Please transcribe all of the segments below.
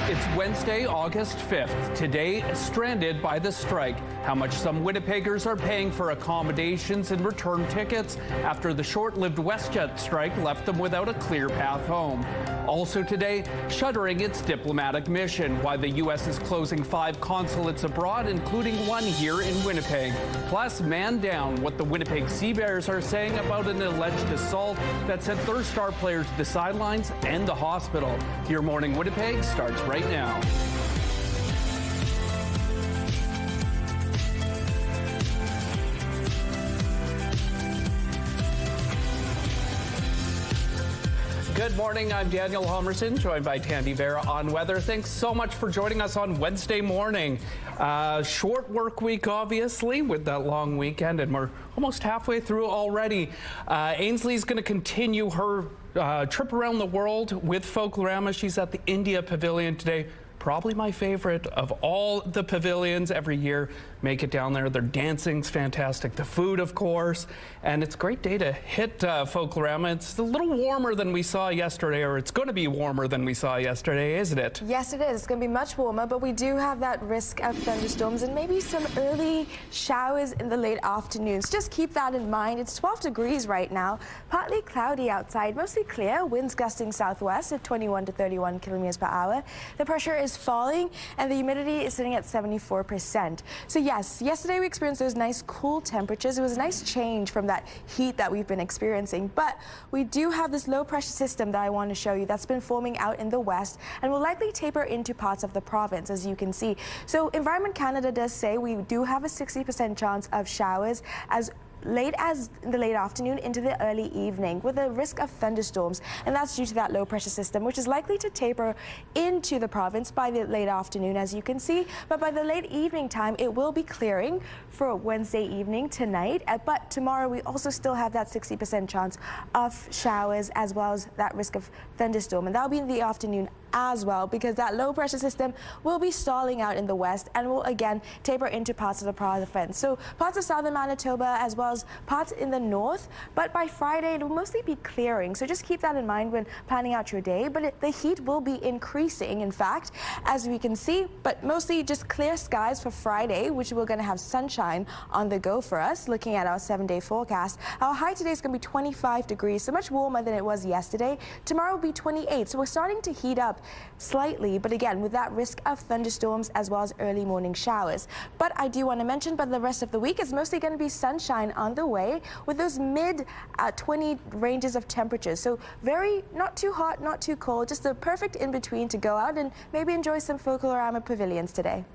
It's Wednesday, August 5th. Today, stranded by the strike. How much some Winnipeggers are paying for accommodations and return tickets after the short-lived WestJet strike left them without a clear path home. Also today, shuttering its diplomatic mission, why the U.S. is closing 5 consulates abroad, including one here in Winnipeg. Plus, man down, what the Winnipeg Sea Bears are saying about an alleged assault that sent their star player to the sidelines and the hospital. Your Morning Winnipeg starts right now. Good morning, I'm Daniel Homerson, joined by Tandy Vera on weather. Thanks so much for joining us on Wednesday morning. Short work week, obviously, with that long weekend, and we're almost halfway through already. Ainsley's going to continue her trip around the world with Folklorama. She's at the India Pavilion today. Probably my favorite of all the pavilions every year. Make it down there. Their dancing's fantastic. The food, of course. And it's a great day to hit Folklorama. It's a little warmer than we saw yesterday, or it's going to be warmer than we saw yesterday, isn't it? Yes, it is. It's going to be much warmer, but we do have that risk of thunderstorms and maybe some early showers in the late afternoons. Just keep that in mind. It's 12 degrees right now. Partly cloudy outside, mostly clear. Winds gusting southwest at 21 to 31 kilometers per hour. The pressure is falling and the humidity is sitting at 74%. So yes, yesterday we experienced those nice cool temperatures. It was a nice change from that heat that we've been experiencing, but we do have this low pressure system that I want to show you that's been forming out in the west and will likely taper into parts of the province, as you can see. So Environment Canada does say we do have a 60% chance of showers as late as in the late afternoon into the early evening with a risk of thunderstorms, and that's due to that low pressure system, which is likely to taper into the province by the late afternoon, as you can see. But by the late evening time, it will be clearing for Wednesday evening tonight. But tomorrow we also still have that 60% chance of showers as well as that risk of thunderstorm, and that'll be in the afternoon as well, because that low pressure system will be stalling out in the west and will again taper into parts of the province. So parts of southern Manitoba as well as parts in the north, but by Friday it will mostly be clearing. So just keep that in mind when planning out your day. But the heat will be increasing, in fact, as we can see, but mostly just clear skies for Friday, which we're going to have sunshine on the go for us. Looking at our 7-day forecast, our high today is going to be 25 degrees, so much warmer than it was yesterday. Tomorrow will be 28, so we're starting to heat up slightly, but again with that risk of thunderstorms as well as early morning showers. But I do want to mention, but the rest of the week is mostly going to be sunshine on the way with those mid 20 ranges of temperatures. So not too hot, not too cold, just the perfect in between to go out and maybe enjoy some Folklorama pavilions today.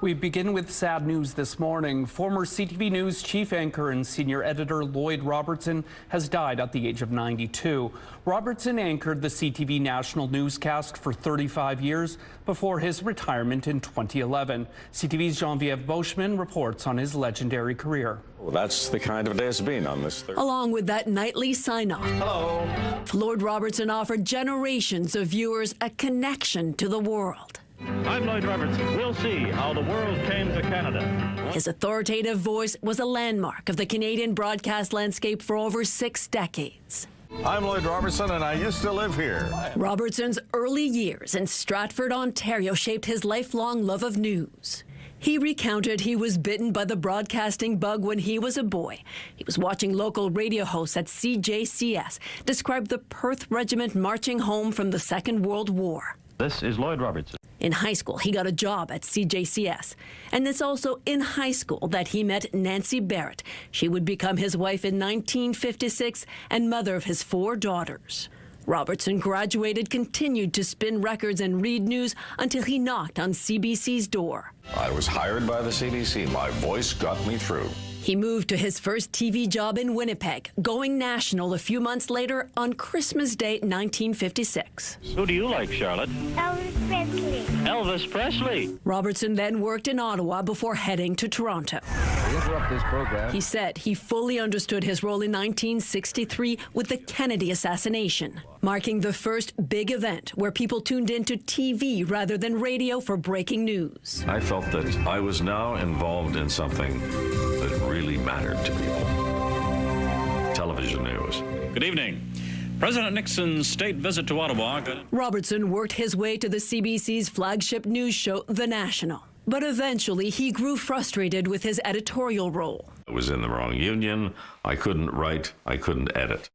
We begin with sad news this morning. Former CTV News chief anchor and senior editor Lloyd Robertson has died at the age of 92. Robertson anchored the CTV national newscast for 35 years before his retirement in 2011. CTV's Jean-Vieve Boschman reports on his legendary career. Well, that's the kind of day it's been on this Thursday. Along with that nightly sign-off, Hello. Lloyd Robertson offered generations of viewers a connection to the world. I'm Lloyd Robertson. We'll see how the world came to Canada. His authoritative voice was a landmark of the Canadian broadcast landscape for over 6 decades. I'm Lloyd Robertson, and I used to live here. Robertson's early years in Stratford, Ontario shaped his lifelong love of news. He recounted he was bitten by the broadcasting bug when he was a boy. He was watching local radio hosts at CJCS describe the Perth Regiment marching home from the Second World War. This is Lloyd Robertson. In high school, he got a job at CJCS. And it's also in high school that he met Nancy Barrett. She would become his wife in 1956 and mother of his 4 daughters. Robertson graduated, continued to spin records and read news until he knocked on CBC's door. I was hired by the CBC. My voice got me through. He moved to his first TV job in Winnipeg, going national a few months later on Christmas Day 1956. Who do you like, Charlotte? Elvis Presley. Elvis Presley. Robertson then worked in Ottawa before heading to Toronto. We interrupt this program. He said he fully understood his role in 1963 with the Kennedy assassination, marking the first big event where people tuned into TV rather than radio for breaking news. I felt that I was now involved in something that really mattered to people. Television news. Good evening. President Nixon's state visit to Ottawa. Robertson worked his way to the CBC's flagship news show, The National. But eventually, he grew frustrated with his editorial role. I was in the wrong union. I couldn't write. I couldn't edit.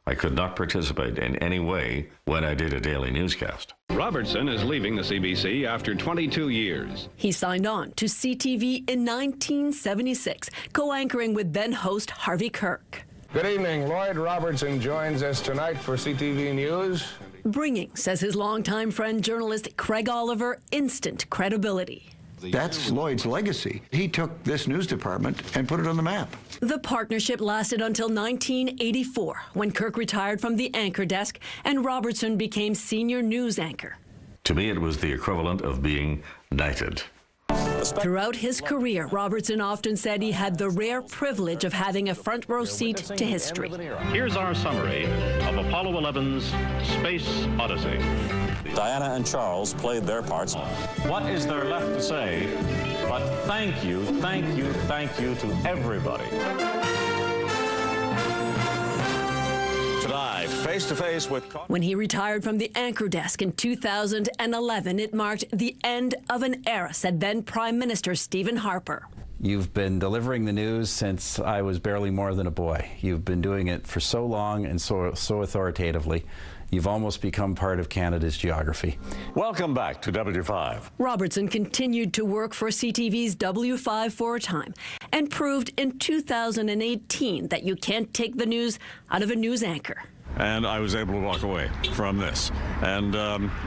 I could not participate in any way when I did a daily newscast. Robertson is leaving the CBC after 22 years. He signed on to CTV in 1976, co-anchoring with then-host Harvey Kirk. Good evening. Lloyd Robertson joins us tonight for CTV News. Bringing, says his longtime friend journalist Craig Oliver, instant credibility. That's Lloyd's legacy. He took this news department and put it on the map. The partnership lasted until 1984, when Kirk retired from the anchor desk and Robertson became senior news anchor. To me, it was the equivalent of being knighted. Throughout his career, Robertson often said he had the rare privilege of having a front row seat to history. Here's our summary of Apollo 11's Space Odyssey. Diana and Charles played their parts. What is there left to say but thank you, thank you, thank you to everybody. Tonight, face-to-face with... When he retired from the anchor desk in 2011, it marked the end of an era, said then Prime Minister Stephen Harper. You've been delivering the news since I was barely more than a boy. You've been doing it for so long and so authoritatively. You've almost become part of Canada's geography. Welcome back to W5. Robertson continued to work for CTV's W5 for a time and proved in 2018 that you can't take the news out of a news anchor. And I was able to walk away from this. And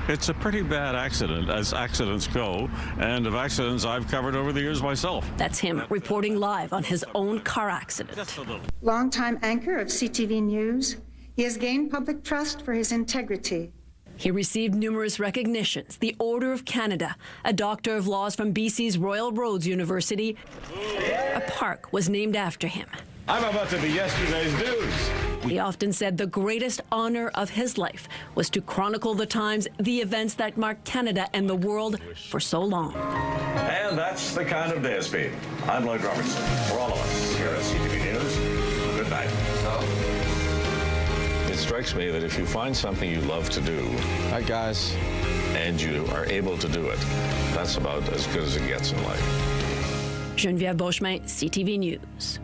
it's a pretty bad accident, as accidents go, and of accidents I've covered over the years myself. That's him reporting live on his own car accident. Longtime anchor of CTV News, he has gained public trust for his integrity. He received numerous recognitions, the Order of Canada, a Doctor of Laws from BC's Royal Roads University. A park was named after him. I'm about to be yesterday's news. He often said the greatest honor of his life was to chronicle the times, the events that marked Canada and the world for so long. And that's the kind of day it's been. I'm Lloyd Robertson. For all of us here at CTV News, good night. It strikes me that if you find something you love to do, Hi, guys. and you are able to do it, that's about as good as it gets in life. Geneviève Beauchemin, CTV News.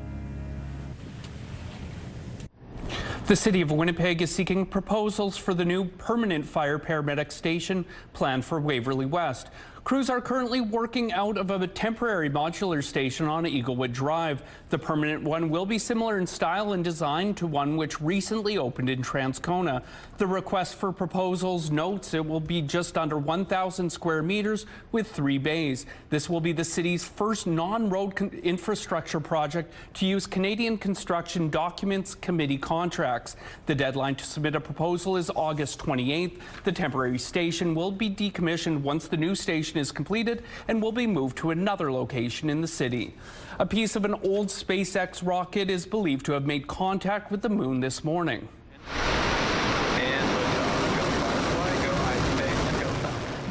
The City of Winnipeg is seeking proposals for the new permanent fire paramedic station planned for Waverly West. Crews are currently working out of a temporary modular station on Eaglewood Drive. The permanent one will be similar in style and design to one which recently opened in Transcona. The request for proposals notes it will be just under 1,000 square meters with 3 bays. This will be the city's first non-road infrastructure project to use Canadian Construction Documents Committee contracts. The deadline to submit a proposal is August 28th. The temporary station will be decommissioned once the new station is completed and will be moved to another location in the city. A piece of an old SpaceX rocket is believed to have made contact with the moon this morning.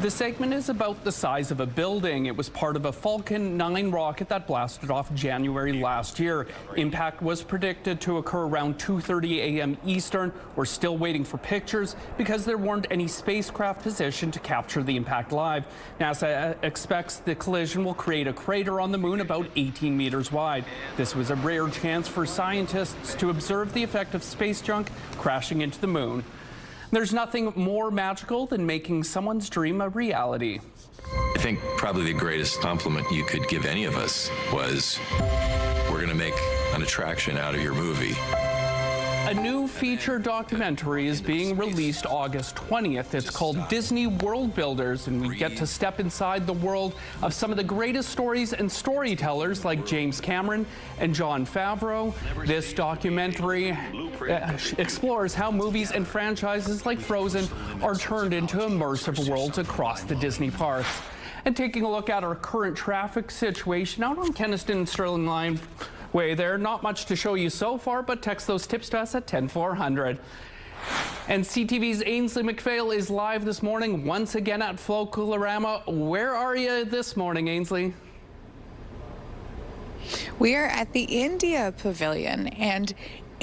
The segment is about the size of a building. It was part of a Falcon 9 rocket that blasted off January last year. Impact was predicted to occur around 2:30 a.m. Eastern. We're still waiting for pictures because there weren't any spacecraft positioned to capture the impact live. NASA expects the collision will create a crater on the moon about 18 meters wide. This was a rare chance for scientists to observe the effect of space junk crashing into the moon. There's nothing more magical than making someone's dream a reality. I think probably the greatest compliment you could give any of us was, we're going to make an attraction out of your movie. A new feature documentary is being released August 20th. It's called Disney World Builders, and we get to step inside the world of some of the greatest stories and storytellers like James Cameron and Jon Favreau. This documentary explores how movies and franchises like Frozen are turned into immersive worlds across the Disney parks. And taking a look at our current traffic situation out on Kenniston and Sterling Line Way there. Not much to show you so far, but text those tips to us at 10400. And CTV's Ainsley McPhail is live this morning once again at Floculorama. Where are you this morning, Ainsley? We are at the India Pavilion, and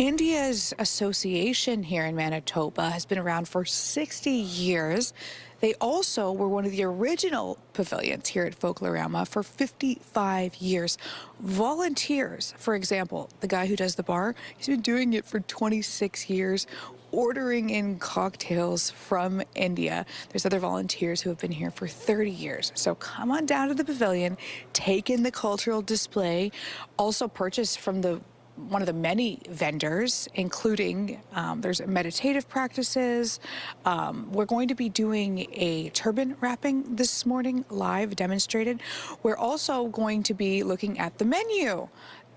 India's association here in Manitoba has been around for 60 years. They also were one of the original pavilions here at Folklorama for 55 years. Volunteers, for example, the guy who does the bar, he's been doing it for 26 years, ordering in cocktails from India. There's other volunteers who have been here for 30 years. So come on down to the pavilion, take in the cultural display, also purchase from one of the many vendors, including there's meditative practices. We're going to be doing a turban wrapping this morning, live demonstrated. We're also going to be looking at the menu.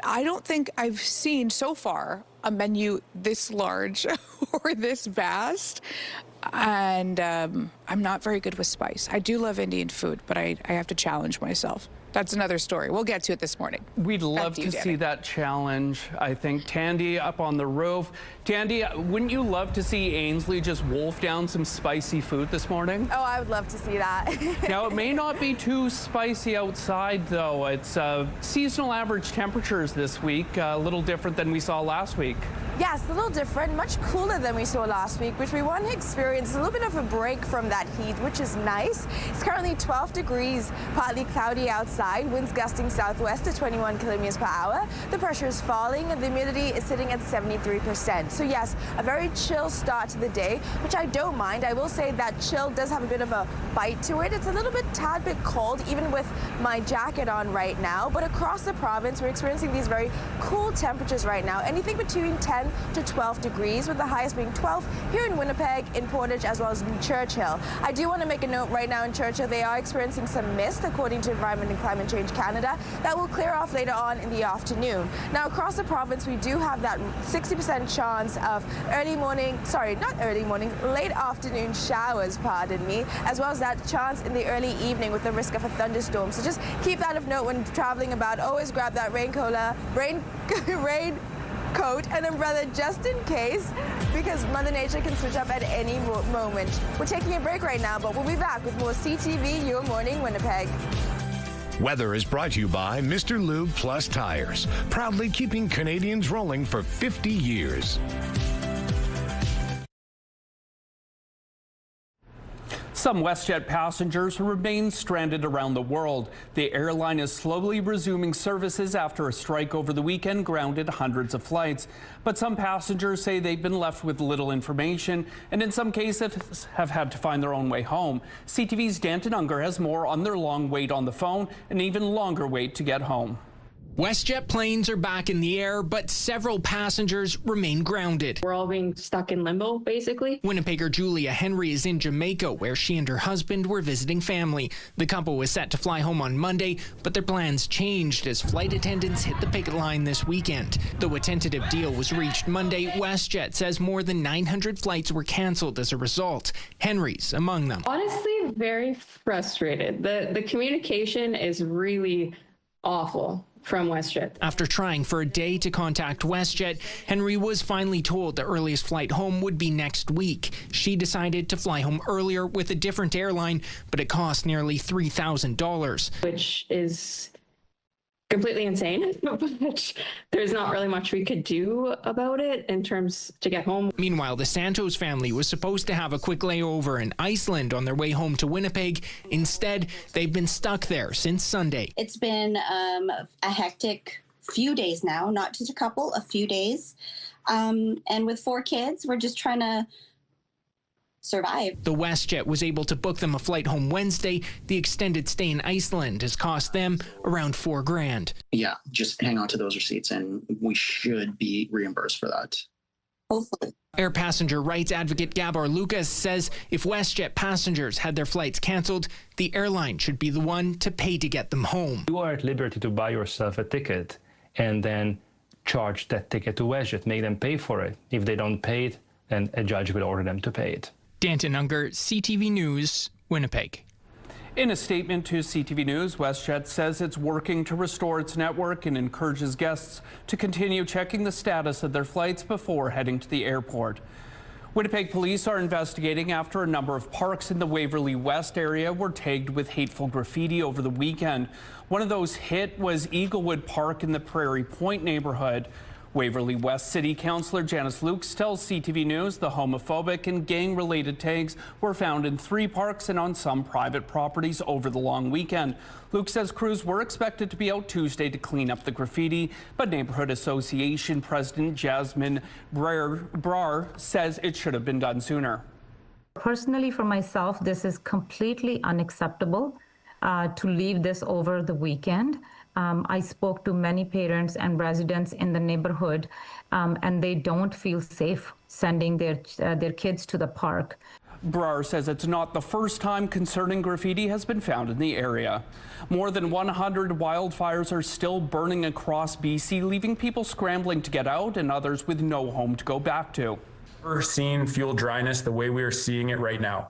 I don't think I've seen so far a menu this large or this vast. And I'm not very good with spice. I do love Indian food, but I have to challenge myself. That's another story. We'll get to it this morning. We'd love to see that challenge, I think. Tandy up on the roof. Tandy, wouldn't you love to see Ainsley just wolf down some spicy food this morning? Oh, I would love to see that. Now, it may not be too spicy outside, though. It's seasonal average temperatures this week, a little different than we saw last week. Yes, a little different, much cooler than we saw last week, which we want to experience a little bit of a break from that heat, which is nice. It's currently 12 degrees, partly cloudy outside, winds gusting southwest to 21 kilometers per hour. The pressure is falling and the humidity is sitting at 73%. So yes, a very chill start to the day, which I don't mind. I will say that chill does have a bit of a bite to it. It's a little bit tad bit cold, even with my jacket on right now, but across the province, we're experiencing these very cool temperatures right now, anything between 10 to 12 degrees, with the highest being 12 here in Winnipeg, in Portage, as well as in Churchill. I do want to make a note right now in Churchill, they are experiencing some mist, according to Environment and Climate Change Canada. That will clear off later on in the afternoon. Now, across the province, we do have that 60% chance of late afternoon showers, pardon me, as well as that chance in the early evening with the risk of a thunderstorm. So just keep that of note when traveling about. Always grab that rain coat and umbrella just in case, because Mother Nature can switch up at any moment. We're taking a break right now, but we'll be back with more CTV Your Morning Winnipeg. Weather is brought to you by Mr. Lube Plus Tires, proudly keeping Canadians rolling for 50 years. Some WestJet passengers remain stranded around the world. The airline is slowly resuming services after a strike over the weekend grounded hundreds of flights. But some passengers say they've been left with little information and in some cases have had to find their own way home. CTV's Danton Unger has more on their long wait on the phone and even longer wait to get home. WestJet planes are back in the air, but several passengers remain grounded. We're all being stuck in limbo, basically. Winnipegger Julia Henry is in Jamaica, where she and her husband were visiting family. The couple was set to fly home on Monday, but their plans changed as flight attendants hit the picket line this weekend. Though a tentative deal was reached Monday, WestJet says more than 900 flights were canceled as a result. Henry's among them. Honestly, very frustrated. The communication is really awful from WestJet. After trying for a day to contact WestJet, Henry was finally told the earliest flight home would be next week. She decided to fly home earlier with a different airline, but it cost nearly $3,000. Which is completely insane, but there's not really much we could do about it in terms to get home. Meanwhile, the Santos family was supposed to have a quick layover in Iceland on their way home to Winnipeg. Instead, they've been stuck there since Sunday. It's been a hectic few days now, not just a couple, a few days. And with 4 kids, we're just trying to survive. The WestJet was able to book them a flight home Wednesday. The extended stay in Iceland has cost them around $4,000. Yeah, just hang on to those receipts and we should be reimbursed for that. Hopefully. Air passenger rights advocate Gabor Lucas says if WestJet passengers had their flights canceled, the airline should be the one to pay to get them home. You are at liberty to buy yourself a ticket and then charge that ticket to WestJet, make them pay for it. If they don't pay it, then a judge will order them to pay it. Danton Unger, CTV News, Winnipeg. In a statement to CTV News, WestJet says it's working to restore its network and encourages guests to continue checking the status of their flights before heading to the airport. Winnipeg police are investigating after a number of parks in the Waverly West area were tagged with hateful graffiti over the weekend. One of those hit was Eaglewood Park in the Prairie Point neighborhood. Waverly West City Councillor Janice Lukes tells CTV News the homophobic and gang-related tags were found in 3 parks and on some private properties over the long weekend. Luke says crews were expected to be out Tuesday to clean up the graffiti, but Neighborhood Association President Jasmine Brar says it should have been done sooner. Personally, for myself, this is completely unacceptable to leave this over the weekend. I spoke to many parents and residents in the neighborhood, and they don't feel safe sending their kids to the park. Brar says it's not the first time concerning graffiti has been found in the area. More than 100 wildfires are still burning across BC, leaving people scrambling to get out and others with no home to go back to. We're seeing fuel dryness the way we are seeing it right now.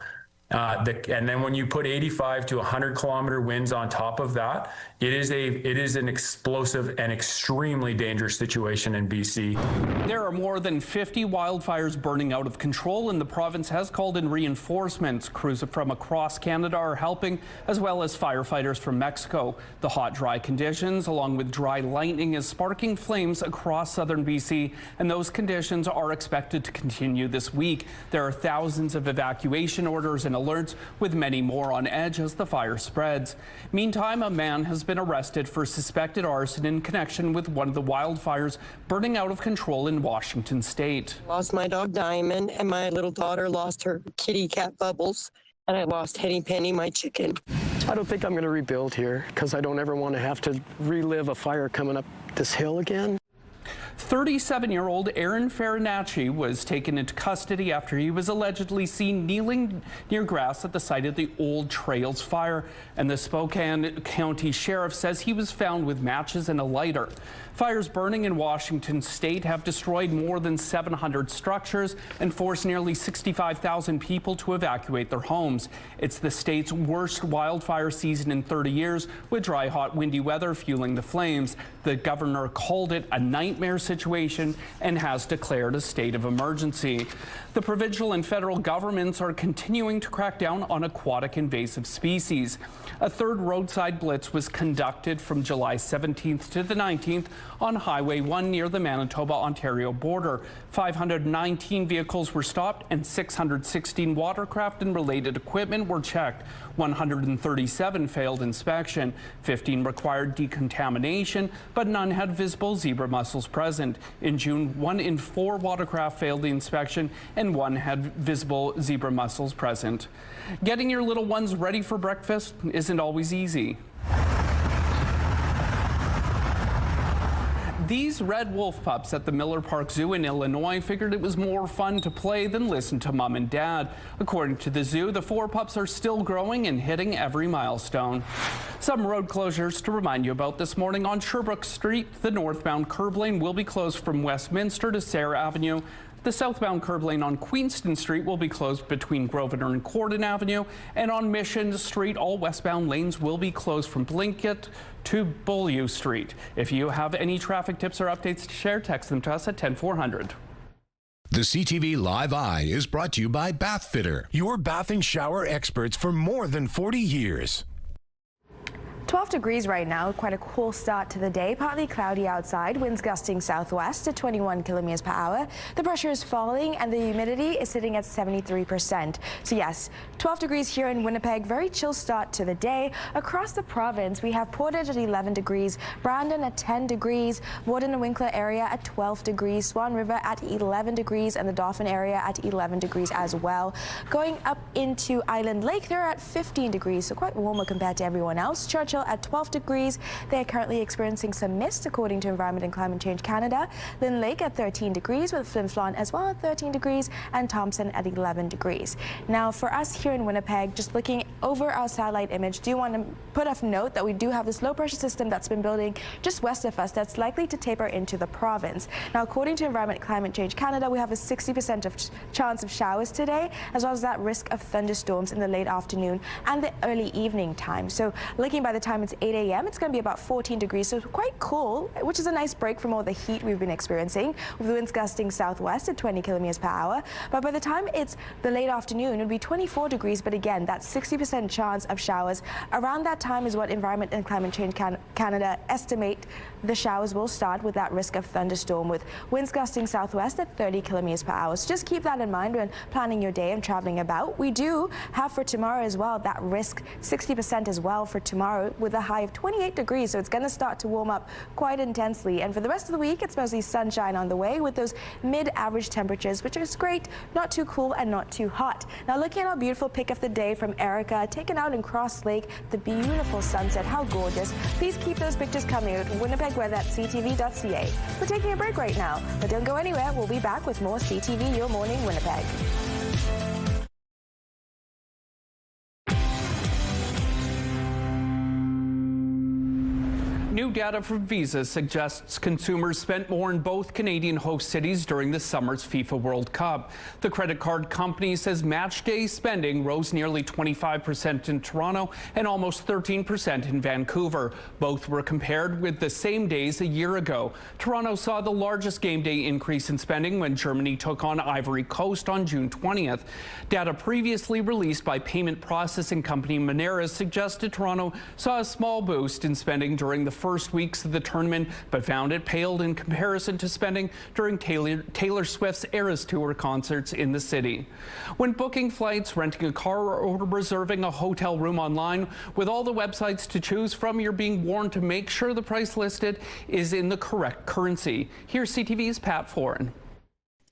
And then when you put 85 to 100 kilometer winds on top of that, it is an explosive and extremely dangerous situation in BC. There are more than 50 wildfires burning out of control, and the province has called in reinforcements. Crews from across Canada are helping, as well as firefighters from Mexico. The hot, dry conditions, along with dry lightning, is sparking flames across southern BC, and those conditions are expected to continue this week. There are thousands of evacuation orders and alerts, with many more on edge as the fire spreads. Meantime, a man has been arrested for suspected arson in connection with one of the wildfires burning out of control in Washington state. Lost my dog Diamond, and my little daughter lost her kitty cat Bubbles, and I lost Henny Penny, my chicken. I don't think I'm going to rebuild here because I don't ever want to have to relive a fire coming up this hill again. 37-year-old Aaron Farinacci was taken into custody after he was allegedly seen kneeling near grass at the site of the Old Trails fire, and the Spokane County Sheriff says he was found with matches and a lighter. Fires burning in Washington state have destroyed more than 700 structures and forced nearly 65,000 people to evacuate their homes. It's the state's worst wildfire season in 30 years, with dry, hot, windy weather fueling the flames. The governor called it a nightmare situation and has declared a state of emergency. The provincial and federal governments are continuing to crack down on aquatic invasive species. A third roadside blitz was conducted from July 17th to the 19th on Highway 1 near the Manitoba-Ontario border. 519 vehicles were stopped and 616 watercraft and related equipment were checked. 137 failed inspection. 15 required decontamination, but none had visible zebra mussels present. In June, 1 in 4 watercraft failed the inspection and 1 had visible zebra mussels present. Getting your little ones ready for breakfast isn't always easy. These red wolf pups at the Miller Park Zoo in Illinois figured it was more fun to play than listen to mom and dad. According to the zoo, the 4 pups are still growing and hitting every milestone. Some road closures to remind you about this morning. On Sherbrooke Street, the northbound curb lane will be closed from Westminster to Sarah Avenue. The southbound curb lane on Queenston Street will be closed between Grosvenor and Corden Avenue, and on Mission Street, all westbound lanes will be closed from Blinkett to Beaulieu Street. If you have any traffic tips or updates to share, text them to us at 10400. The CTV Live Eye is brought to you by Bath Fitter, your bath and shower experts for more than 40 years. 12 degrees right now, quite a cool start to the day. Partly cloudy outside, winds gusting southwest at 21 kilometers per hour. The pressure is falling and the humidity is sitting at 73%. So yes, 12 degrees here in Winnipeg, very chill start to the day. Across the province, we have Portage at 11 degrees, Brandon at 10 degrees, Warden and Winkler area at 12 degrees, Swan River at 11 degrees, and the Dauphin area at 11 degrees as well. Going up into Island Lake, they're at 15 degrees, so quite warmer compared to everyone else. Churchill at 12 degrees. They are currently experiencing some mist, according to Environment and Climate Change Canada. Lynn Lake at 13 degrees, with Flin Flon as well at 13 degrees, and Thompson at 11 degrees. Now, for us here in Winnipeg, just looking over our satellite image, do want to put a note that we do have this low pressure system that's been building just west of us that's likely to taper into the province. Now, according to Environment and Climate Change Canada, we have a 60% chance of showers today, as well as that risk of thunderstorms in the late afternoon and the early evening time. So looking by the time time it's 8 a.m., it's going to be about 14 degrees, so quite cool, which is a nice break from all the heat we've been experiencing, with winds gusting southwest at 20 kilometers per hour. But by the time it's the late afternoon, it'll be 24 degrees, but again, that 60% chance of showers. Around that time is what Environment and Climate Change Canada estimate the showers will start, with that risk of thunderstorm, with winds gusting southwest at 30 kilometers per hour. So just keep that in mind when planning your day and traveling about. We do have for tomorrow as well that risk, 60% as well for tomorrow, with a high of 28 degrees. So it's going to start to warm up quite intensely. And for the rest of the week, it's mostly sunshine on the way, with those mid-average temperatures, which is great, not too cool and not too hot. Now looking at our beautiful pic of the day from Erica, taken out in Cross Lake, the beautiful sunset, how gorgeous. Please keep those pictures coming with Winnipeg weather at CTV.ca. We're taking a break right now, but don't go anywhere. We'll be back with more CTV Your Morning Winnipeg. New data from Visa suggests consumers spent more in both Canadian host cities during the summer's FIFA World Cup. The credit card company says match day spending rose nearly 25% in Toronto and almost 13% in Vancouver. Both were compared with the same days a year ago. Toronto saw the largest game day increase in spending when Germany took on Ivory Coast on June 20th. Data previously released by payment processing company Monera suggested Toronto saw a small boost in spending during the first weeks of the tournament, but found it paled in comparison to spending during Taylor Swift's Eras Tour concerts in the city. When booking flights, renting a car, or reserving a hotel room online, with all the websites to choose from, you're being warned to make sure the price listed is in the correct currency. Here's CTV's Pat Foran.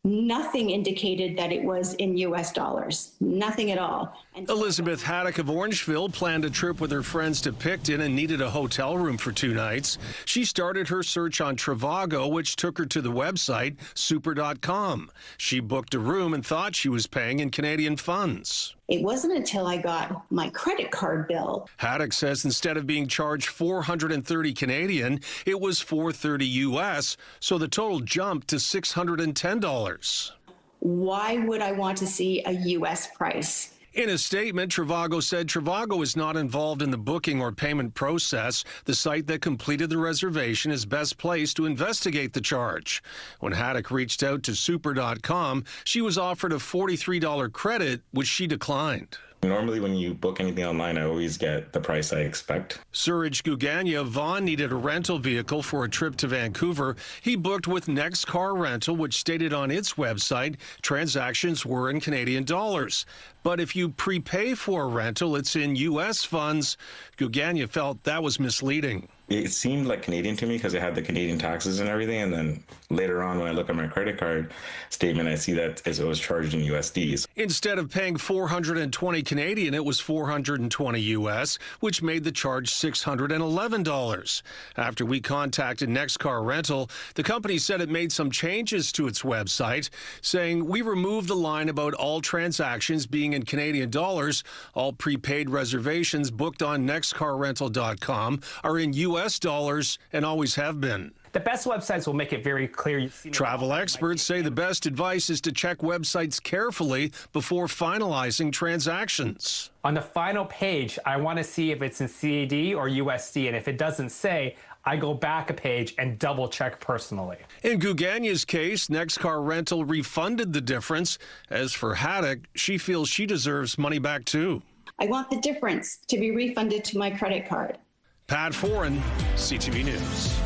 Nothing indicated that it was in U.S. dollars. Nothing at all. And Elizabeth Haddock of Orangeville planned a trip with her friends to Picton and needed a hotel room for 2 nights. She started her search on Trivago, which took her to the website super.com. She booked a room and thought she was paying in Canadian funds. it wasn't until I got my credit card bill. Haddock says instead of being charged $430 Canadian, it was $430 US, so the total jumped to $610. Why would I want to see a U.S. price? In a statement, Trivago said Trivago is not involved in the booking or payment process. The site that completed the reservation is best placed to investigate the charge. When Haddock reached out to super.com, she was offered a $43 credit, which she declined. Normally, when you book anything online, I always get the price I expect. Suraj Gugania Vaughn needed a rental vehicle for a trip to Vancouver. He booked with Next Car Rental, which stated on its website transactions were in Canadian dollars. But if you prepay for a rental, it's in U.S. funds. Gugania felt that was misleading. It seemed like Canadian to me because it had the Canadian taxes and everything. And then later on, when I look at my credit card statement, I see that it was charged in USDs. Instead of paying $420 Canadian, it was $420 US, which made the charge $611. After we contacted Next Car Rental, the company said it made some changes to its website, saying we removed the line about all transactions being in Canadian dollars. All prepaid reservations booked on nextcarrental.com are in US dollars and always have been. The best websites will make it very clear. Travel experts say the best advice is to check websites carefully before finalizing transactions. On the final page, I want to see if it's in CAD or USD, and if it doesn't say, I go back a page and double check personally. In Gugania's case, Next Car Rental refunded the difference. As for Haddock, she feels she deserves money back too. I want the difference to be refunded to my credit card. Pat Foran, CTV News.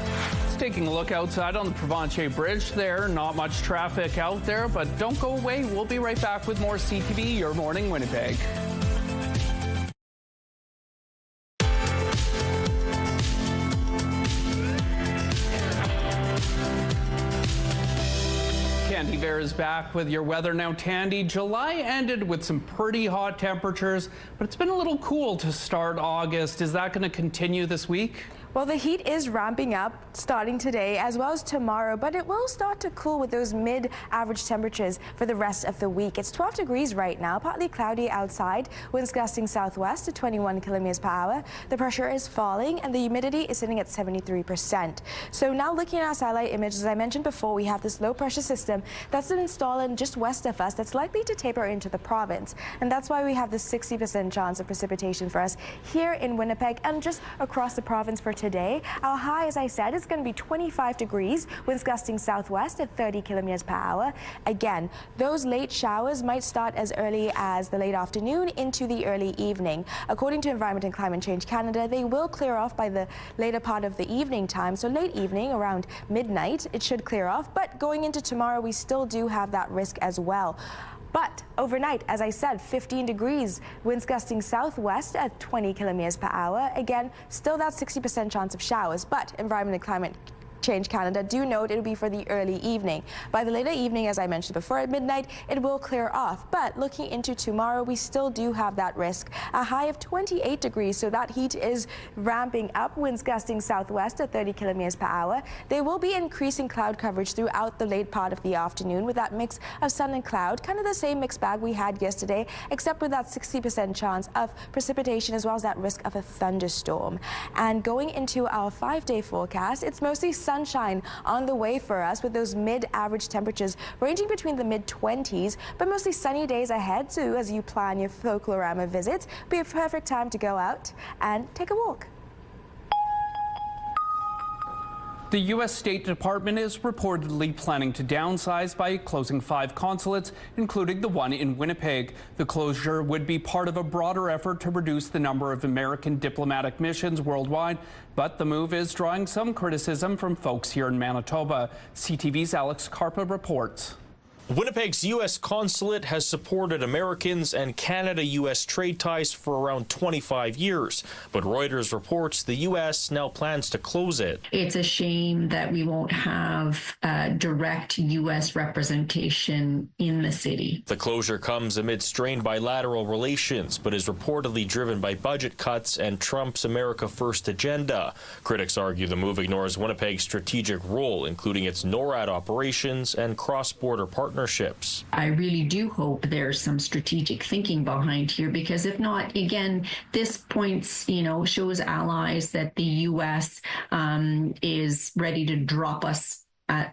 Just taking a look outside on the Provencher Bridge there. Not much traffic out there, but don't go away. We'll be right back with more CTV, Your Morning Winnipeg. Tandy Bear is back with your weather now. Tandy, July ended with some pretty hot temperatures, but it's been a little cool to start August. Is that going to continue this week? Well, the heat is ramping up starting today as well as tomorrow, but it will start to cool with those mid-average temperatures for the rest of the week. It's 12 degrees right now, partly cloudy outside, winds gusting southwest to 21 kilometers per hour. The pressure is falling and the humidity is sitting at 73%. So now looking at our satellite image, as I mentioned before, we have this low pressure system that's been installed just west of us that's likely to taper into the province. And that's why we have the 60% chance of precipitation for us here in Winnipeg and just across the province for today. Our high, as I said, is going to be 25 degrees, winds gusting southwest at 30 kilometers per hour. Again, those late showers might start as early as the late afternoon into the early evening. According to Environment and Climate Change Canada, they will clear off by the later part of the evening time. So late evening, around midnight, it should clear off. But going into tomorrow, we still do have that risk as well. But overnight, as I said, 15 degrees, winds gusting southwest at 20 kilometers per hour. Again, still that 60% chance of showers, but Environment and Climate Change Canada do note it will be for the early evening. By the later evening, as I mentioned before, at midnight, it will clear off. But looking into tomorrow, we still do have that risk. A high of 28 degrees, so that heat is ramping up. Winds gusting southwest at 30 kilometers per hour. There will be increasing cloud coverage throughout the late part of the afternoon with that mix of sun and cloud, kind of the same mixed bag we had yesterday, except with that 60% chance of precipitation as well as that risk of a thunderstorm. And going into our 5-day forecast, it's mostly sunshine on the way for us with those mid-average temperatures ranging between the mid-20s, but mostly sunny days ahead. So as you plan your Folklorama visits, be a perfect time to go out and take a walk. The U.S. State Department is reportedly planning to downsize by closing 5 consulates, including the one in Winnipeg. The closure would be part of a broader effort to reduce the number of American diplomatic missions worldwide, but the move is drawing some criticism from folks here in Manitoba. CTV's Alex Carpa reports. Winnipeg's U.S. consulate has supported Americans and Canada-U.S. trade ties for around 25 years, but Reuters reports the U.S. now plans to close it. It's a shame that we won't have direct U.S. representation in the city. The closure comes amid strained bilateral relations, but is reportedly driven by budget cuts and Trump's America First agenda. Critics argue the move ignores Winnipeg's strategic role, including its NORAD operations and cross-border partnerships. I really do hope there's some strategic thinking behind here, because if not, again, this points, shows allies that the U.S. is ready to drop us at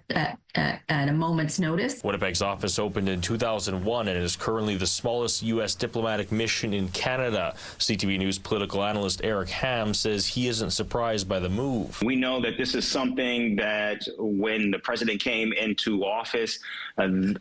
a moment's notice. Winnipeg's office opened in 2001 and is currently the smallest U.S. diplomatic mission in Canada. CTV News political analyst Eric Ham says he isn't surprised by the move. We know that this is something that when the president came into office,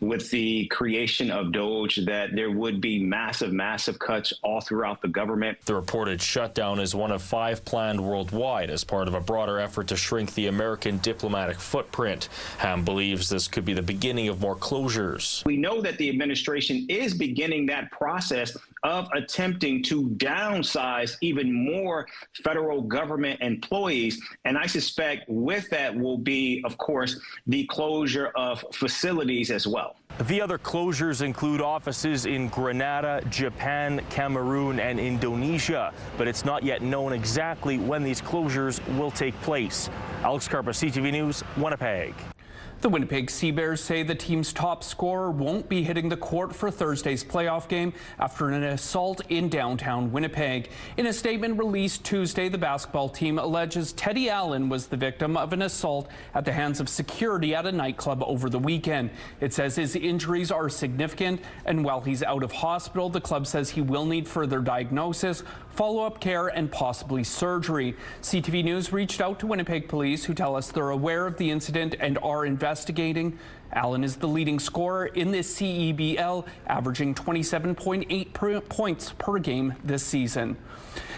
with the creation of DOGE, that there would be massive cuts all throughout the government. The reported shutdown is one of 5 planned worldwide as part of a broader effort to shrink the American diplomatic footprint. Ham believes this could be the beginning of more closures. We know that the administration is beginning that process of attempting to downsize even more federal government employees. And I suspect with that will be, of course, the closure of facilities as well. The other closures include offices in Grenada, Japan, Cameroon, and Indonesia, but it's not yet known exactly when these closures will take place. Alex Carpa, CTV News, Winnipeg. The Winnipeg Sea Bears say the team's top scorer won't be hitting the court for Thursday's playoff game after an assault in downtown Winnipeg. In a statement released Tuesday, the basketball team alleges Teddy Allen was the victim of an assault at the hands of security at a nightclub over the weekend. It says his injuries are significant, and while he's out of hospital, the club says he will need further diagnosis, follow-up care, and possibly surgery. CTV News reached out to Winnipeg police, who tell us they're aware of the incident and are investigating. Allen is the leading scorer in this CEBL, averaging 27.8 points per game this season.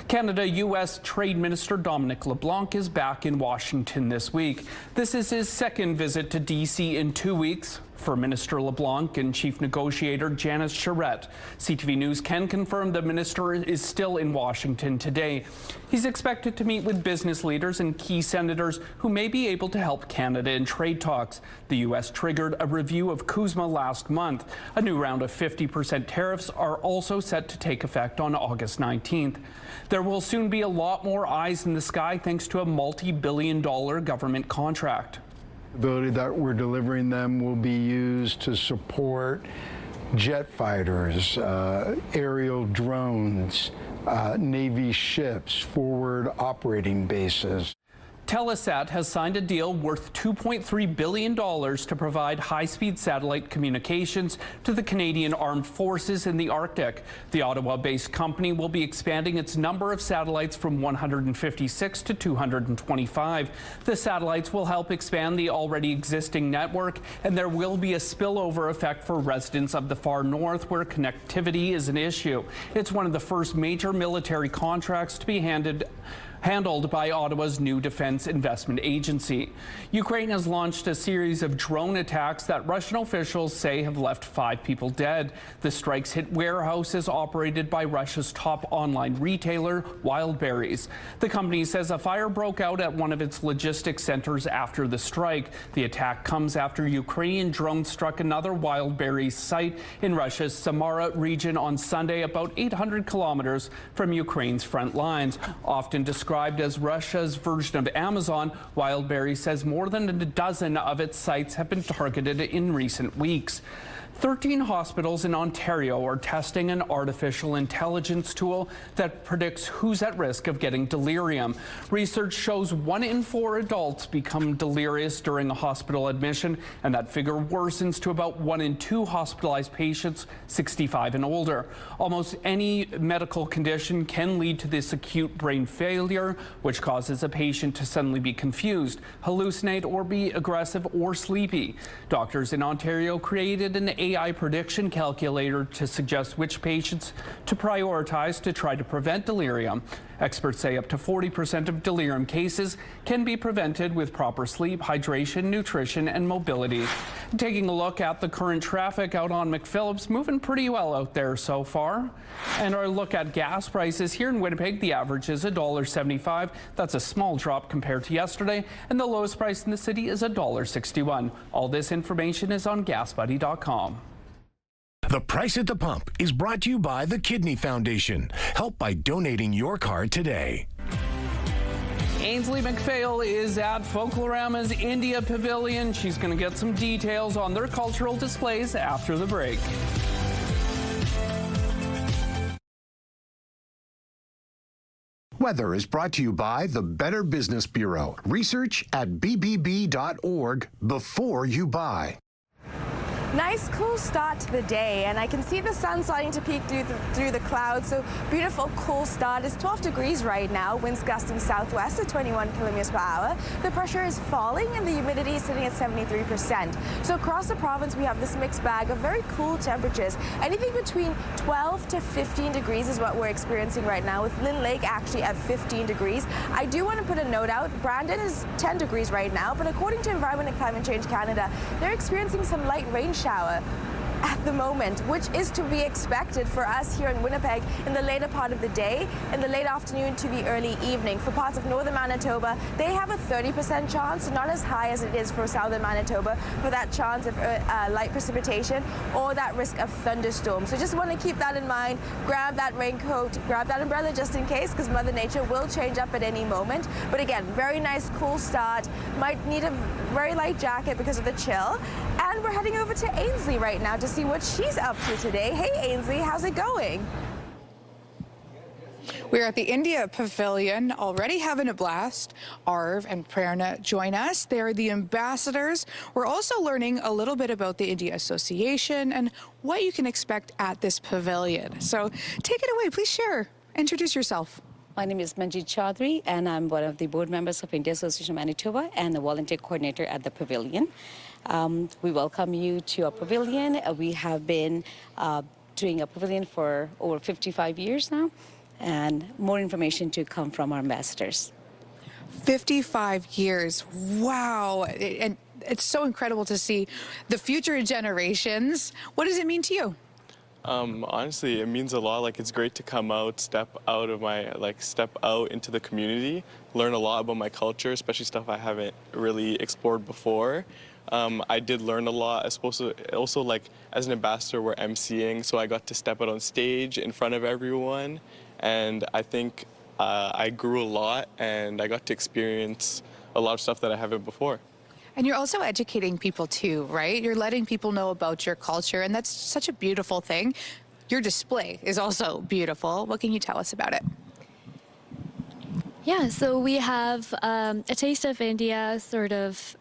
Canada-U.S. Trade Minister Dominic LeBlanc is back in Washington this week. This is his second visit to D.C. in 2 weeks. for Minister LeBlanc and Chief Negotiator Janice Charette. CTV News can confirm the minister is still in Washington today. He's expected to meet with business leaders and key senators who may be able to help Canada in trade talks. The U.S. triggered a review of CUSMA last month. A new round of 50% tariffs are also set to take effect on August 19th. There will soon be a lot more eyes in the sky thanks to a multi-billion-dollar government contract. The ability that we're delivering them will be used to support jet fighters, aerial drones, Navy ships, forward operating bases. Telesat has signed a deal worth $2.3 billion to provide high-speed satellite communications to the Canadian Armed Forces in the Arctic. The Ottawa-based company will be expanding its number of satellites from 156 to 225. The satellites will help expand the already existing network, and there will be a spillover effect for residents of the far north where connectivity is an issue. It's one of the first major military contracts to be handled by Ottawa's new Defense Investment Agency. Ukraine has launched a series of drone attacks that Russian officials say have left 5 people dead. The strikes hit warehouses operated by Russia's top online retailer, Wildberries. The company says a fire broke out at one of its logistics centers after the strike. The attack comes after Ukrainian drones struck another Wildberries site in Russia's Samara region on Sunday, about 800 kilometers from Ukraine's front lines. Often described as Russia's version of Amazon, Wildberries says more than a dozen of its sites have been targeted in recent weeks. 13 hospitals in Ontario are testing an artificial intelligence tool that predicts who's at risk of getting delirium. Research shows 1 in 4 adults become delirious during a hospital admission, and that figure worsens to about 1 in 2 hospitalized patients 65 and older. Almost any medical condition can lead to this acute brain failure, which causes a patient to suddenly be confused, hallucinate, or be aggressive or sleepy. Doctors in Ontario created an AI prediction calculator to suggest which patients to prioritize to try to prevent delirium. Experts say up to 40% of delirium cases can be prevented with proper sleep, hydration, nutrition, and mobility. Taking a look at the current traffic out on McPhillips, moving pretty well out there so far. And our look at gas prices here in Winnipeg, the average is $1.75. That's a small drop compared to yesterday, and the lowest price in the city is $1.61. All this information is on GasBuddy.com. The Price at the Pump is brought to you by the Kidney Foundation. Help by donating your card today. Ainsley McPhail is at Folklorama's India Pavilion. She's going to get some details on their cultural displays after the break. Weather is brought to you by the Better Business Bureau. Research at bbb.org before you buy. Nice, cool start to the day, and I can see the sun starting to peek through the clouds, so beautiful, cool start. It's 12 degrees right now, winds gusting southwest at 21 kilometers per hour. The pressure is falling, and the humidity is sitting at 73%. So across the province, we have this mixed bag of very cool temperatures. Anything between 12 to 15 degrees is what we're experiencing right now, with Lynn Lake actually at 15 degrees. I do want to put a note out. Brandon is 10 degrees right now, but according to Environment and Climate Change Canada, they're experiencing some light rain shower at the moment, which is to be expected for us here in Winnipeg in the later part of the day, in the late afternoon to the early evening. For parts of northern Manitoba, they have a 30% chance, not as high as it is for southern Manitoba, for that chance of light precipitation or that risk of thunderstorms. So just want to keep that in mind. Grab that raincoat, grab that umbrella just in case, because Mother Nature will change up at any moment. But again, very nice, cool start. Might need a very light jacket because of the chill. And we're heading over to Ainsley right now to see what she's up to today. Hey Ainsley, how's it going? We're at the India Pavilion, already having a blast. Arv and Prerna join us. They're the ambassadors. We're also learning a little bit about the India Association and what you can expect at this pavilion. So take it away, please share. Introduce yourself. My name is Manjeet Chaudhary, and I'm one of the board members of India Association Manitoba and the volunteer coordinator at the pavilion. We welcome you to our pavilion. We have been doing a pavilion for over 55 years now, and more information to come from our ambassadors. 55 years. Wow. And it's so incredible to see the future generations. What does it mean to you? Honestly, it means a lot. Like, it's great to come out, step out into the community, learn a lot about my culture, especially stuff I haven't really explored before. I did learn a lot. I suppose also, like, as an ambassador, we're emceeing, so I got to step out on stage in front of everyone, and I think I grew a lot, and I got to experience a lot of stuff that I haven't before. And you're also educating people too, right? You're letting people know about your culture, and that's such a beautiful thing. Your display is also beautiful. What can you tell us about it? Yeah, so we have a taste of India sort of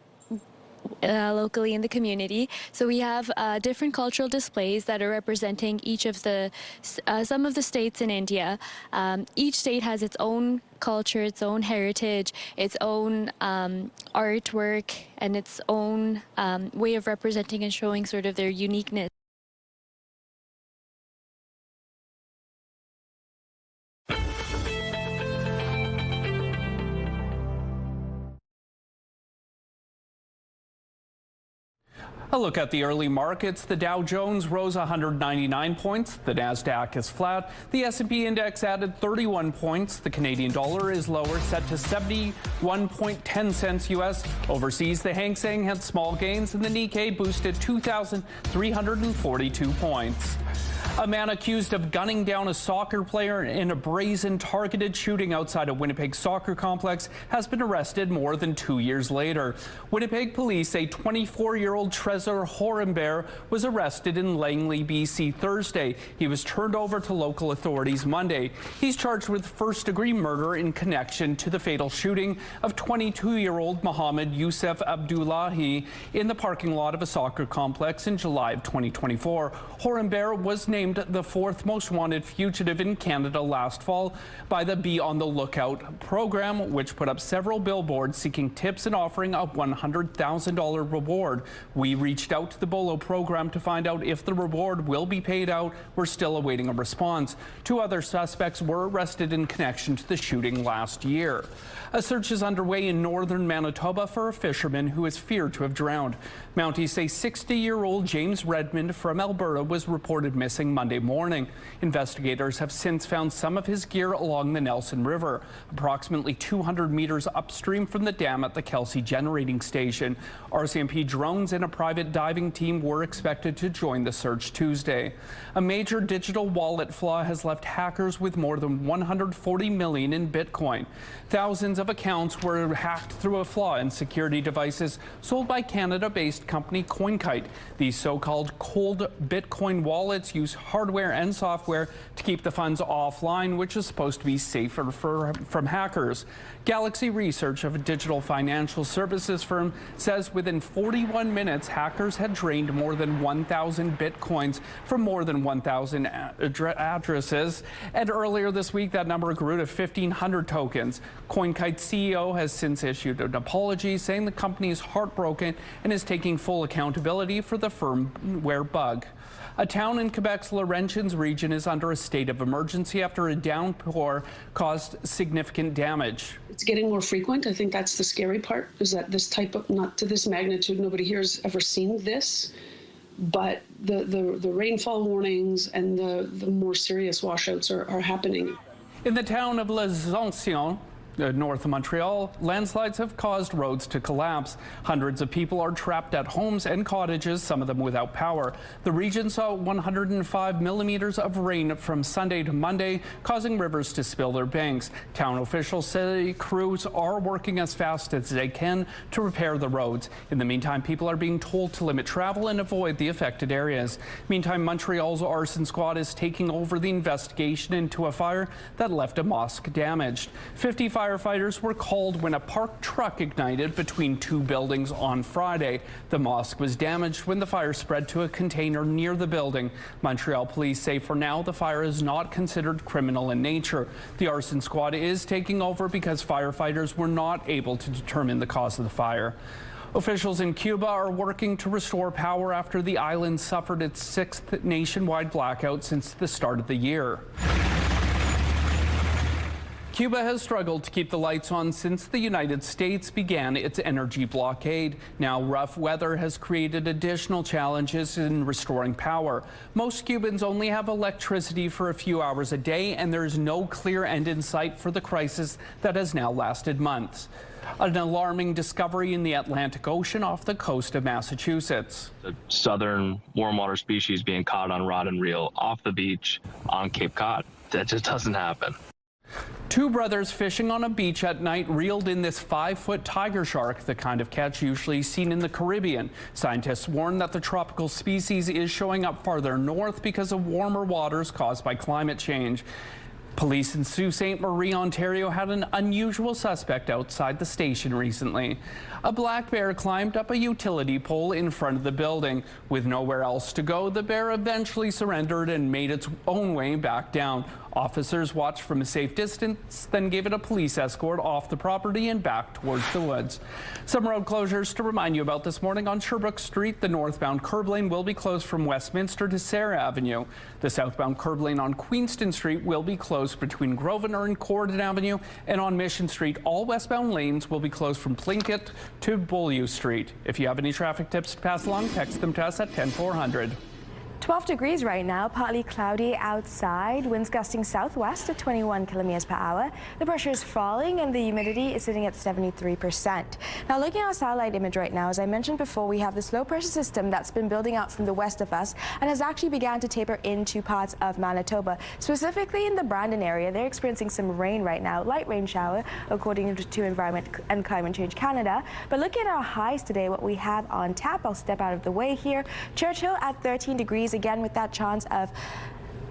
locally in the community. So we have different cultural displays that are representing each of the, some of the states in India. Each state has its own culture, its own heritage, its own artwork, and its own way of representing and showing sort of their uniqueness. A look at the early markets. The Dow Jones rose 199 points. The Nasdaq is flat. The S&P index added 31 points. The Canadian dollar is lower, set to 71.10 cents U.S. Overseas, the Hang Seng had small gains, and the Nikkei boosted 2,342 points. A man accused of gunning down a soccer player in a brazen targeted shooting outside a Winnipeg soccer complex has been arrested more than 2 years later. Winnipeg police say 24-year-old Trezor Horrenbear was arrested in Langley, BC Thursday. He was turned over to local authorities Monday. He's charged with first-degree murder in connection to the fatal shooting of 22-year-old Mohammed Youssef Abdullahi in the parking lot of a soccer complex in July of 2024. Horrenbear was named the fourth most wanted fugitive in Canada last fall by the Be on the Lookout program, which put up several billboards seeking tips and offering a $100,000 reward. We reached out to the BOLO program to find out if the reward will be paid out. We're still awaiting a response. 2 other suspects were arrested in connection to the shooting last year. A search is underway in northern Manitoba for a fisherman who is feared to have drowned. Mounties say 60-year-old James Redmond from Alberta was reported missing Monday morning. Investigators have since found some of his gear along the Nelson River, approximately 200 meters upstream from the dam at the Kelsey Generating Station. RCMP drones and a private diving team were expected to join the search Tuesday. A major digital wallet flaw has left hackers with more than 140 million in Bitcoin. Thousands of accounts were hacked through a flaw in security devices sold by Canada-based company CoinKite. These so-called cold Bitcoin wallets use hardware and software to keep the funds offline, which is supposed to be safer from hackers. Galaxy Research, of a digital financial services firm, says within 41 minutes, hackers had drained more than 1,000 Bitcoins from more than 1,000 addresses. And earlier this week, that number grew to 1,500 tokens. CoinKite's CEO has since issued an apology, saying the company is heartbroken and is taking full accountability for the firmware bug. A town in Quebec's Laurentians region is under a state of emergency after a downpour caused significant damage. It's getting more frequent. I think that's the scary part, is that this type of, not to this magnitude, nobody here has ever seen this, but the rainfall warnings and the more serious washouts are happening. In the town of Les Anciens, north of Montreal, landslides have caused roads to collapse. Hundreds of people are trapped at homes and cottages, some of them without power. The region saw 105 millimeters of rain from Sunday to Monday, causing rivers to spill their banks. Town officials say crews are working as fast as they can to repair the roads. In the meantime, people are being told to limit travel and avoid the affected areas. Meantime, Montreal's arson squad is taking over the investigation into a fire that left a mosque damaged. 55 firefighters were called when a parked truck ignited between 2 buildings on Friday. The mosque was damaged when the fire spread to a container near the building. Montreal police say for now the fire is not considered criminal in nature. The arson squad is taking over because firefighters were not able to determine the cause of the fire. Officials in Cuba are working to restore power after the island suffered its 6th nationwide blackout since the start of the year. Cuba has struggled to keep the lights on since the United States began its energy blockade. Now, rough weather has created additional challenges in restoring power. Most Cubans only have electricity for a few hours a day, and there's no clear end in sight for the crisis that has now lasted months. An alarming discovery in the Atlantic Ocean off the coast of Massachusetts. The southern warm water species being caught on rod and reel off the beach on Cape Cod. That just doesn't happen. Two brothers fishing on a beach at night reeled in this 5-foot tiger shark, the kind of catch usually seen in the Caribbean. Scientists warn that the tropical species is showing up farther north because of warmer waters caused by climate change. Police in Sault Ste. Marie, Ontario had an unusual suspect outside the station recently. A black bear climbed up a utility pole in front of the building. With nowhere else to go, the bear eventually surrendered and made its own way back down. Officers watched from a safe distance, then gave it a police escort off the property and back towards the woods. Some road closures to remind you about this morning. On Sherbrooke Street, the northbound curb lane will be closed from Westminster to Sarah Avenue. The southbound curb lane on Queenston Street will be closed between Grosvenor and Corden Avenue. And on Mission Street, all westbound lanes will be closed from Plinkett to Beaulieu Street. If you have any traffic tips to pass along, text them to us at 10400. 12 degrees right now, partly cloudy outside, winds gusting southwest at 21 kilometers per hour. The pressure is falling and the humidity is sitting at 73%. Now, looking at our satellite image right now, as I mentioned before, we have this low pressure system that's been building out from the west of us and has actually begun to taper into parts of Manitoba. Specifically in the Brandon area, they're experiencing some rain right now, light rain shower, according to Environment and Climate Change Canada. But looking at our highs today, what we have on tap, I'll step out of the way here. Churchill at 13 degrees. Again, with that chance of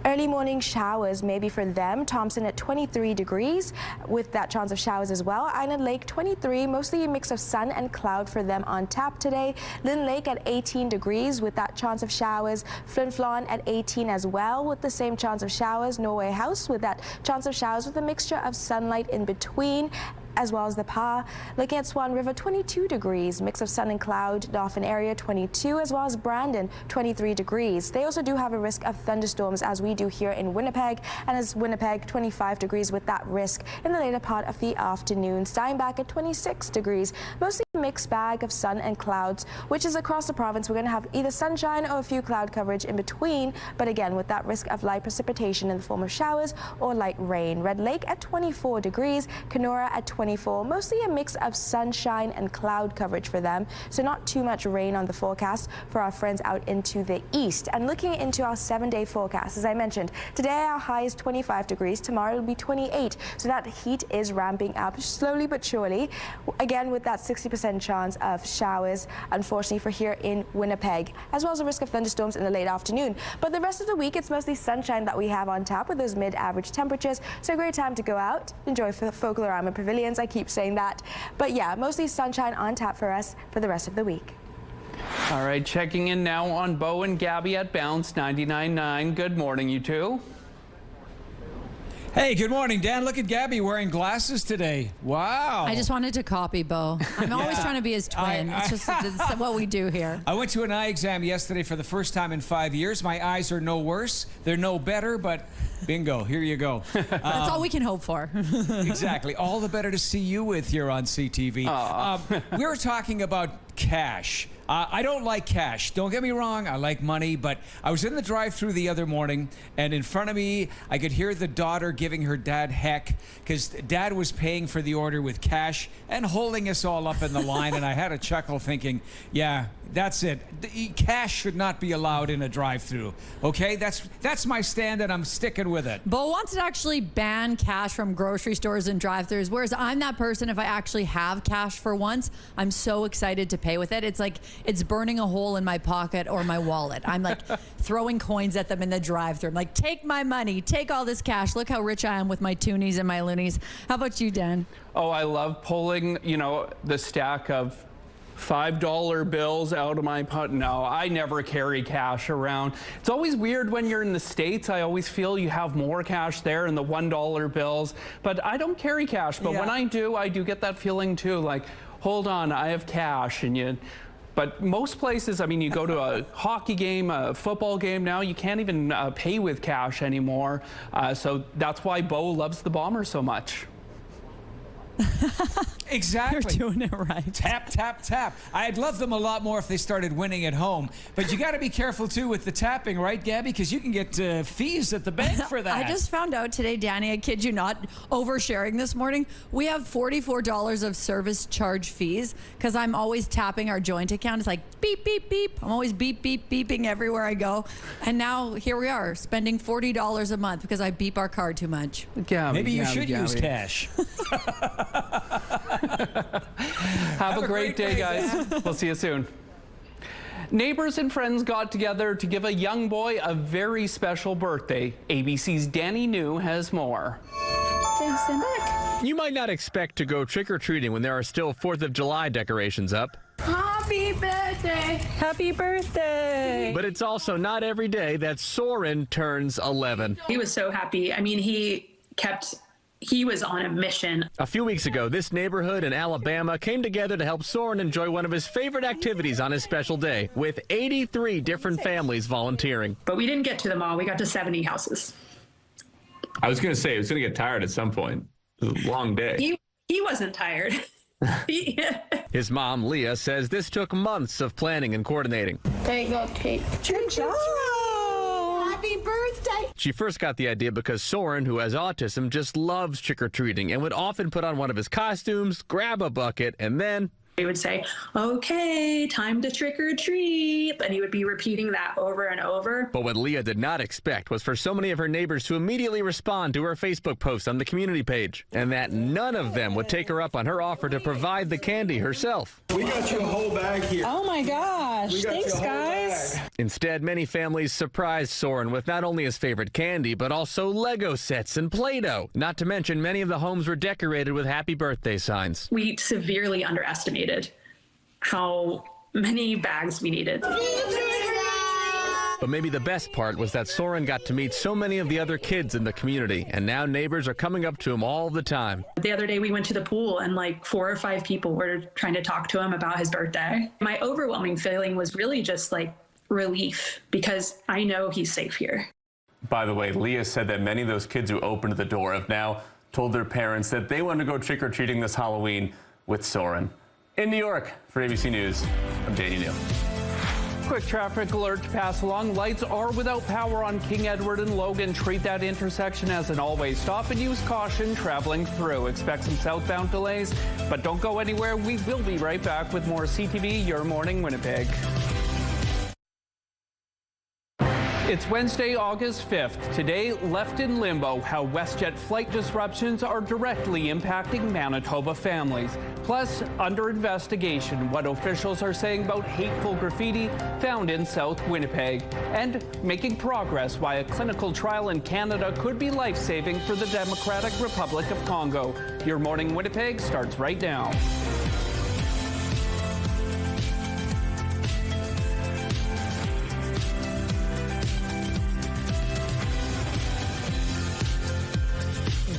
early morning showers maybe for them. Thompson at 23 degrees with that chance of showers as well. Island Lake 23, mostly a mix of sun and cloud for them on tap today. Lynn Lake at 18 degrees with that chance of showers. Flin Flon at 18 as well with the same chance of showers. Norway House with that chance of showers with a mixture of sunlight in between, as well as the Pa. Looking at Swan River, 22 degrees, mix of sun and cloud. Dauphin area, 22, as well as Brandon, 23 degrees. They also do have a risk of thunderstorms, as we do here in Winnipeg, and as Winnipeg, 25 degrees with that risk in the later part of the afternoon. Steinbach at 26 degrees, mostly a mixed bag of sun and clouds, which is across the province. We're going to have either sunshine or a few cloud coverage in between, but again, with that risk of light precipitation in the form of showers or light rain. Red Lake at 24 degrees, Kenora at 24, mostly a mix of sunshine and cloud coverage for them, so not too much rain on the forecast for our friends out into the east. And looking into our 7-day forecast, as I mentioned, today our high is 25 degrees, tomorrow it'll be 28, so that heat is ramping up slowly but surely, again with that 60% chance of showers, unfortunately for here in Winnipeg, as well as a risk of thunderstorms in the late afternoon. But the rest of the week, it's mostly sunshine that we have on tap with those mid-average temperatures, so a great time to go out, enjoy Folklorama Pavilions. I keep saying that, but yeah, mostly sunshine on tap for us for the rest of the week. All right, checking in now on Bo and Gabby at Bounce 99.9. Good morning, you two. Hey, good morning, Dan. Look at Gabby wearing glasses today. Wow. I just wanted to copy Bo. I'm always trying to be his twin. It's what we do here. I went to an eye exam yesterday for the first time in 5 years. My eyes are no worse. They're no better, but bingo, here you go. That's all we can hope for. Exactly. All the better to see you with here on CTV. We were talking about cash. I don't like cash. Don't get me wrong. I like money, but I was in the drive-thru the other morning, and in front of me, I could hear the daughter giving her dad heck because Dad was paying for the order with cash and holding us all up in the line, and I had a chuckle thinking, yeah, that's it. Cash should not be allowed in a drive-thru. Okay, that's my stand, and I'm sticking with it. Bo wants to actually ban cash from grocery stores and drive-thrus, whereas I'm that person. If I actually have cash for once, I'm so excited to pay with it. It's like it's burning a hole in my pocket or my wallet. I'm like throwing coins at them in the drive-thru. I'm like, take my money, take all this cash. Look how rich I am with my toonies and my loonies. How about you, Dan? Oh, I love pulling, the stack of $5 bills out of my pocket. No, I never carry cash around. It's always weird when you're in the States. I always feel you have more cash there in the $1 bills, but I don't carry cash. But when I do get that feeling too, like, hold on, I have cash. But most places, I mean, you go to a hockey game, a football game now, you can't even pay with cash anymore. So that's why Bo loves the Bombers so much. Exactly. You're doing it right. Tap, tap, tap. I'd love them a lot more if they started winning at home. But you got to be careful, too, with the tapping, right, Gabby? Because you can get fees at the bank for that. I just found out today, Danny, I kid you not, oversharing this morning, we have $44 of service charge fees because I'm always tapping our joint account. It's like beep, beep, beep. I'm always beep, beep, beeping everywhere I go. And now here we are spending $40 a month because I beep our card too much. Gabby, Maybe you Gabby, should Gabby. use cash. Have a great day, guys. We'll see you soon. Neighbors and friends got together to give a young boy a very special birthday. ABC's Danny New has more. Thanks, stand back. You might not expect to go trick-or-treating when there are still 4th of July decorations up. Happy birthday! Happy birthday! But it's also not every day that Soren turns 11. He was so happy. I mean, he was on a mission. A few weeks ago, this neighborhood in Alabama came together to help Soren enjoy one of his favorite activities on his special day, with 83 different families volunteering. But we didn't get to them all. We got to 70 houses. I was going to say, it was going to get tired at some point. It was a long day. He wasn't tired. His mom, Leah, says this took months of planning and coordinating. There you go, Kate. Good job. Happy birthday. She first got the idea because Soren, who has autism, just loves trick-or-treating and would often put on one of his costumes, grab a bucket, and then He would say, okay, time to trick or treat. And he would be repeating that over and over. But what Leah did not expect was for so many of her neighbors to immediately respond to her Facebook post on the community page, and that none of them would take her up on her offer to provide the candy herself. We got you a whole bag here. Oh my gosh. Thanks, guys. Instead, many families surprised Soren with not only his favorite candy, but also Lego sets and Play-Doh. Not to mention, many of the homes were decorated with happy birthday signs. We severely underestimated how many bags we needed. But maybe the best part was that Soren got to meet so many of the other kids in the community, and now neighbors are coming up to him all the time. The other day we went to the pool and like 4 or 5 people were trying to talk to him about his birthday. My overwhelming feeling was really just like relief, because I know he's safe here. By the way, Leah said that many of those kids who opened the door have now told their parents that they want to go trick-or-treating this Halloween with Soren. In New York, for ABC News, I'm Danny Neal. Quick traffic alert to pass along. Lights are without power on King Edward and Logan. Treat that intersection as an always stop and use caution traveling through. Expect some southbound delays, but don't go anywhere. We will be right back with more CTV, Your Morning Winnipeg. It's Wednesday, August 5th. Today, left in limbo, how WestJet flight disruptions are directly impacting Manitoba families. Plus, under investigation, what officials are saying about hateful graffiti found in South Winnipeg. And making progress why a clinical trial in Canada could be life-saving for the Democratic Republic of Congo. Your Morning Winnipeg starts right now.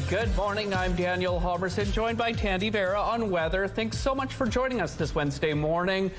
Good morning, I'm Daniel Robertson, joined by Tandy Vera on weather. Thanks so much for joining us this Wednesday morning.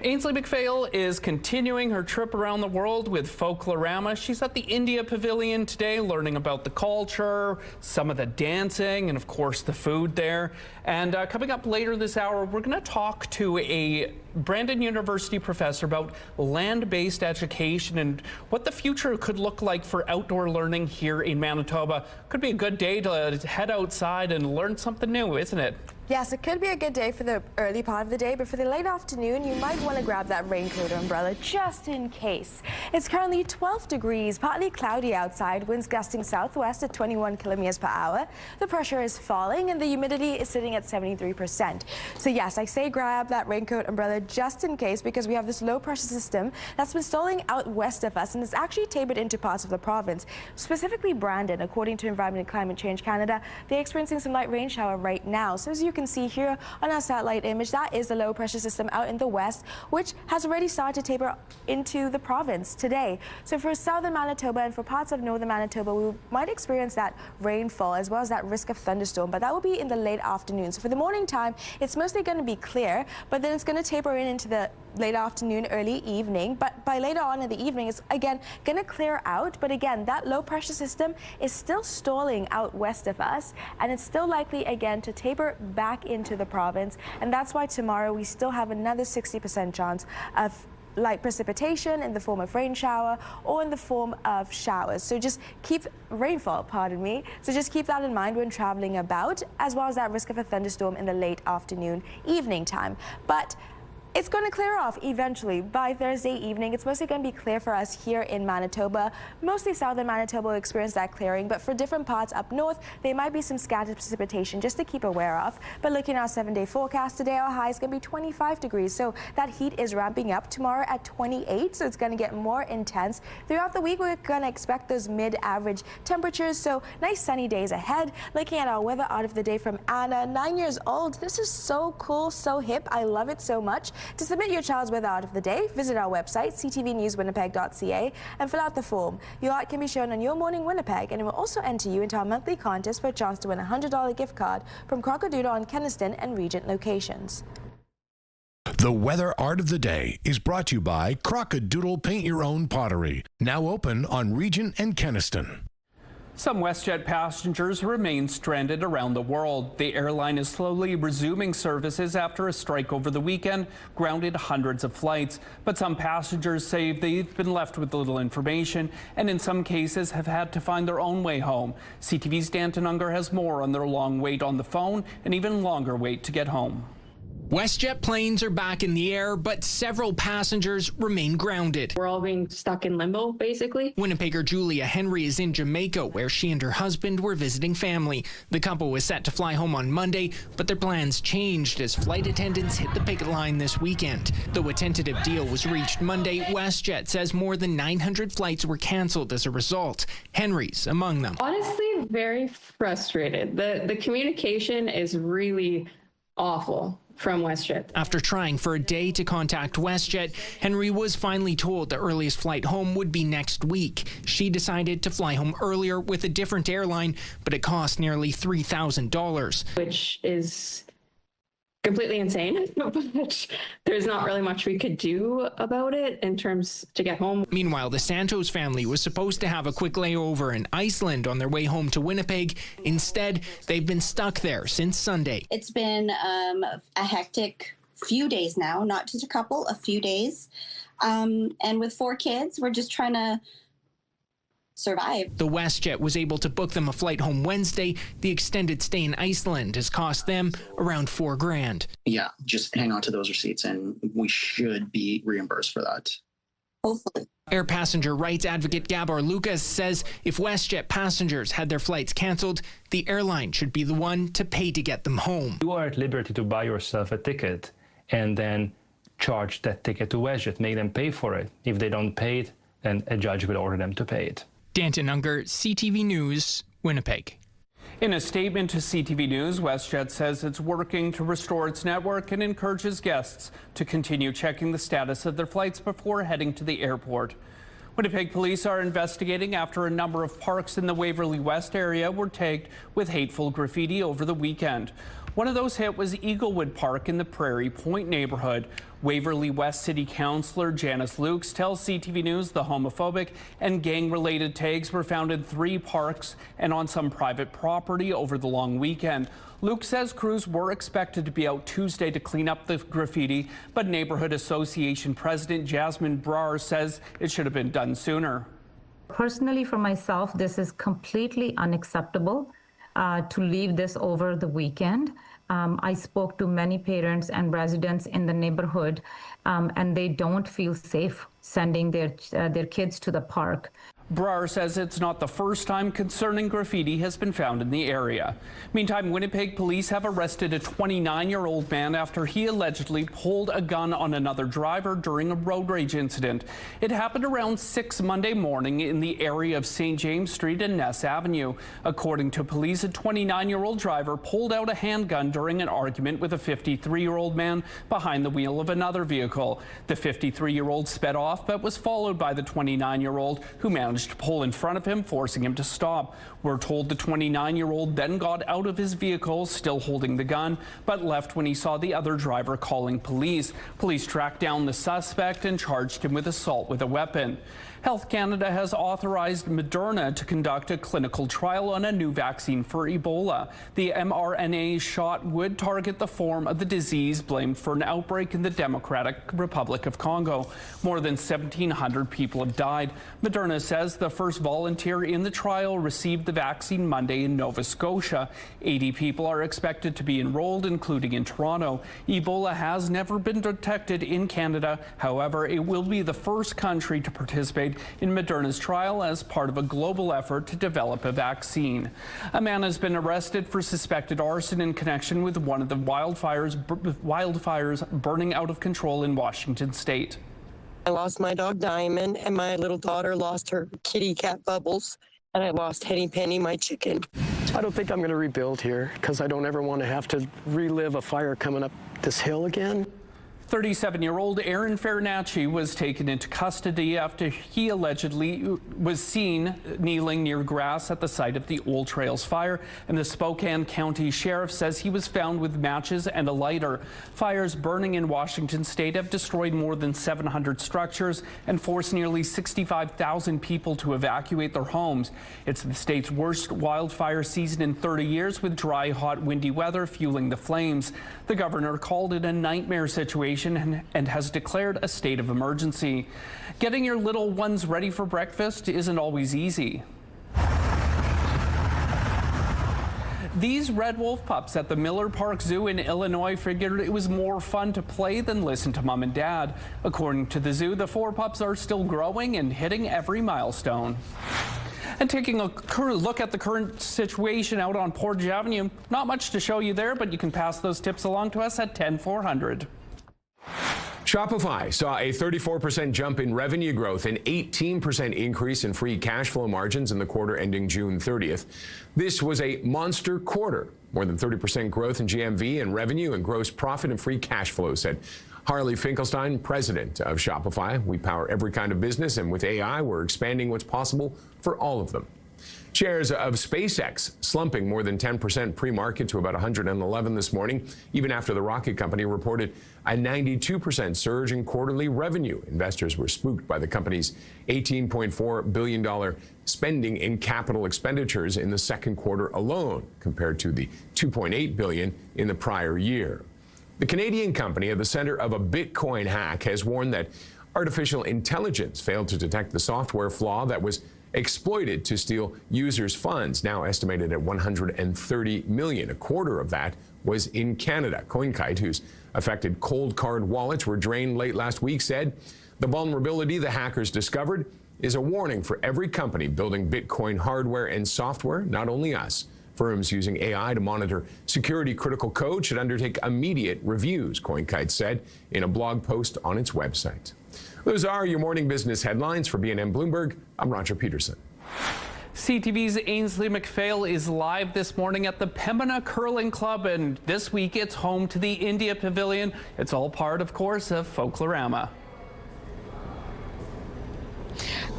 Ainsley McPhail is continuing her trip around the world with Folklorama. She's at the India Pavilion today, learning about the culture, some of the dancing, and of course the food there. And coming up later this hour, we're going to talk to a Brandon University professor about land-based education and what the future could look like for outdoor learning here in Manitoba. Could be a good day to head outside and learn something new, isn't it? Yes, it could be a good day for the early part of the day, but for the late afternoon, you might want to grab that raincoat or umbrella just in case. It's currently 12 degrees, partly cloudy outside, winds gusting southwest at 21 kilometers per hour. The pressure is falling and the humidity is sitting at 73%. So yes, I say grab that raincoat umbrella just in case, because we have this low pressure system that's been stalling out west of us and it's actually tapered into parts of the province, specifically Brandon. According to Environment and Climate Change Canada, they're experiencing some light rain shower right now. So as you can see here on our satellite image, that is the low pressure system out in the west, which has already started to taper into the province today. So for southern Manitoba and for parts of northern Manitoba, we might experience that rainfall as well as that risk of thunderstorm, but that will be in the late afternoon. So for the morning time, it's mostly going to be clear, but then it's going to taper taper into the late afternoon, early evening, but by later on in the evening, it's again going to clear out. But again, that low pressure system is still stalling out west of us, and it's still likely again to taper back into the province. And that's why tomorrow we still have another 60% chance of light precipitation in the form of rain shower or in the form of showers. So just keep rainfall, pardon me. So just keep that in mind when traveling about, as well as that risk of a thunderstorm in the late afternoon, evening time. But it's going to clear off eventually by Thursday evening. It's mostly going to be clear for us here in Manitoba. Mostly southern Manitoba will experience that clearing, but for different parts up north, there might be some scattered precipitation just to keep aware of. But looking at our 7-day forecast today, our high is going to be 25 degrees. So that heat is ramping up tomorrow at 28. So it's going to get more intense. Throughout the week, we're going to expect those mid-average temperatures. So nice sunny days ahead. Looking at our weather out of the day from Anna, 9 years old. This is so cool, so hip. I love it so much. To submit your child's weather out of the day, visit our website, ctvnewswinnipeg.ca, and fill out the form. Your art can be shown on Your Morning Winnipeg, and it will also enter you into our monthly contest for a chance to win a $100 gift card from Crocodile on Kenniston and Regent locations. The Weather Art of the Day is brought to you by Crocodile Paint Your Own Pottery, now open on Regent and Kenniston. Some WestJet passengers remain stranded around the world. The airline is slowly resuming services after a strike over the weekend grounded hundreds of flights. But some passengers say they've been left with little information and in some cases have had to find their own way home. CTV's Danton Unger has more on their long wait on the phone and even longer wait to get home. WestJet planes are back in the air, but several passengers remain grounded. We're all being stuck in limbo, basically. Winnipegger Julia Henry is in Jamaica, where she and her husband were visiting family. The couple was set to fly home on Monday, but their plans changed as flight attendants hit the picket line this weekend. Though a tentative deal was reached Monday, WestJet says more than 900 flights were canceled as a result. Henry's among them. Honestly, very frustrated. The communication is really awful from WestJet. After trying for a day to contact WestJet, Henry was finally told the earliest flight home would be next week. She decided to fly home earlier with a different airline, but it cost nearly $3,000. Which is completely insane, but there's not really much we could do about it in terms to get home. Meanwhile, the Santos family was supposed to have a quick layover in Iceland on their way home to Winnipeg. Instead, they've been stuck there since Sunday. It's been a hectic few days now, not just a couple, a few days. And with 4 kids, we're just trying to survive. The WestJet was able to book them a flight home Wednesday. The extended stay in Iceland has cost them around $4,000. Yeah, just hang on to those receipts and we should be reimbursed for that. Hopefully. Air passenger rights advocate Gabor Lucas says if WestJet passengers had their flights canceled, the airline should be the one to pay to get them home. You are at liberty to buy yourself a ticket and then charge that ticket to WestJet, make them pay for it. If they don't pay it, then a judge will order them to pay it. Danton Unger, CTV News, Winnipeg. In a statement to CTV News, WestJet says it's working to restore its network and encourages guests to continue checking the status of their flights before heading to the airport. Winnipeg police are investigating after a number of parks in the Waverly West area were tagged with hateful graffiti over the weekend. One of those hit was Eaglewood Park in the Prairie Point neighborhood. Waverly West City Councillor Janice Lukes tells CTV News the homophobic and gang-related tags were found in 3 parks and on some private property over the long weekend. Luke says crews were expected to be out Tuesday to clean up the graffiti, but Neighborhood Association President Jasmine Brar says it should have been done sooner. Personally, for myself, this is completely unacceptable to leave this over the weekend. I spoke to many parents and residents in the neighborhood, and they don't feel safe sending their kids to the park. Brar says it's not the first time concerning graffiti has been found in the area. Meantime, Winnipeg police have arrested a 29-year-old man after he allegedly pulled a gun on another driver during a road rage incident. It happened around 6 Monday morning in the area of St. James Street and Ness Avenue. According to police, a 29-year-old driver pulled out a handgun during an argument with a 53-year-old man behind the wheel of another vehicle. The 53-year-old sped off but was followed by the 29-year-old who managed managed to pull in front of him, forcing him to stop. We're told the 29-year-old then got out of his vehicle, still holding the gun, but left when he saw the other driver calling police. Police tracked down the suspect and charged him with assault with a weapon. Health Canada has authorized Moderna to conduct a clinical trial on a new vaccine for Ebola. The mRNA shot would target the form of the disease blamed for an outbreak in the Democratic Republic of Congo. More than 1,700 people have died. Moderna says the first volunteer in the trial received the vaccine Monday in Nova Scotia. 80 people are expected to be enrolled, including in Toronto. Ebola has never been detected in Canada. However, it will be the first country to participate in Moderna's trial as part of a global effort to develop a vaccine. A man has been arrested for suspected arson in connection with one of the wildfires burning out of control in Washington state. I lost my dog Diamond, and my little daughter lost her kitty cat Bubbles, and I lost Henny Penny, my chicken. I don't think I'm going to rebuild here because I don't ever want to have to relive a fire coming up this hill again. 37-year-old Aaron Farinacci was taken into custody after he allegedly was seen kneeling near grass at the site of the Old Trails fire, and the Spokane County Sheriff says he was found with matches and a lighter. Fires burning in Washington state have destroyed more than 700 structures and forced nearly 65,000 people to evacuate their homes. It's the state's worst wildfire season in 30 years, with dry, hot, windy weather fueling the flames. The governor called it a nightmare situation and has declared a state of emergency. Getting your little ones ready for breakfast isn't always easy. These red wolf pups at the Miller Park Zoo in Illinois figured it was more fun to play than listen to mom and dad. According to the zoo, the 4 pups are still growing and hitting every milestone. And taking a look at the current situation out on Portage Avenue, not much to show you there, but you can pass those tips along to us at 10-400. Shopify saw a 34% jump in revenue growth and 18% increase in free cash flow margins in the quarter ending June 30th. This was a monster quarter. More than 30% growth in GMV and revenue and gross profit and free cash flow, said Harley Finkelstein, president of Shopify. We power every kind of business, and with AI, we're expanding what's possible for all of them. Shares of SpaceX slumping more than 10% pre-market to about 111 this morning, even after the rocket company reported a 92% surge in quarterly revenue. Investors were spooked by the company's $18.4 billion spending in capital expenditures in the second quarter alone, compared to the $2.8 billion in the prior year. The Canadian company at the center of a Bitcoin hack has warned that artificial intelligence failed to detect the software flaw that was exploited to steal users' funds, now estimated at $130 million. A quarter of that was in Canada. CoinKite, whose affected cold card wallets were drained late last week, said the vulnerability the hackers discovered is a warning for every company building Bitcoin hardware and software, not only us. Firms using AI to monitor security-critical code should undertake immediate reviews, CoinKite said in a blog post on its website. Those are your morning business headlines. For BNN Bloomberg, I'm Roger Peterson. CTV's Ainsley McPhail is live this morning at the Pembina Curling Club, and this week it's home to the India Pavilion. It's all part, of course, of Folklorama.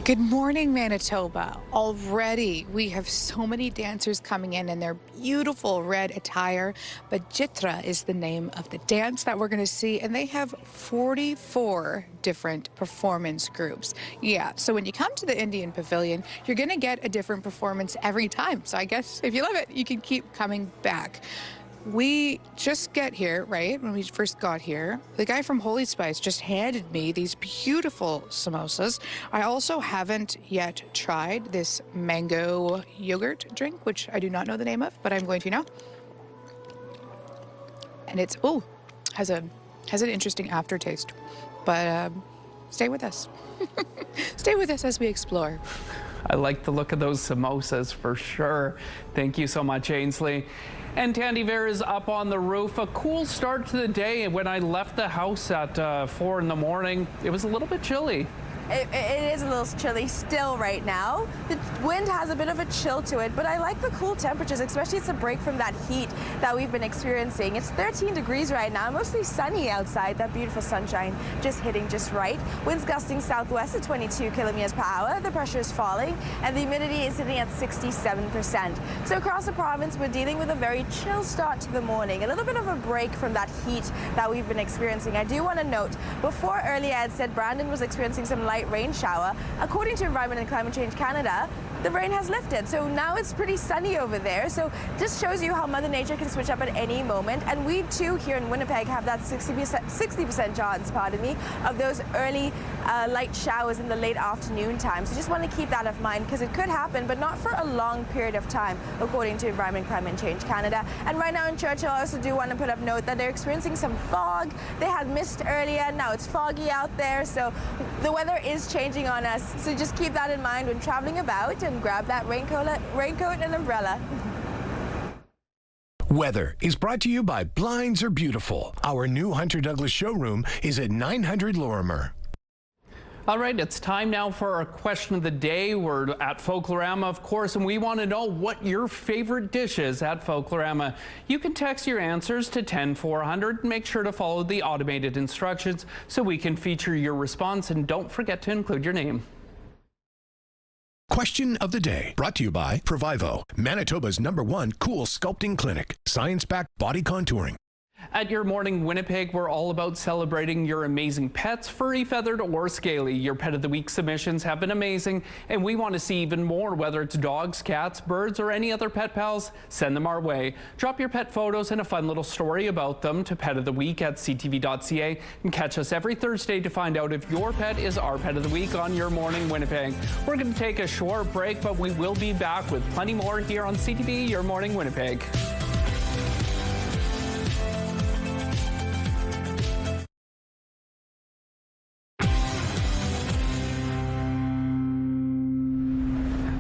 Good morning, Manitoba. Already, we have so many dancers coming in their beautiful red attire, but Jitra is the name of the dance that we're going to see, and they have 44 different performance groups. Yeah, so when you come to the Indian Pavilion, you're going to get a different performance every time. So I guess if you love it, you can keep coming back. We just get here, right? When we first got here, the guy from Holy Spice just handed me these beautiful samosas. I also haven't yet tried this mango yogurt drink, which I do not know the name of, but I'm going to now. And it's, has an interesting aftertaste. But stay with us. Stay with us as we explore. I like the look of those samosas for sure. Thank you so much, Ainsley. And Tandy Vera is up on the roof. A cool start to the day. When I left the house at 4 in the morning, it was a little bit chilly. it is a little chilly still right now. The wind has a bit of a chill to it, but I like the cool temperatures, especially it's a break from that heat that we've been experiencing. It's 13 degrees right now, mostly sunny outside, that beautiful sunshine just hitting just right. Winds gusting southwest at 22 kilometers per hour. The pressure is falling and the humidity is sitting at 67%. So across the province, we're dealing with a very chill start to the morning, a little bit of a break from that heat that we've been experiencing. I do want to note, before earlier I had said Brandon was experiencing some light rain shower. According to Environment and Climate Change Canada, the rain has lifted, so now it's pretty sunny over there. So just shows you how Mother Nature can switch up at any moment. And we too here in Winnipeg have that 60% chance, pardon me, of those early light showers in the late afternoon time. So just want to keep that in mind because it could happen, but not for a long period of time, according to Environment and Climate Change Canada. And right now in Churchill, I also do want to put up note that they're experiencing some fog. They had mist earlier, now it's foggy out there, so the weather is changing on us. So just keep that in mind when traveling about and grab that raincoat and umbrella. Weather is brought to you by Blinds Are Beautiful. Our new Hunter Douglas showroom is at 900 Lorimer. All right, it's time now for our question of the day. We're at Folklorama, of course, and we want to know what your favorite dish is at Folklorama. You can text your answers to 10400 and make sure to follow the automated instructions so we can feature your response, and don't forget to include your name. Question of the day, brought to you by Provivo, Manitoba's #1 cool sculpting clinic. Science-backed body contouring. At Your Morning Winnipeg, we're all about celebrating your amazing pets, furry, feathered, or scaly. Your Pet of the Week submissions have been amazing, and we want to see even more, whether it's dogs, cats, birds, or any other pet pals. Send them our way. Drop your pet photos and a fun little story about them to petoftheweek@ctv.ca and catch us every Thursday to find out if your pet is our Pet of the Week on Your Morning Winnipeg. We're going to take a short break, but we will be back with plenty more here on CTV, Your Morning Winnipeg.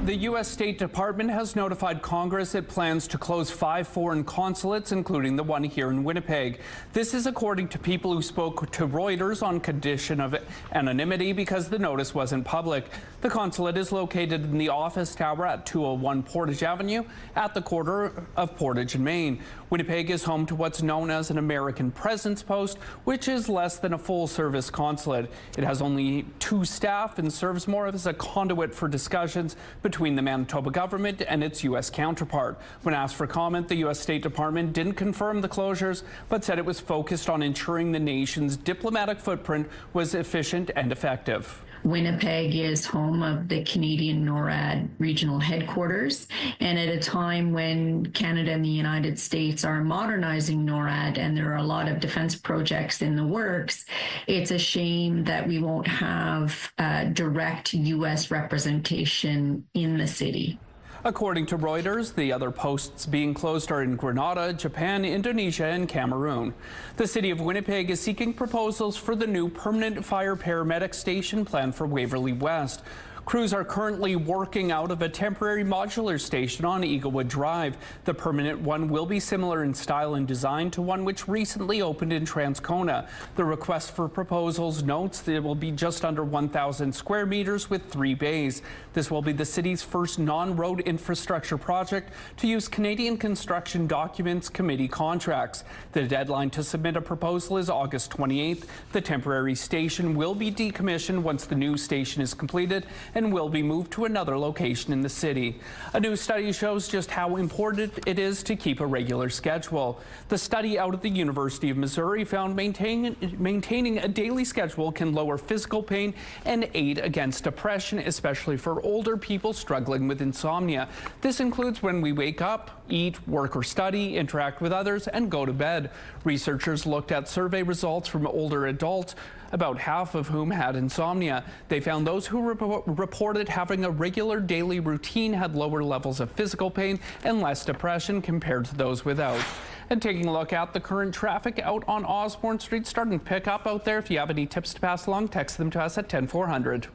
The U.S. State Department has notified Congress it plans to close 5 foreign consulates, including the one here in Winnipeg. This is according to people who spoke to Reuters on condition of anonymity because the notice wasn't public. The consulate is located in the office tower at 201 Portage Avenue at the corner of Portage and Main. Winnipeg is home to what's known as an American Presence Post, which is less than a full-service consulate. It has only 2 staff and serves more as a conduit for discussions between the Manitoba government and its U.S. counterpart. When asked for comment, the U.S. State Department didn't confirm the closures, but said it was focused on ensuring the nation's diplomatic footprint was efficient and effective. Winnipeg is home of the Canadian NORAD regional headquarters, and at a time when Canada and the United States are modernizing NORAD and there are a lot of defense projects in the works, it's a shame that we won't have direct U.S. representation in the city. According to Reuters, the other posts being closed are in Grenada, Japan, Indonesia, and Cameroon. The city of Winnipeg is seeking proposals for the new permanent fire paramedic station planned for Waverly West. Crews are currently working out of a temporary modular station on Eaglewood Drive. The permanent one will be similar in style and design to one which recently opened in Transcona. The request for proposals notes that it will be just under 1,000 square meters with 3 bays. This will be the city's first non-road infrastructure project to use Canadian Construction Documents Committee contracts. The deadline to submit a proposal is August 28th. The temporary station will be decommissioned once the new station is completed and will be moved to another location in the city. A new study shows just how important it is to keep a regular schedule. The study out at the University of Missouri found maintaining a daily schedule can lower physical pain and aid against depression, especially for older people struggling with insomnia. This includes when we wake up, eat, work or study, interact with others, and go to bed. Researchers looked at survey results from older adults, about half of whom had insomnia. They found those who reported having a regular daily routine had lower levels of physical pain and less depression compared to those without. And taking a look at the current traffic out on Osborne Street, starting to pick up out there. If you have any tips to pass along, text them to us at 10400.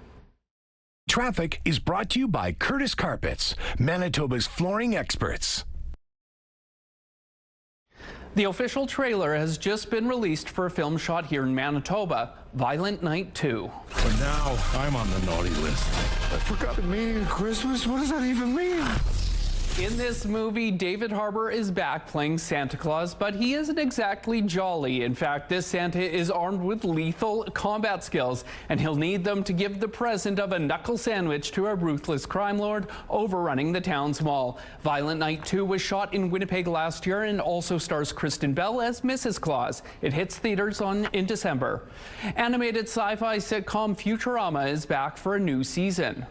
Traffic is brought to you by Curtis Carpets, Manitoba's flooring experts. The official trailer has just been released for a film shot here in Manitoba, Violent Night 2. But now I'm on the naughty list. I forgot the meaning of Christmas. What does that even mean? In this movie, David Harbour is back playing Santa Claus, but he isn't exactly jolly. In fact, this Santa is armed with lethal combat skills, and he'll need them to give the present of a knuckle sandwich to a ruthless crime lord overrunning the town's mall. Violent Night 2 was shot in Winnipeg last year and also stars Kristen Bell as Mrs. Claus. It hits theaters in December. Animated sci-fi sitcom Futurama is back for a new season.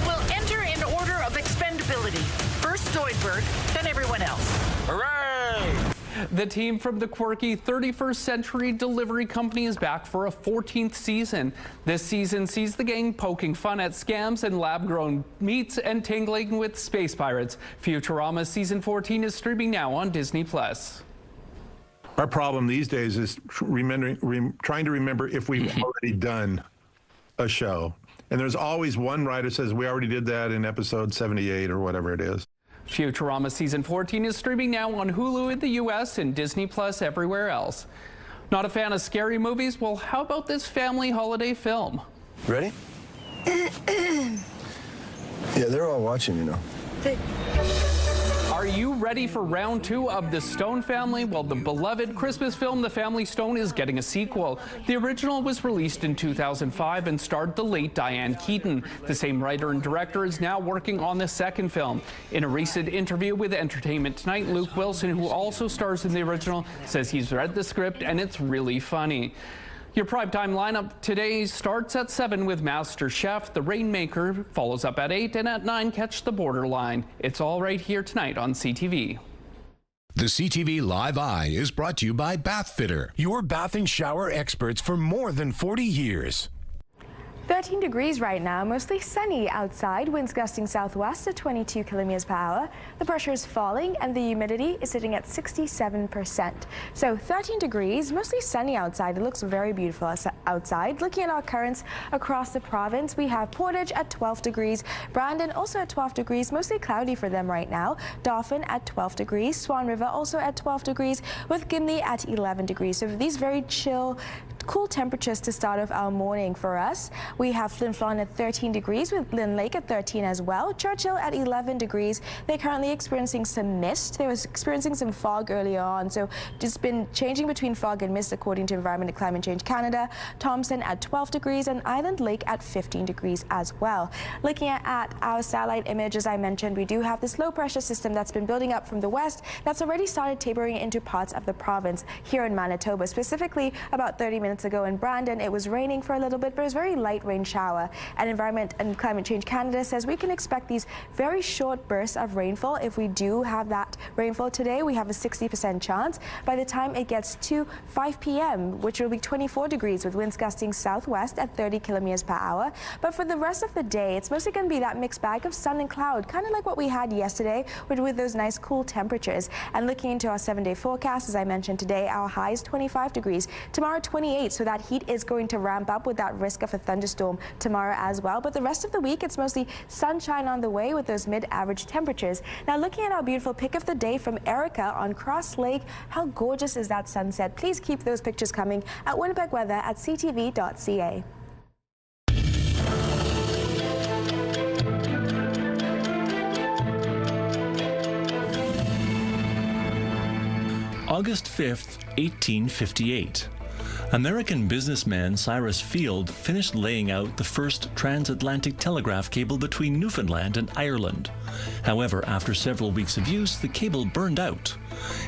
We'll enter in order of expendability. First Zoidberg, then everyone else. Hooray! The team from the quirky 31st Century Delivery Company is back for a 14th season. This season sees the gang poking fun at scams and lab-grown meats and tingling with space pirates. Futurama Season 14 is streaming now on Disney+. Our problem these days is trying to remember if we've already done a show. And there's always one writer says, we already did that in episode 78 or whatever it is. Futurama Season 14 is streaming now on Hulu in the U.S. and Disney Plus everywhere else. Not a fan of scary movies? Well, how about this family holiday film? Ready? Yeah, they're all watching, you know. Are you ready for round 2 of The Stone Family? Well, the beloved Christmas film The Family Stone is getting a sequel. The original was released in 2005 and starred the late Diane Keaton. The same writer and director is now working on the second film. In a recent interview with Entertainment Tonight, Luke Wilson, who also stars in the original, says he's read the script and it's really funny. Your primetime lineup today starts at 7 with Master Chef. The Rainmaker follows up at 8, and at 9, catch The Borderline. It's all right here tonight on CTV. The CTV Live Eye is brought to you by Bath Fitter, your bath and shower experts for more than 40 years. 13 degrees right now, mostly sunny outside, winds gusting southwest at 22 kilometers per hour. The pressure is falling and the humidity is sitting at 67%. So 13 degrees, mostly sunny outside. It looks very beautiful outside. Looking at our currents across the province, we have Portage at 12 degrees, Brandon also at 12 degrees, mostly cloudy for them right now. Dauphin at 12 degrees, Swan River also at 12 degrees, with Gimli at 11 degrees. So these very chill, cool temperatures to start off our morning for us. We have Flin Flon at 13 degrees with Lynn Lake at 13 as well. Churchill at 11 degrees. They're currently experiencing some mist. They were experiencing some fog earlier on, so just been changing between fog and mist according to Environment and Climate Change Canada. Thompson at 12 degrees and Island Lake at 15 degrees as well. Looking at our satellite image, as I mentioned, we do have this low pressure system that's been building up from the west that's already started tapering into parts of the province here in Manitoba. Specifically, about 30 minutes ago in Brandon, it was raining for a little bit, but it was a very light rain shower. And Environment and Climate Change Canada says we can expect these very short bursts of rainfall. If we do have that rainfall today, we have a 60% chance. By the time it gets to 5 p.m., which will be 24 degrees with winds gusting southwest at 30 kilometers per hour. But for the rest of the day, it's mostly going to be that mixed bag of sun and cloud, kind of like what we had yesterday with those nice cool temperatures. And looking into our 7-day forecast, as I mentioned today, our high is 25 degrees. Tomorrow, 28. So that heat is going to ramp up with that risk of a thunderstorm tomorrow as well. But the rest of the week, it's mostly sunshine on the way with those mid-average temperatures. Now, looking at our beautiful pick of the day from Erica on Cross Lake, how gorgeous is that sunset? Please keep those pictures coming at Winnipeg Weather at ctv.ca. August 5th, 1858. American businessman Cyrus Field finished laying out the first transatlantic telegraph cable between Newfoundland and Ireland. However, after several weeks of use, the cable burned out.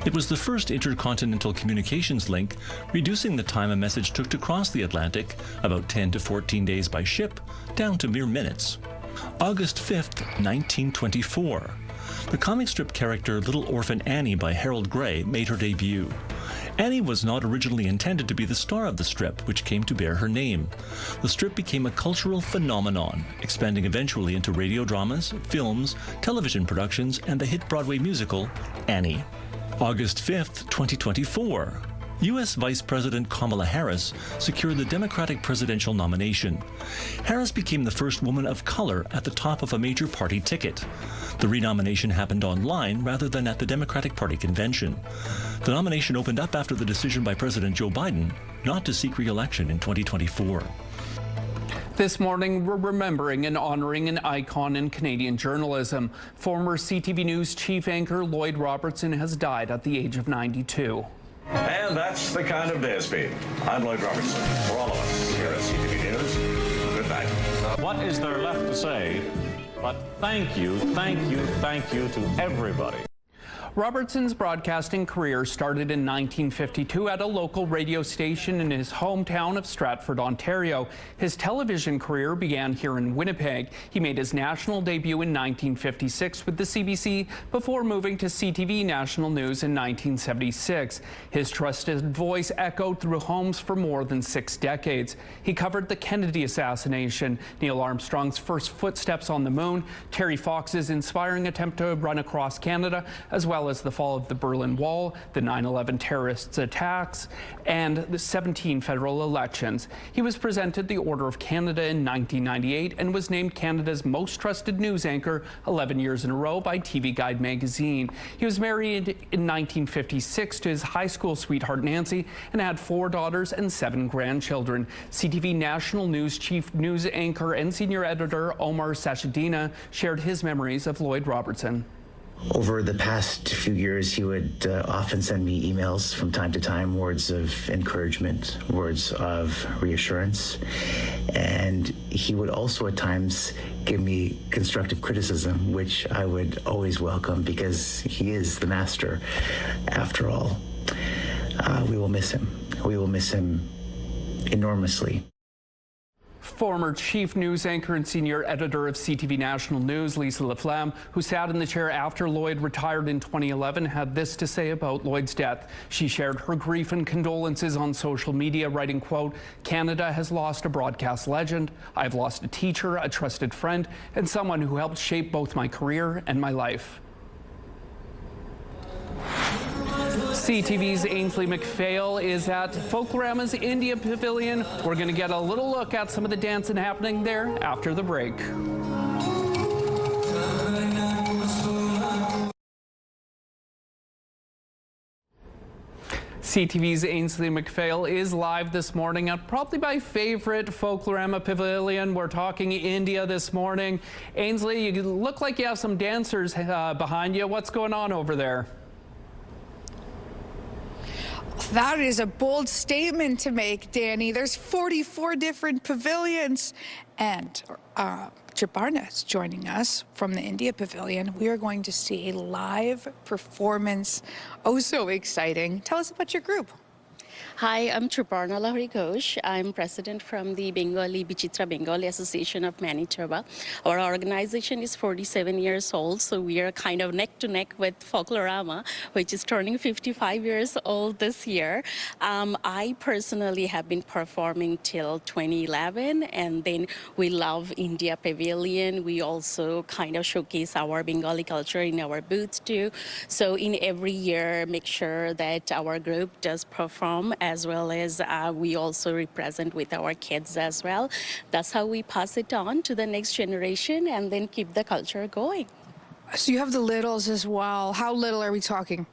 It was the first intercontinental communications link, reducing the time a message took to cross the Atlantic, about 10 to 14 days by ship, down to mere minutes. August 5th, 1924. The comic strip character Little Orphan Annie by Harold Gray made her debut. Annie was not originally intended to be the star of the strip, which came to bear her name. The strip became a cultural phenomenon, expanding eventually into radio dramas, films, television productions, and the hit Broadway musical, Annie. August 5th, 2024. U.S. Vice President Kamala Harris secured the Democratic presidential nomination. Harris became the first woman of color at the top of a major party ticket. The renomination happened online rather than at the Democratic Party convention. The nomination opened up after the decision by President Joe Biden not to seek re-election in 2024. This morning, we're remembering and honoring an icon in Canadian journalism. Former CTV News chief anchor Lloyd Robertson has died at the age of 92. And that's the kind of day it's been. I'm Lloyd Robertson. For all of us here at CTV News, good night. What is there left to say but thank you to everybody. Robertson's broadcasting career started in 1952 at a local radio station in his hometown of Stratford, Ontario. His television career began here in Winnipeg. He made his national debut in 1956 with the CBC before moving to CTV National News in 1976. His trusted voice echoed through homes for more than 6 decades. He covered the Kennedy assassination, Neil Armstrong's first footsteps on the moon, Terry Fox's inspiring attempt to run across Canada, as well as the fall of the Berlin Wall, the 9/11 terrorist attacks, and the 17 federal elections. He was presented the Order of Canada in 1998 and was named Canada's most trusted news anchor 11 years in a row by TV Guide magazine. He was married in 1956 to his high school sweetheart Nancy and had 4 daughters and 7 grandchildren. CTV National News chief news anchor and senior editor Omar Sachedina shared his memories of Lloyd Robertson. Over the past few years, he would often send me emails from time to time, words of encouragement, words of reassurance. And he would also at times give me constructive criticism, which I would always welcome because he is the master after all. We will miss him. We will miss him enormously. Former chief news anchor and senior editor of CTV National News, Lisa Laflamme, who sat in the chair after Lloyd retired in 2011, had this to say about Lloyd's death. She shared her grief and condolences on social media, writing, quote, "Canada has lost a broadcast legend. I've lost a teacher, a trusted friend, and someone who helped shape both my career and my life." CTV's Ainsley McPhail is at Folklorama's India Pavilion. We're going to get a little look at some of the dancing happening there after the break. CTV's Ainsley McPhail is live this morning at probably my favorite Folklorama Pavilion. We're talking India this morning. Ainsley, you look like you have some dancers behind you. What's going on over there? That is a bold statement to make, Danny. There's 44 different pavilions. And Jabarna is joining us from the India Pavilion. We are going to see a live performance. Oh, so exciting. Tell us about your group. Hi, I'm Jabarna Lahori Ghosh. I'm president from the Bengali Bichitra Bengali Association of Manitoba. Our organization is 47 years old, so we are kind of neck to neck with Folklorama, which is turning 55 years old this year. I personally have been performing till 2011, and then we love India Pavilion. We also kind of showcase our Bengali culture in our booths too. So in every year, make sure that our group does perform, as well as we also represent with our kids as well. That's how we pass it on to the next generation and then keep the culture going. So you have the littles as well. How little are we talking?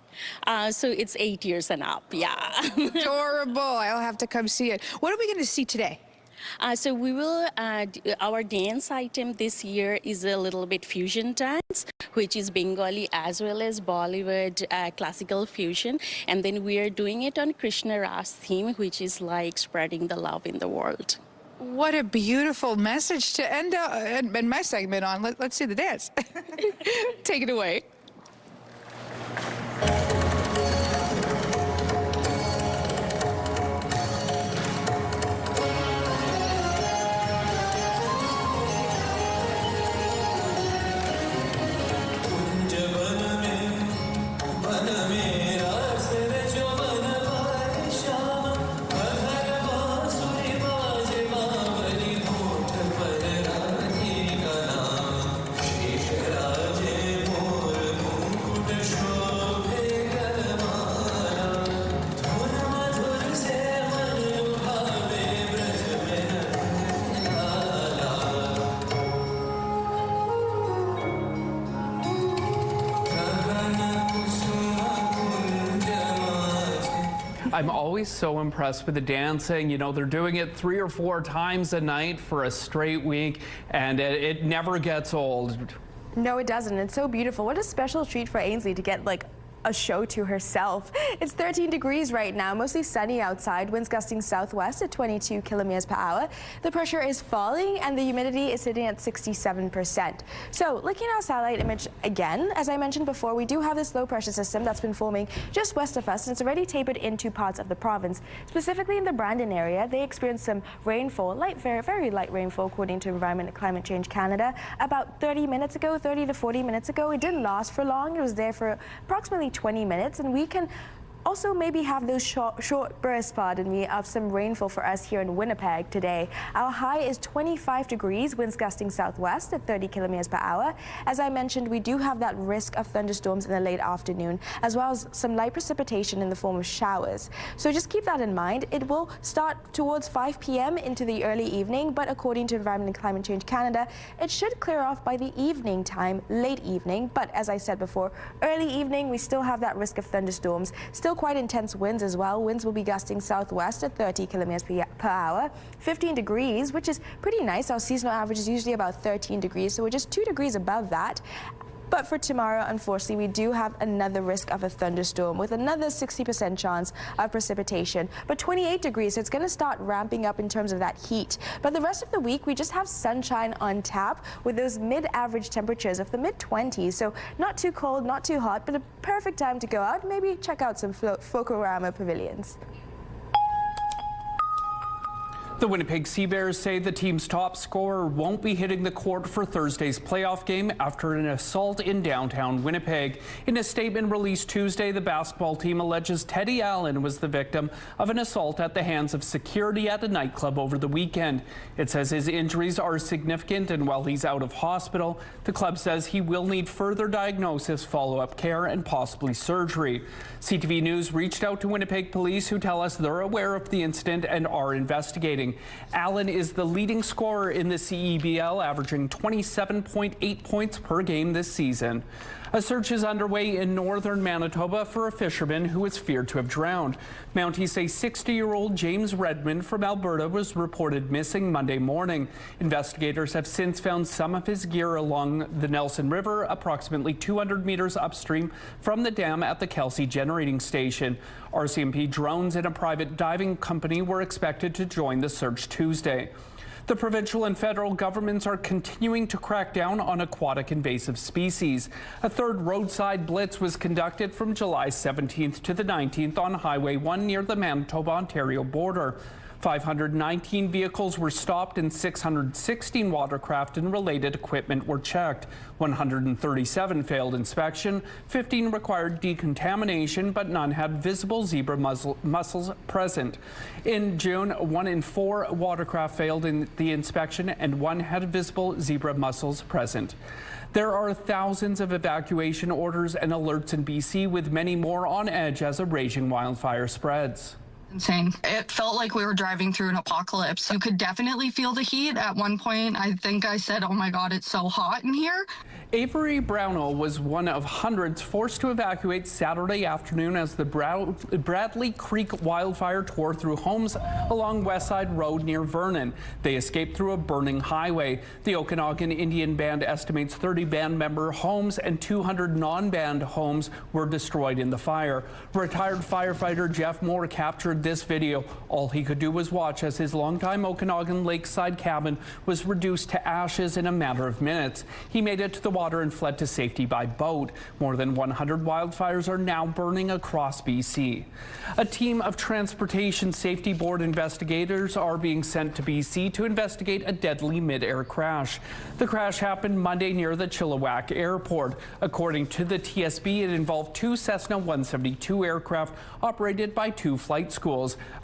So it's 8 years and up, yeah. Adorable. I'll have to come see it. What are we going to see today? So we will, our dance item this year is a little bit fusion dance, which is Bengali as well as Bollywood classical fusion. And then we are doing it on Krishna Ras theme, which is like spreading the love in the world. What a beautiful message to end my segment on. Let's see the dance. Take it away. I'm always so impressed with the dancing. You know, they're doing it 3 or 4 times a night for a straight week, and it never gets old. No, it doesn't. It's so beautiful. What a special treat for Ainsley to get like a show to herself. It's 13 degrees right now, mostly sunny outside, winds gusting southwest at 22 kilometers per hour. The pressure is falling and the humidity is sitting at 67%. So looking at our satellite image again, as I mentioned before, we do have this low pressure system that's been forming just west of us, and it's already tapered into parts of the province. Specifically in the Brandon area, they experienced some rainfall, very light rainfall according to Environment and Climate Change Canada about 30 to 40 minutes ago. It didn't last for long. It was there for approximately 20 minutes, and we can also maybe have those short bursts, of some rainfall for us here in Winnipeg today. Our high is 25 degrees, winds gusting southwest at 30 kilometers per hour. As I mentioned, we do have that risk of thunderstorms in the late afternoon, as well as some light precipitation in the form of showers. So just keep that in mind. It will start towards 5 p.m. into the early evening, but according to Environment and Climate Change Canada, it should clear off by the evening time, late evening. But as I said before, early evening, we still have that risk of thunderstorms. Still quite intense winds as well. Winds will be gusting southwest at 30 kilometers per hour. 15 degrees, which is pretty nice. Our seasonal average is usually about 13 degrees, so we're just 2 degrees above that. But for tomorrow, unfortunately, we do have another risk of a thunderstorm with another 60% chance of precipitation. But 28 degrees, so it's going to start ramping up in terms of that heat. But the rest of the week, we just have sunshine on tap with those mid-average temperatures of the mid-20s. So not too cold, not too hot, but a perfect time to go out. Maybe check out some Folklorama pavilions. The Winnipeg Sea Bears say the team's top scorer won't be hitting the court for Thursday's playoff game after an assault in downtown Winnipeg. In a statement released Tuesday, the basketball team alleges Teddy Allen was the victim of an assault at the hands of security at a nightclub over the weekend. It says his injuries are significant, and while he's out of hospital, the club says he will need further diagnosis, follow-up care, and possibly surgery. CTV News reached out to Winnipeg police, who tell us they're aware of the incident and are investigating. Allen is the leading scorer in the CEBL, averaging 27.8 points per game this season. A search is underway in northern Manitoba for a fisherman who is feared to have drowned. Mounties say 60-year-old James Redmond from Alberta was reported missing Monday morning. Investigators have since found some of his gear along the Nelson River, approximately 200 meters upstream from the dam at the Kelsey Generating Station. RCMP drones and a private diving company were expected to join the search Tuesday. The provincial and federal governments are continuing to crack down on aquatic invasive species. A third roadside blitz was conducted from July 17th to the 19th on Highway 1 near the Manitoba-Ontario border. 519 vehicles were stopped and 616 watercraft and related equipment were checked. 137 failed inspection, 15 required decontamination, but none had visible zebra mussels present. In June, 1 in 4 watercraft failed in the inspection and 1 had visible zebra mussels present. There are thousands of evacuation orders and alerts in BC, with many more on edge as a raging wildfire spreads. Insane. It felt like we were driving through an apocalypse. You could definitely feel the heat. At one point, I think I said, "Oh my God, it's so hot in here." Avery Brownell was one of hundreds forced to evacuate Saturday afternoon as the Bradley Creek wildfire tore through homes along West Side Road near Vernon. They escaped through a burning highway. The Okanagan Indian Band estimates 30 band member homes and 200 non-band homes were destroyed in the fire. Retired firefighter Jeff Moore captured this video. All he could do was watch as his longtime Okanagan lakeside cabin was reduced to ashes in a matter of minutes. He made it to the water and fled to safety by boat. More than 100 wildfires are now burning across BC. A team of Transportation Safety Board investigators are being sent to BC to investigate a deadly mid-air crash. The crash happened Monday near the Chilliwack Airport. According to the TSB, it involved 2 Cessna 172 aircraft operated by 2 flight schools.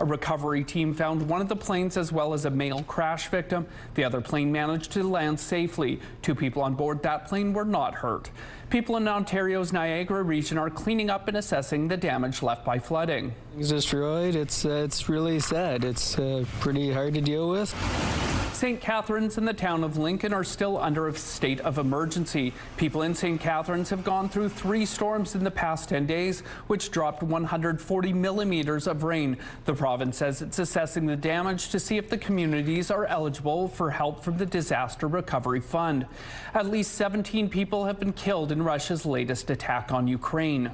A recovery team found one of the planes as well as a male crash victim. The other plane managed to land safely. 2 people on board that plane were not hurt. People in Ontario's Niagara region are cleaning up and assessing the damage left by flooding. Things destroyed. It's really sad. It's pretty hard to deal with. St. Catharines and the town of Lincoln are still under a state of emergency. People in St. Catharines have gone through 3 storms in the past 10 days, which dropped 140 millimeters of rain. The province says it's assessing the damage to see if the communities are eligible for help from the Disaster Recovery Fund. At least 17 people have been killed in Russia's latest attack on Ukraine.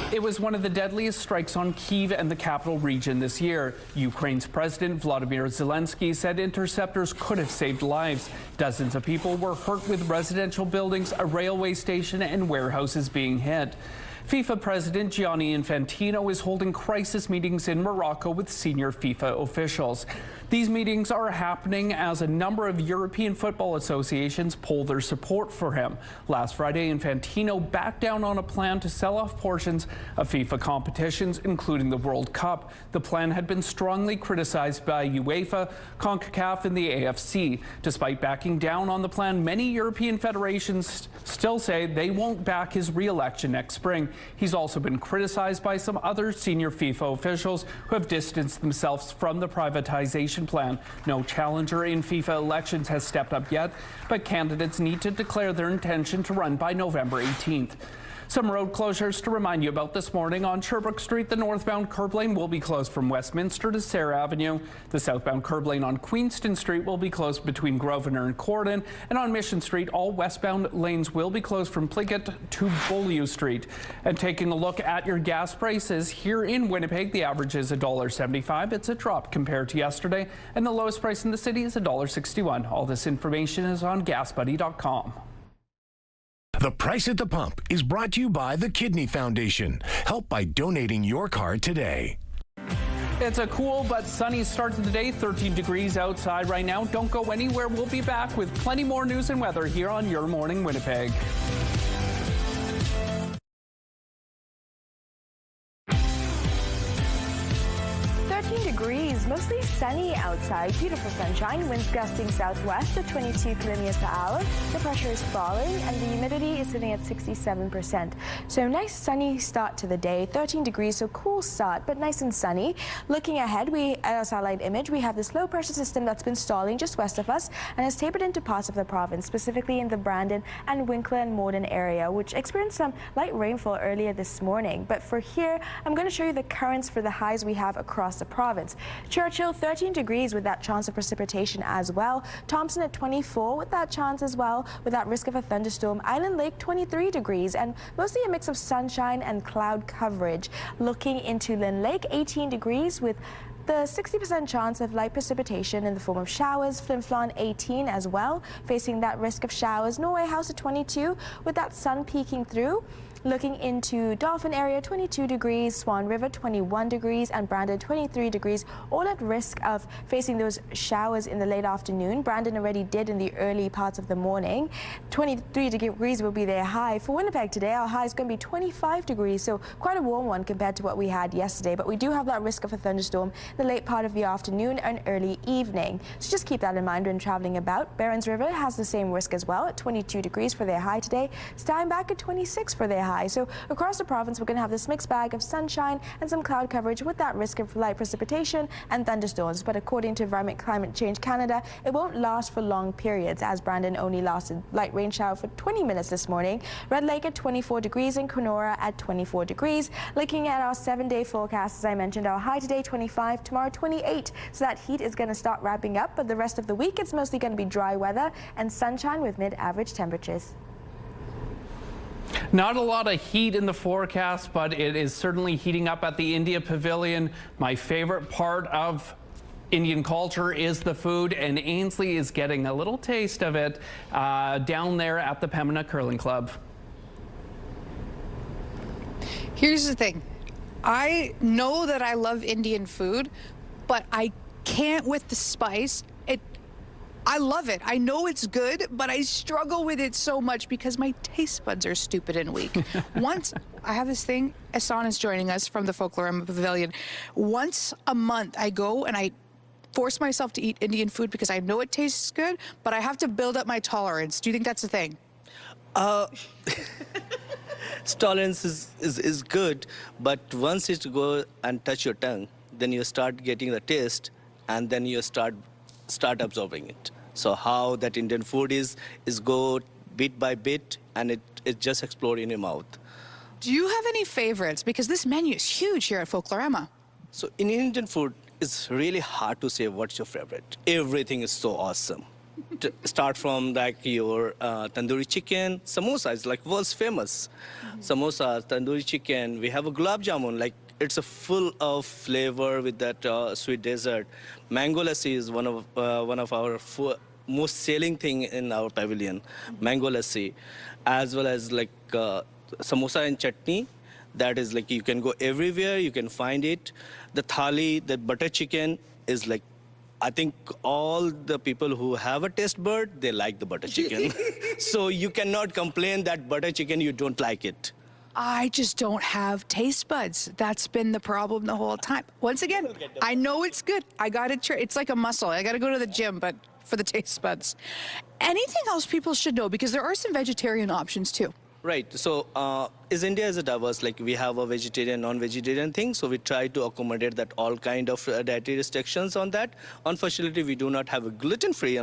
It was one of the deadliest strikes on Kyiv and the capital region this year. Ukraine's President Volodymyr Zelensky said interceptors could have saved lives. Dozens of people were hurt with residential buildings, a railway station, and warehouses being hit. FIFA President Gianni Infantino is holding crisis meetings in Morocco with senior FIFA officials. These meetings are happening as a number of European football associations poll their support for him. Last Friday, Infantino backed down on a plan to sell off portions of FIFA competitions, including the World Cup. The plan had been strongly criticized by UEFA, CONCACAF, and the AFC. Despite backing down on the plan, many European federations still say they won't back his re-election next spring. He's also been criticized by some other senior FIFA officials who have distanced themselves from the privatization plan. No challenger in FIFA elections has stepped up yet, but candidates need to declare their intention to run by November 18th. Some road closures to remind you about this morning. On Sherbrooke Street, the northbound curb lane will be closed from Westminster to Sarah Avenue. The southbound curb lane on Queenston Street will be closed between Grosvenor and Corden. And on Mission Street, all westbound lanes will be closed from Pliget to Beaulieu Street. And taking a look at your gas prices, here in Winnipeg, the average is $1.75. It's a drop compared to yesterday. And the lowest price in the city is $1.61. All this information is on GasBuddy.com. The Price at the Pump is brought to you by the Kidney Foundation. Help by donating your card today. It's a cool but sunny start to the day. 13 degrees outside right now. Don't go anywhere. We'll be back with plenty more news and weather here on Your Morning Winnipeg. Degrees, mostly sunny outside, beautiful sunshine, winds gusting southwest at 22 kilometers per hour. The pressure is falling and the humidity is sitting at 67%. So nice sunny start to the day, 13 degrees, so cool start, but nice and sunny. Looking ahead, at our satellite image, we have this low pressure system that's been stalling just west of us and has tapered into parts of the province, specifically in the Brandon and Winkler and Morden area, which experienced some light rainfall earlier this morning. But for here, I'm going to show you the currents for the highs we have across the province. Churchill, 13 degrees with that chance of precipitation as well. Thompson at 24 with that chance as well, with that risk of a thunderstorm. Island Lake, 23 degrees, and mostly a mix of sunshine and cloud coverage. Looking into Lynn Lake, 18 degrees with the 60% chance of light precipitation in the form of showers. Flin Flon 18 as well, facing that risk of showers. Norway House at 22 with that sun peeking through. Looking into Dauphin area, 22 degrees, Swan River 21 degrees, and Brandon 23 degrees, all at risk of facing those showers in the late afternoon. Brandon already did in the early parts of the morning. 23 degrees will be their high. For Winnipeg today, our high is going to be 25 degrees, so quite a warm one compared to what we had yesterday, but we do have that risk of a thunderstorm in the late part of the afternoon and early evening. So just keep that in mind when traveling about. Barons River has the same risk as well at 22 degrees for their high today. Steinbach at 26 for their high. So across the province, we're going to have this mixed bag of sunshine and some cloud coverage with that risk of light precipitation and thunderstorms. But according to Environment Climate Change Canada, it won't last for long periods, as Brandon only lasted light rain shower for 20 minutes this morning. Red Lake at 24 degrees and Kenora at 24 degrees. Looking at our 7-day forecast, as I mentioned, our high today 25, tomorrow 28. So that heat is going to start wrapping up, but the rest of the week it's mostly going to be dry weather and sunshine with mid-average temperatures. Not a lot of heat in the forecast, but it is certainly heating up at the India Pavilion. My favorite part of Indian culture is the food, and Ainsley is getting a little taste of it down there at the Pembina Curling Club. Here's the thing. I know that I love Indian food, but I can't with the spice. I love it. I know it's good, but I struggle with it so much because my taste buds are stupid and weak. Once, I have this thing, Asan is joining us from the Folklorama Pavilion. Once a month, I go and I force myself to eat Indian food because I know it tastes good, but I have to build up my tolerance. Do you think that's a thing? Tolerance is good, but once it go and touch your tongue, then you start getting the taste, and then you start start absorbing it. So how that Indian food is go bit by bit, and it just explode in your mouth. Do you have any favorites? Because this menu is huge here at Folklorama. So in Indian food, it's really hard to say what's your favorite. Everything is so awesome. To start from like your tandoori chicken, samosa is like world's famous. Samosa, tandoori chicken. We have a gulab jamun, like it's a full of flavor with that sweet dessert. Mango lassi is one of our most selling thing in our pavilion. Mango lassi, as well as like samosa and chutney. That is like you can go everywhere, you can find it. The thali, the butter chicken is like, I think all the people who have a taste bud, they like the butter chicken. So you cannot complain that butter chicken, you don't like it. I just don't have taste buds. That's been the problem the whole time. Once again, I know it's good. I got to try. It's like a muscle. I got to go to the gym, but for the taste buds. Anything else people should know? Because there are some vegetarian options too. Right. So India is a diverse, like we have a vegetarian, non-vegetarian thing. So we try to accommodate that all kind of dietary restrictions on that. Unfortunately, we do not have a gluten-free,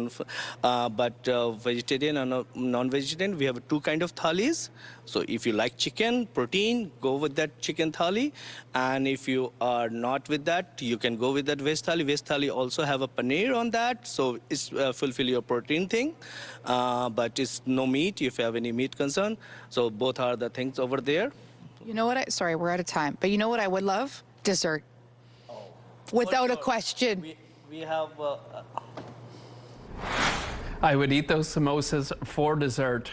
but vegetarian and non-vegetarian, we have two kind of thalis. So if you like chicken, protein, go with that chicken thali. And if you are not with that, you can go with that veg thali. Veg thali also have a paneer on that. So it's fulfill your protein thing. But it's no meat if you have any meat concern. So both are the things over there. You know what? Sorry, we're out of time. But you know what I would love? Dessert. Oh, without a question. We have... I would eat those samosas for dessert.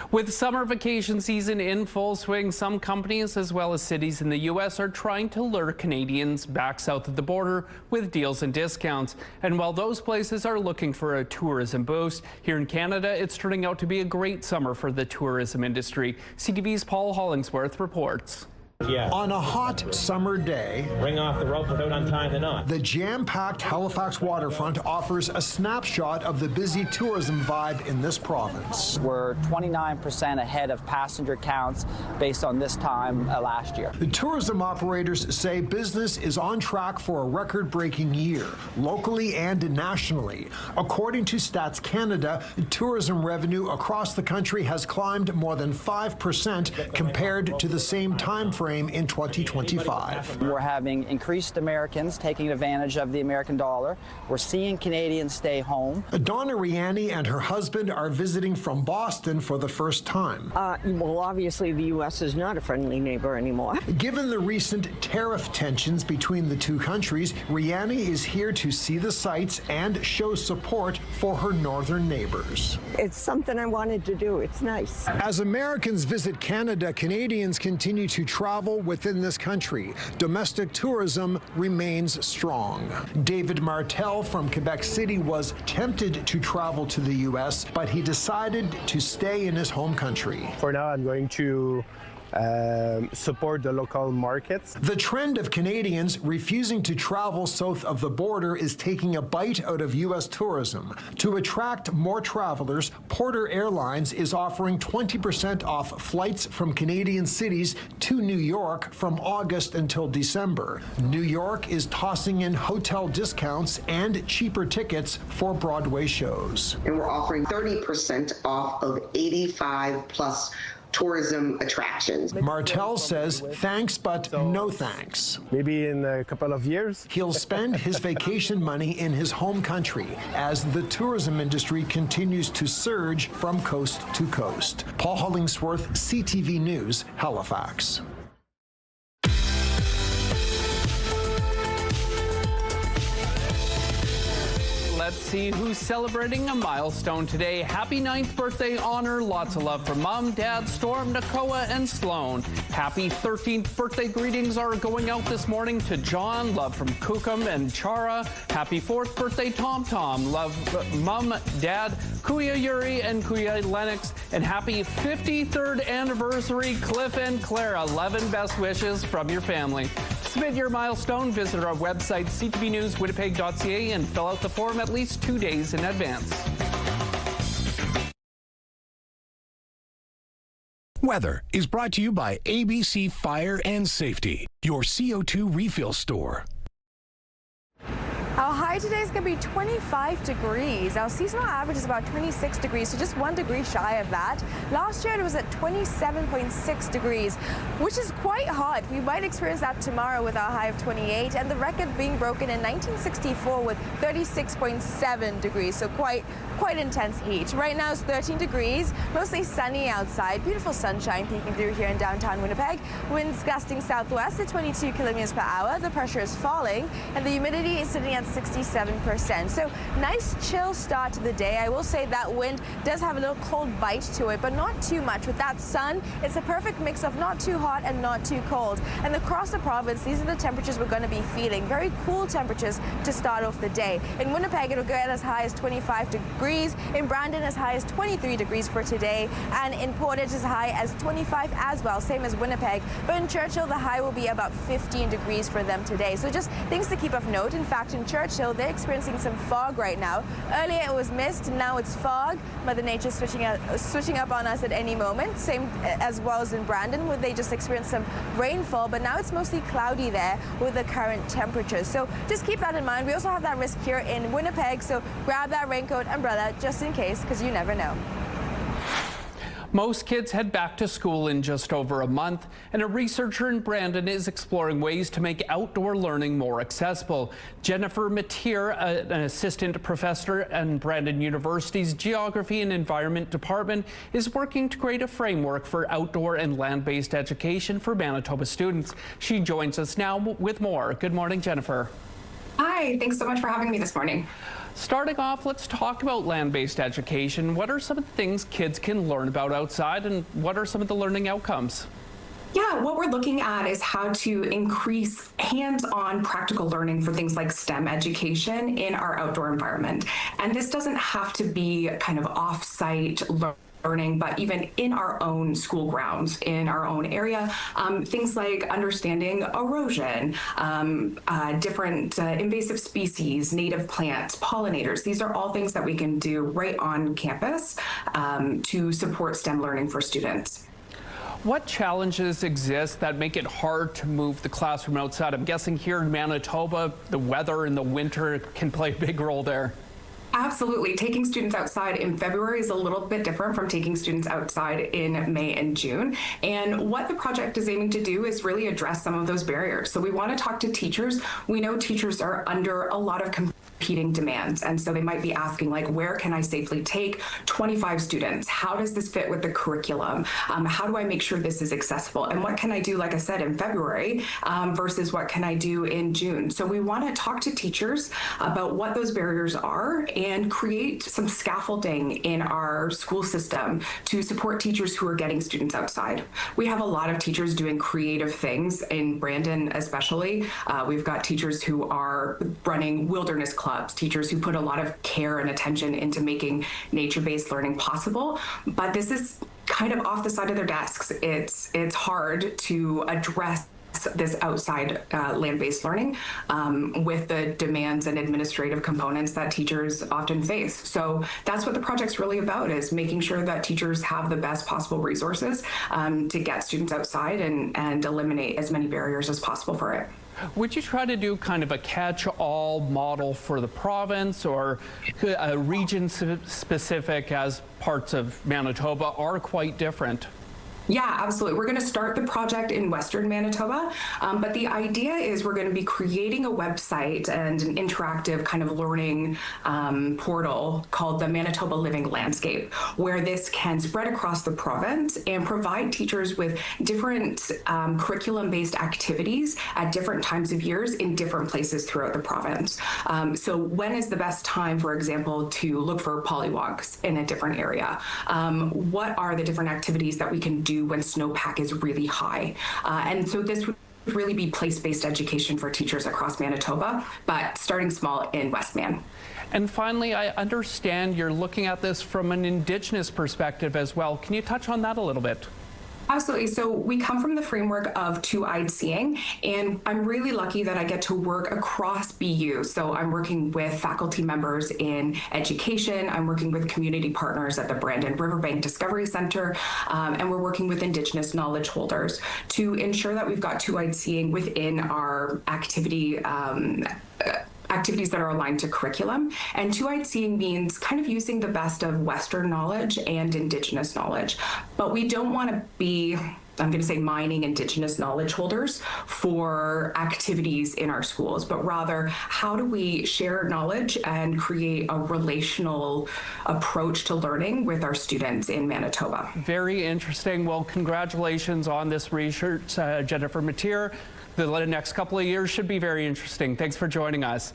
With summer vacation season in full swing, some companies as well as cities in the U.S. are trying to lure Canadians back south of the border with deals and discounts. And while those places are looking for a tourism boost, here in Canada, it's turning out to be a great summer for the tourism industry. CTV's Paul Hollingsworth reports. Yeah. On a hot summer day, ring off the rope without untying the knot. The jam-packed Halifax waterfront offers a snapshot of the busy tourism vibe in this province. We're 29% ahead of passenger counts based on this time last year. The tourism operators say business is on track for a record-breaking year, locally and nationally. According to Stats Canada, tourism revenue across the country has climbed more than 5% compared to the same time frame in 2025. We're having increased Americans taking advantage of the American dollar. We're seeing Canadians stay home. Donna Riani and her husband are visiting from Boston for the first time. Well, obviously the U.S. is not a friendly neighbor anymore. Given the recent tariff tensions between the two countries, Riani is here to see the sights and show support for her northern neighbors. It's something I wanted to do. It's nice. As Americans visit Canada, Canadians continue to travel within this country. Domestic tourism remains strong. David Martel from Quebec City was tempted to travel to the U.S., but he decided to stay in his home country. For now, I'm going to support the local markets. The trend of Canadians refusing to travel south of the border is taking a bite out of U.S. tourism. To attract more travelers, Porter Airlines is offering 20% off flights from Canadian cities to New York from August until December. New York is tossing in hotel discounts and cheaper tickets for Broadway shows. And we're offering 30% off of 85 plus tourism attractions. Martel says thanks, but no thanks. Maybe in a couple of years. He'll spend his vacation money in his home country as the tourism industry continues to surge from coast to coast. Paul Hollingsworth, CTV News, Halifax. Let's see who's celebrating a milestone today. Happy 9th birthday, Honor. Lots of love from Mom, Dad, Storm, Nakoa, and Sloan. Happy 13th birthday greetings are going out this morning to John. Love from Kukum and Chara. Happy 4th birthday, Tom Tom. Love Mom, Dad, Kuya Yuri, and Kuya Lennox. And happy 53rd anniversary, Cliff and Clara. 11 best wishes from your family. To submit your milestone, visit our website, ctvnewswinnipeg.ca, and fill out the form at least 2 days in advance. Weather is brought to you by ABC Fire and Safety, your CO2 refill store. Our high high today is going to be 25 degrees. Our seasonal average is about 26 degrees, so just 1 degree shy of that. Last year it was at 27.6 degrees, which is quite hot. We might experience that tomorrow with our high of 28, and the record being broken in 1964 with 36.7 degrees, so quite intense heat. Right now it's 13 degrees, mostly sunny outside, beautiful sunshine peeking through here in downtown Winnipeg. Winds gusting southwest at 22 kilometers per hour. The pressure is falling, and the humidity is sitting at 67%. So nice chill start to the day. I will say that wind does have a little cold bite to it, but not too much. With that sun, it's a perfect mix of not too hot and not too cold. And across the province, these are the temperatures we're going to be feeling. Very cool temperatures to start off the day. In Winnipeg, it'll get as high as 25 degrees. In Brandon, as high as 23 degrees for today. And in Portage, as high as 25 as well, same as Winnipeg. But in Churchill, the high will be about 15 degrees for them today. So just things to keep of note. In fact, in Churchill, they're experiencing some fog right now. Earlier it was mist, now it's fog. Mother Nature's switching up on us at any moment. Same as well as in Brandon, where they just experienced some rainfall, but now it's mostly cloudy there with the current temperatures. So just keep that in mind. We also have that risk here in Winnipeg, so grab that raincoat, umbrella, just in case, because you never know. Most kids head back to school in just over a month, and a researcher in Brandon is exploring ways to make outdoor learning more accessible. Jennifer Mateer, an assistant professor in Brandon University's Geography and Environment Department, is working to create a framework for outdoor and land-based education for Manitoba students. She joins us now with more. Good morning, Jennifer. Hi, thanks so much for having me this morning. Starting off, let's talk about land-based education. What are some of the things kids can learn about outside, and what are some of the learning outcomes? Yeah, what we're looking at is how to increase hands-on practical learning for things like STEM education in our outdoor environment. And this doesn't have to be kind of off-site learning, but even in our own school grounds, in our own area, things like understanding erosion, different invasive species, native plants, pollinators. These are all things that we can do right on campus to support STEM learning for students. What challenges exist that make it hard to move the classroom outside? I'm guessing here in Manitoba, the weather in the winter can play a big role there. Absolutely. Taking students outside in February is a little bit different from taking students outside in May and June. And what the project is aiming to do is really address some of those barriers. So we want to talk to teachers. We know teachers are under a lot of competing demands. And so they might be asking, like, where can I safely take 25 students? How does this fit with the curriculum? How do I make sure this is accessible? And what can I do, like I said, in February versus what can I do in June? So we want to talk to teachers about what those barriers are and create some scaffolding in our school system to support teachers who are getting students outside. We have a lot of teachers doing creative things in Brandon, especially. We've got teachers who are running wilderness clubs, teachers who put a lot of care and attention into making nature-based learning possible. But this is kind of off the side of their desks. It's hard to address this outside land-based learning with the demands and administrative components that teachers often face. So that's what the project's really about, is making sure that teachers have the best possible resources to get students outside and eliminate as many barriers as possible for it. Would you try to do kind of a catch-all model for the province, or a region-specific, as parts of Manitoba are quite different? Yeah, absolutely. We're going to start the project in Western Manitoba, but the idea is we're going to be creating a website and an interactive kind of learning portal called the Manitoba Living Landscape, where this can spread across the province and provide teachers with different curriculum-based activities at different times of years in different places throughout the province. So when is the best time, for example, to look for pollywogs in a different area? What are the different activities that we can do when snowpack is really high? And so this would really be place-based education for teachers across Manitoba, but starting small in West Man. And finally, I understand you're looking at this from an Indigenous perspective as well. Can you touch on that a little bit? Absolutely. So we come from the framework of two-eyed seeing, and I'm really lucky that I get to work across BU. So I'm working with faculty members in education, I'm working with community partners at the Brandon Riverbank Discovery Center, and we're working with Indigenous knowledge holders to ensure that we've got two-eyed seeing within our activity activities that are aligned to curriculum. And two-eyed seeing means kind of using the best of Western knowledge and Indigenous knowledge. But we don't want to be, I'm going to say, mining Indigenous knowledge holders for activities in our schools, but rather how do we share knowledge and create a relational approach to learning with our students in Manitoba. Very interesting. Well, congratulations on this research, Jennifer Mateer. The next couple of years should be very interesting. Thanks for joining us.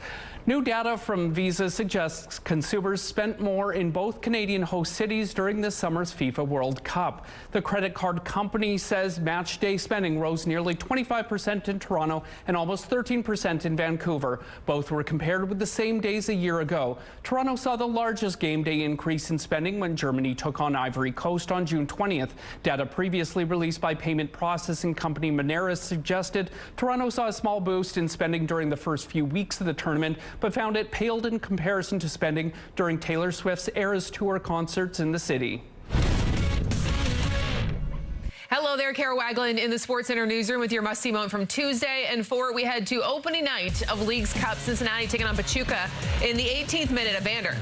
New data from Visa suggests consumers spent more in both Canadian host cities during this summer's FIFA World Cup. The credit card company says match day spending rose nearly 25% in Toronto and almost 13% in Vancouver. Both were compared with the same days a year ago. Toronto saw the largest game day increase in spending when Germany took on Ivory Coast on June 20th. Data previously released by payment processing company Moneris suggested Toronto saw a small boost in spending during the first few weeks of the tournament, but found it paled in comparison to spending during Taylor Swift's Eras Tour concerts in the city. Hello there, Kara Wagland in the SportsCenter newsroom with your must-see moment from Tuesday. And for it, we head to opening night of League's Cup. Cincinnati taking on Pachuca in the 18th minute. Evander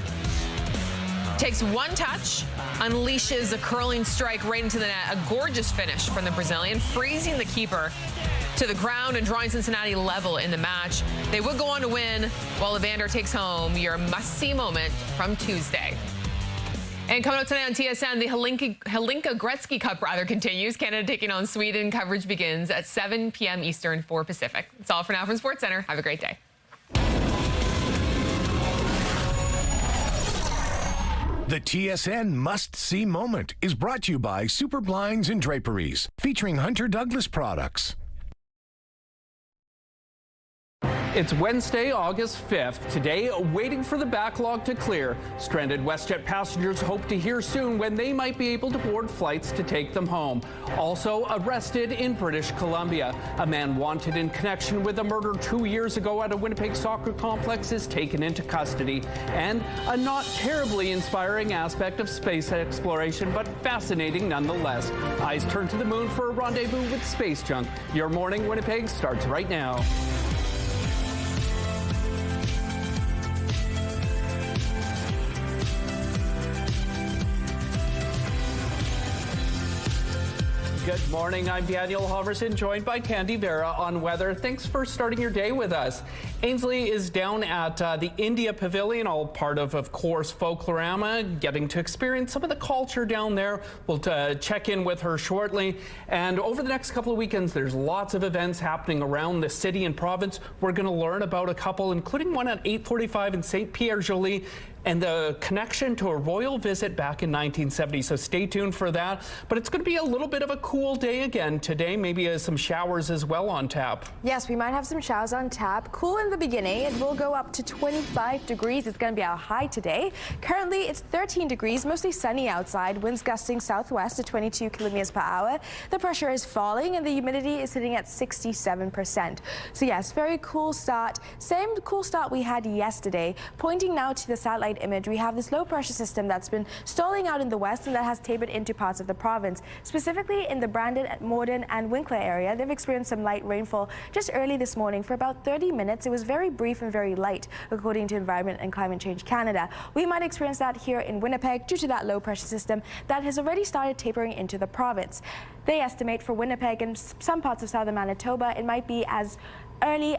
takes one touch, unleashes a curling strike right into the net. A gorgeous finish from the Brazilian, freezing the keeper to the ground and drawing Cincinnati level in the match. They would go on to win, while Evander takes home your must-see moment from Tuesday. And coming up tonight on TSN, the Hlinka Gretzky Cup continues. Canada taking on Sweden. Coverage begins at 7 p.m. Eastern, 4 Pacific. That's all for now from SportsCenter. Have a great day. The TSN must-see moment is brought to you by Super Blinds and Draperies, featuring Hunter Douglas products. It's Wednesday, August 5th. Today, waiting for the backlog to clear. Stranded WestJet passengers hope to hear soon when they might be able to board flights to take them home. Also arrested in British Columbia. A man wanted in connection with a murder 2 years ago at a Winnipeg soccer complex is taken into custody. And a not terribly inspiring aspect of space exploration, but fascinating nonetheless. Eyes turn to the moon for a rendezvous with space junk. Your morning Winnipeg starts right now. Good morning. I'm Daniel Halverson, joined by Tandy Vera on weather. Thanks for starting your day with us. Ainsley is down at the India Pavilion, all part of course, Folklorama, getting to experience some of the culture down there. We'll check in with her shortly. And over the next couple of weekends, there's lots of events happening around the city and province. We're going to learn about a couple, including one at 8:45 in St. Pierre-Jolie, and the connection to a royal visit back in 1970. So stay tuned for that. But it's going to be a little bit of a cool day again today. Maybe some showers as well on tap. Yes, we might have some showers on tap. Cool in the beginning. It will go up to 25 degrees. It's going to be our high today. Currently, it's 13 degrees, mostly sunny outside. Winds gusting southwest at 22 kilometers per hour. The pressure is falling and the humidity is sitting at 67%. So yes, very cool start. Same cool start we had yesterday. Pointing now to the satellite image, we have this low pressure system that's been stalling out in the west and that has tapered into parts of the province. Specifically in the Brandon, Morden and Winkler area, they've experienced some light rainfall just early this morning for about 30 minutes. It was very brief and very light, according to Environment and Climate Change Canada. We might experience that here in Winnipeg due to that low pressure system that has already started tapering into the province. They estimate for Winnipeg and some parts of southern Manitoba, it might be as early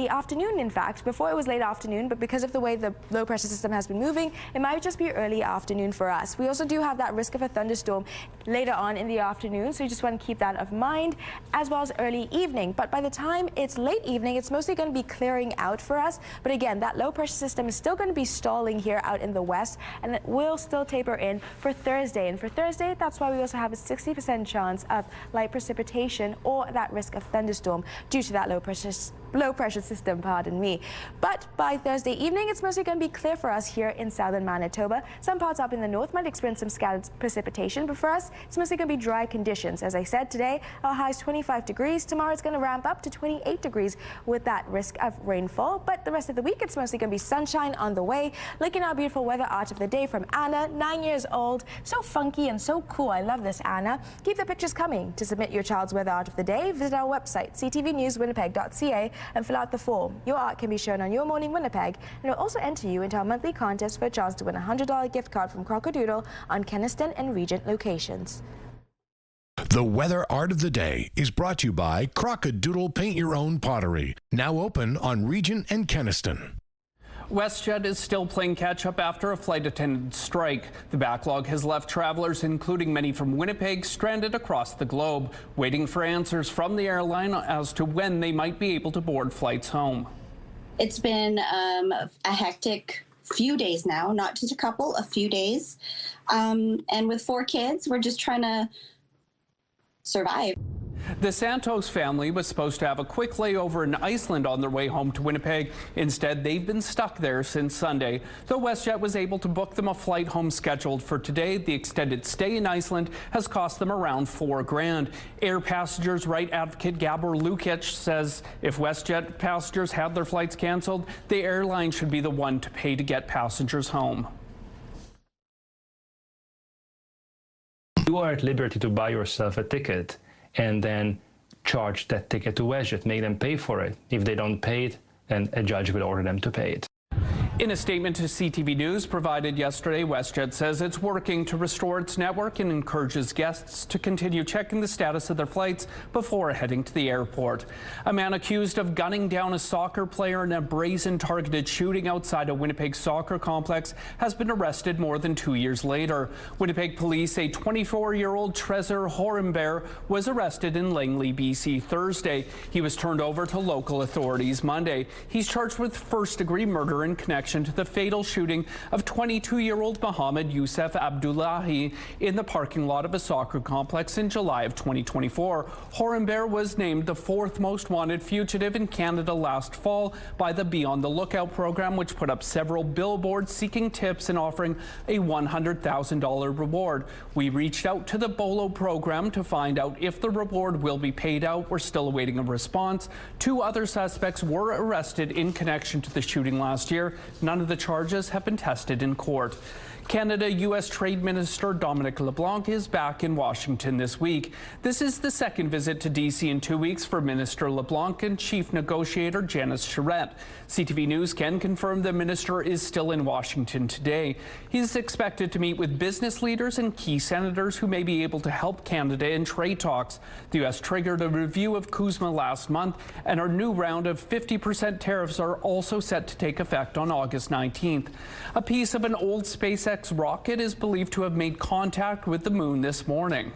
afternoon, in fact. Before it was late afternoon, but because of the way the low pressure system has been moving, it might just be early afternoon for us. We also do have that risk of a thunderstorm later on in the afternoon, so you just want to keep that of mind, as well as early evening. But by the time it's late evening, it's mostly going to be clearing out for us. But again, that low pressure system is still going to be stalling here out in the west, and it will still taper in for Thursday. And for Thursday, that's why we also have a 60% chance of light precipitation or that risk of thunderstorm due to that low pressure system, pardon me. But by Thursday evening, it's mostly going to be clear for us here in southern Manitoba. Some parts up in the north might experience some scattered precipitation, but for us, it's mostly going to be dry conditions. As I said, today, our high is 25 degrees. Tomorrow, it's going to ramp up to 28 degrees with that risk of rainfall. But the rest of the week, it's mostly going to be sunshine on the way. Looking at our beautiful weather art of the day from Anna, 9 years old. So funky and so cool. I love this, Anna. Keep the pictures coming. To submit your child's weather art of the day, visit our website, ctvnewswinnipeg.ca, and fill out out the form. Your art can be shown on Your Morning Winnipeg, and it'll also enter you into our monthly contest for a chance to win a $100 gift card from Crocodoodle on Keniston and Regent locations. The weather art of the day is brought to you by Crocodoodle Paint Your Own Pottery, now open on Regent and Keniston. WestJet is still playing catch-up after a flight attendant strike. The backlog has left travelers, including many from Winnipeg, stranded across the globe, waiting for answers from the airline as to when they might be able to board flights home. It's been a hectic few days now, not just a couple, a few days. And with 4 kids, we're just trying to survive. The Santos family was supposed to have a quick layover in Iceland on their way home to Winnipeg. Instead, they've been stuck there since Sunday. Though WestJet was able to book them a flight home scheduled for today, the extended stay in Iceland has cost them around $4 grand. Air passengers' right advocate Gabor Lukic says if WestJet passengers had their flights canceled, the airline should be the one to pay to get passengers home. You are at liberty to buy yourself a ticket and then charge that ticket to WestJet, make them pay for it. If they don't pay it, then a judge will order them to pay it. In a statement to CTV News provided yesterday, WestJet says it's working to restore its network and encourages guests to continue checking the status of their flights before heading to the airport. A man accused of gunning down a soccer player in a brazen targeted shooting outside a Winnipeg soccer complex has been arrested more than 2 years later. Winnipeg police say 24-year-old Trezor Horenbeer was arrested in Langley, BC Thursday. He was turned over to local authorities Monday. He's charged with first-degree murder in connection to the fatal shooting of 22-year-old Mohammed Youssef Abdullahi in the parking lot of a soccer complex in July of 2024. Horenbeer was named the 4th most wanted fugitive in Canada last fall by the Be on the Lookout program, which put up several billboards seeking tips and offering a $100,000 reward. We reached out to the BOLO program to find out if the reward will be paid out. We're still awaiting a response. 2 other suspects were arrested in connection to the shooting last year. None of the charges have been tested in court. Canada-U.S. Trade Minister Dominic LeBlanc is back in Washington this week. This is the second visit to D.C. in 2 weeks for Minister LeBlanc and Chief Negotiator Janice Charette. CTV News can confirm the minister is still in Washington today. He's expected to meet with business leaders and key senators who may be able to help Canada in trade talks. The U.S. triggered a review of CUSMA last month, and our new round of 50% tariffs are also set to take effect on August 19th. A piece of an old SpaceX rocket is believed to have made contact with the moon this morning.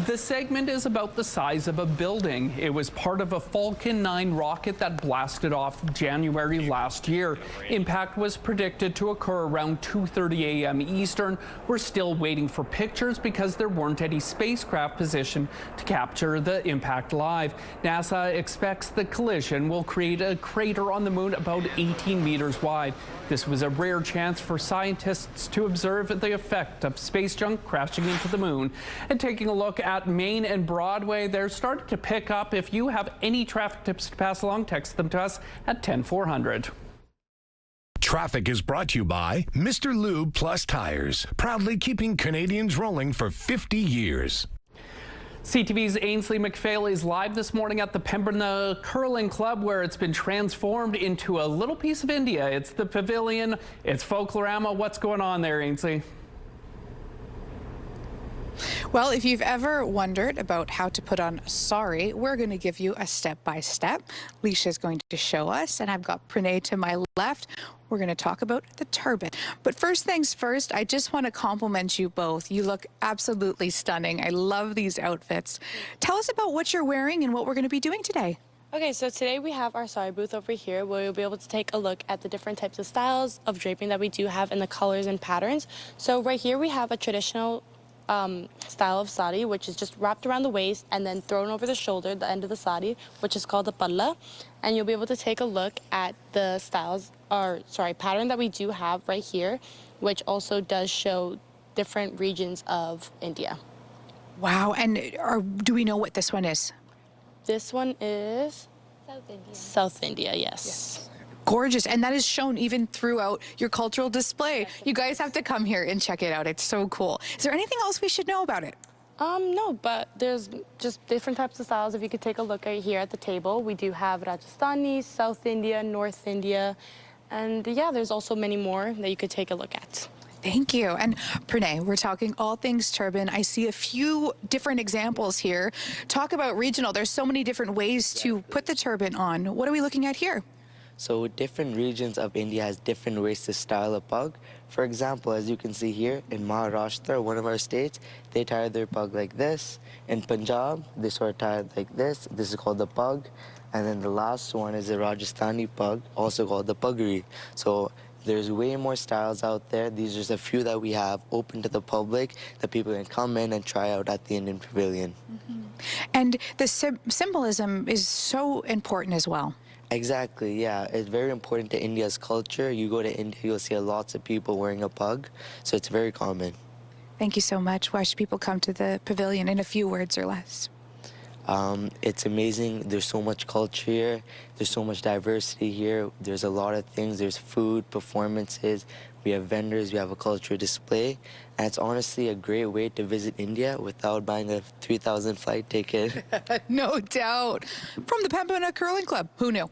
The segment is about the size of a building. It was part of a Falcon 9 rocket that blasted off January last year. Impact was predicted to occur around 2:30 a.m. Eastern. We're still waiting for pictures because there weren't any spacecraft positioned to capture the impact live. NASA expects the collision will create a crater on the moon about 18 meters wide. This was a rare chance for scientists to observe the effect of space junk crashing into the moon. And taking a look at Main and Broadway, they're starting to pick up. If you have any traffic tips to pass along, text them to us at 10400. Traffic is brought to you by Mr. Lube Plus Tires, proudly keeping Canadians rolling for 50 years. CTV's Ainsley McPhail is live this morning at the Pembina Curling Club, where it's been transformed into a little piece of India. It's the pavilion, it's Folklorama. What's going on there, Ainsley? Well, if you've ever wondered about how to put on a sari, we're going to give you a step-by-step. Leisha's going to show us, and I've got Pranay to my left. We're going to talk about the turban. But first things first, I just want to compliment you both. You look absolutely stunning. I love these outfits. Tell us about what you're wearing and what we're going to be doing today. Okay, so today we have our sari booth over here where you'll be able to take a look at the different types of styles of draping that we do have and the colors and patterns. So right here we have a traditional style of sari, which is just wrapped around the waist and then thrown over the shoulder, the end of the sari, which is called the palla. And you'll be able to take a look at the pattern that we do have right here, which also does show different regions of India. Wow, and do we know what this one is? This one is South India. South India, yes. Gorgeous, and that is shown even throughout your cultural display. You guys have to come here and check it out. It's so cool. Is there anything else we should know about it? No, but there's just different types of styles. If you could take a look right here at the table, we do have Rajasthani, South India, North India, and yeah, there's also many more that you could take a look at. Thank you. And Pranay, we're talking all things turban. I see a few different examples here. Talk about regional. There's so many different ways to put the turban on. What are we looking at here? So different regions of India has different ways to style a pug. For example, as you can see here in Maharashtra, one of our states, they tie their pug like this. In Punjab, they sort of tie it like this. This is called the pug. And then the last one is a Rajasthani pug, also called the puggery. So there's way more styles out there. These are just a few that we have open to the public that people can come in and try out at the Indian Pavilion. And the symbolism is so important as well. Exactly, yeah. It's very important to India's culture. You go to India, you'll see lots of people wearing a pug, so it's very common. Thank you so much. Why should people come to the pavilion in a few words or less? It's amazing. There's so much culture here. There's so much diversity here. There's a lot of things. There's food, performances. We have vendors. We have a cultural display. And it's honestly a great way to visit India without buying a 3,000 flight ticket. No doubt. From the Pembina Curling Club. Who knew?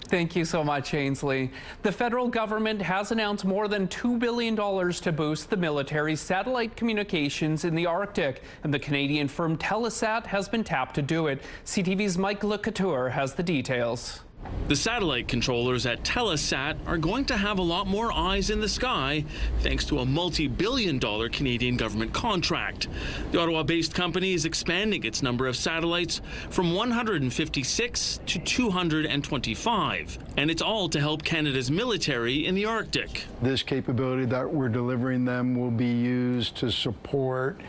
Thank you so much, Ainsley. The federal government has announced more than $2 billion to boost the military's satellite communications in the Arctic, and the Canadian firm Telesat has been tapped to do it. CTV's Mike LeCouture has the details. The satellite controllers at Telesat are going to have a lot more eyes in the sky thanks to a multi-billion-dollar Canadian government contract. The Ottawa-based company is expanding its number of satellites from 156 to 225, and it's all to help Canada's military in the Arctic. This capability that we're delivering them will be used to support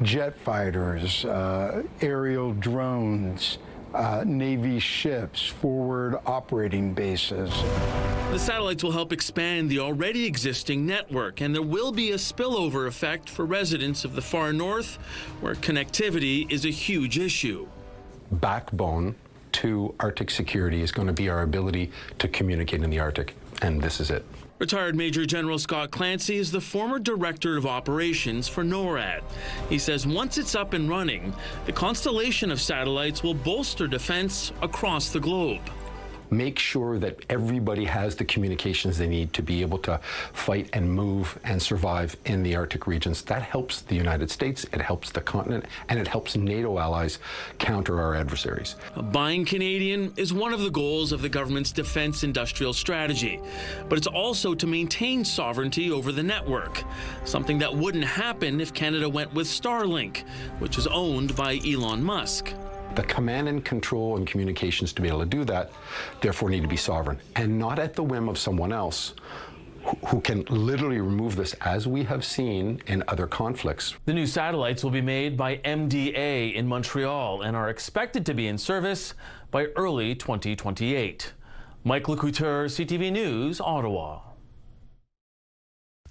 jet fighters, aerial drones, Navy ships, forward operating bases. The satellites will help expand the already existing network, and there will be a spillover effect for residents of the far north, where connectivity is a huge issue. Backbone to Arctic security is going to be our ability to communicate in the Arctic, and this is it. Retired Major General Scott Clancy is the former Director of Operations for NORAD. He says once it's up and running, the constellation of satellites will bolster defense across the globe. Make sure that everybody has the communications they need to be able to fight and move and survive in the Arctic regions. That helps the United States, it helps the continent, and it helps NATO allies counter our adversaries. Buying Canadian is one of the goals of the government's defense industrial strategy, but it's also to maintain sovereignty over the network, something that wouldn't happen if Canada went with Starlink, which is owned by Elon Musk. The command and control and communications to be able to do that, therefore, need to be sovereign and not at the whim of someone else who can literally remove this, as we have seen in other conflicts. The new satellites will be made by MDA in Montreal and are expected to be in service by early 2028. Mike LeCouture, CTV News, Ottawa.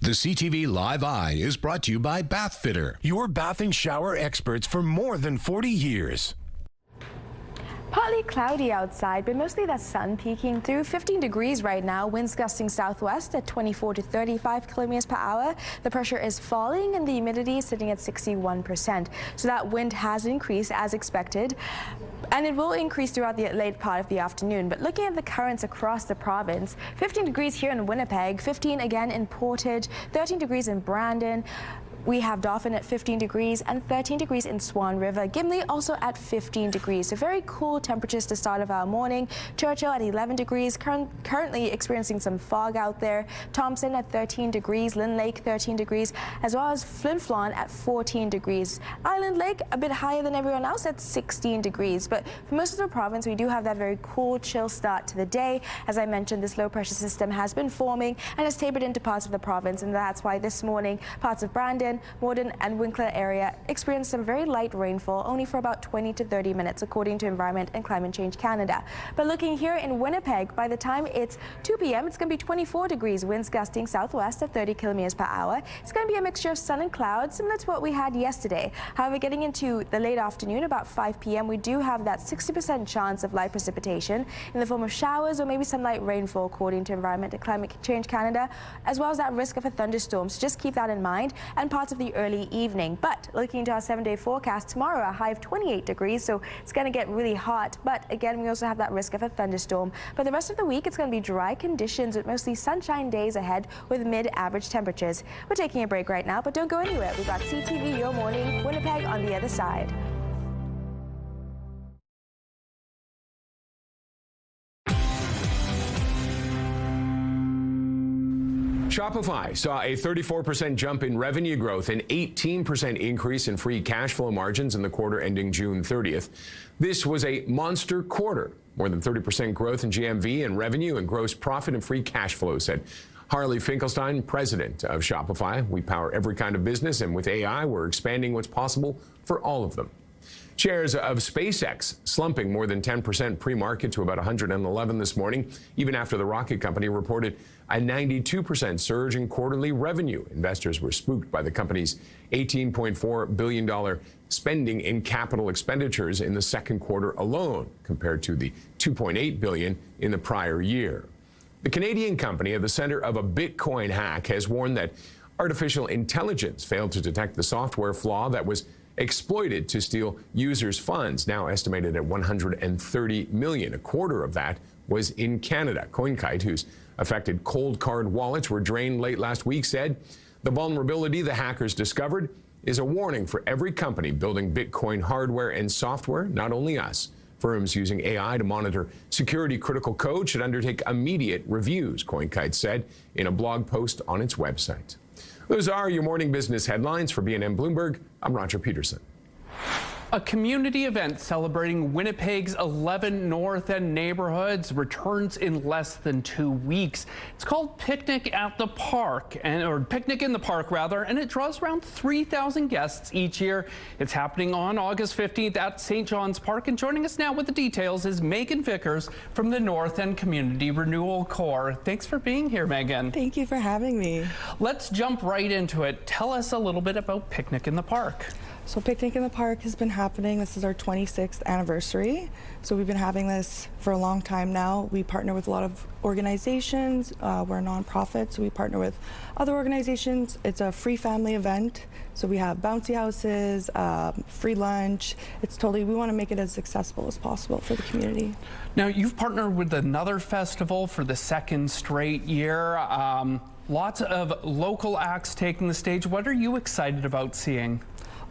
The CTV Live Eye is brought to you by Bath Fitter, your bath and shower experts for more than 40 years. Partly cloudy outside, but mostly the sun peeking through. 15 degrees right now, winds gusting southwest at 24 to 35 kilometers per hour. The pressure is falling and the humidity is sitting at 61%. So that wind has increased as expected. And it will increase throughout the late part of the afternoon. But looking at the currents across the province, 15 degrees here in Winnipeg, 15 again in Portage, 13 degrees in Brandon. We have Dauphin at 15 degrees and 13 degrees in Swan River. Gimli also at 15 degrees. So very cool temperatures to start of our morning. Churchill at 11 degrees, currently experiencing some fog out there. Thompson at 13 degrees, Lynn Lake 13 degrees, as well as Flin Flon at 14 degrees. Island Lake a bit higher than everyone else at 16 degrees. But for most of the province, we do have that very cool, chill start to the day. As I mentioned, this low pressure system has been forming and has tapered into parts of the province, and that's why this morning parts of Brandon, Morden and Winkler area experienced some very light rainfall, only for about 20 to 30 minutes, according to Environment and Climate Change Canada. But looking here in Winnipeg, by the time it's 2 p.m., it's going to be 24 degrees, winds gusting southwest at 30 kilometers per hour. It's going to be a mixture of sun and clouds, similar to what we had yesterday. However, getting into the late afternoon, about 5 p.m., we do have that 60% chance of light precipitation in the form of showers or maybe some light rainfall, according to Environment and Climate Change Canada, as well as that risk of a thunderstorm. So just keep that in mind. And parts of the early evening. But looking into our 7-day forecast, tomorrow a high of 28 degrees, so it's going to get really hot. But again, we also have that risk of a thunderstorm. But the rest of the week, it's going to be dry conditions with mostly sunshine days ahead with mid-average temperatures. We're taking a break right now, but don't go anywhere. We've got CTV Your Morning, Winnipeg on the other side. Shopify saw a 34% jump in revenue growth and 18% increase in free cash flow margins in the quarter ending June 30th. This was a monster quarter. More than 30% growth in GMV and revenue and gross profit and free cash flow, said Harley Finkelstein, president of Shopify. We power every kind of business, and with AI, we're expanding what's possible for all of them. Shares of SpaceX slumping more than 10% pre-market to about 111 this morning, even after the rocket company reported a 92% surge in quarterly revenue. Investors were spooked by the company's $18.4 billion spending in capital expenditures in the second quarter alone, compared to the $2.8 billion in the prior year. The Canadian company at the center of a Bitcoin hack has warned that artificial intelligence failed to detect the software flaw that was exploited to steal users' funds, now estimated at $130 million. A quarter of that was in Canada. CoinKite, whose affected cold card wallets were drained late last week, said the vulnerability the hackers discovered is a warning for every company building Bitcoin hardware and software, not only us. Firms using AI to monitor security-critical code should undertake immediate reviews, CoinKite said in a blog post on its website. Those are your morning business headlines. For BNN Bloomberg, I'm Roger Peterson. A community event celebrating Winnipeg's 11 North End neighborhoods returns in less than 2 weeks. It's called Picnic at the Park, or Picnic in the Park rather, and it draws around 3,000 guests each year. It's happening on August 15th at St. John's Park, and joining us now with the details is Megan Vickers from the North End Community Renewal Corps. Thanks for being here, Megan. Thank you for having me. Let's jump right into it. Tell us a little bit about Picnic in the Park. So Picnic in the Park has been happening. This is our 26th anniversary. So we've been having this for a long time now. We partner with a lot of organizations. We're a nonprofit, so we partner with other organizations. It's a free family event. So we have bouncy houses, free lunch. We want to make it as accessible as possible for the community. Now, you've partnered with another festival for the second straight year. Lots of local acts taking the stage. What are you excited about seeing?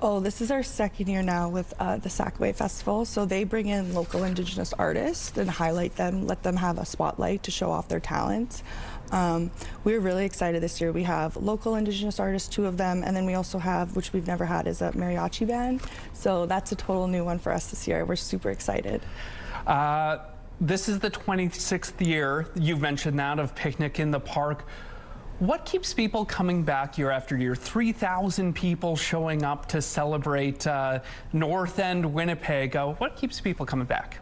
Oh, this is our second year now with the Sackaway Festival. So they bring in local Indigenous artists and highlight them, let them have a spotlight to show off their talents. We're really excited this year. We have local Indigenous artists, 2 of them, and then we also have, which we've never had, is a mariachi band. So that's a total new one for us this year. We're super excited. This is the 26th year, you've mentioned that, of Picnic in the Park. What keeps people coming back year after year? 3,000 people showing up to celebrate North End Winnipeg. What keeps people coming back?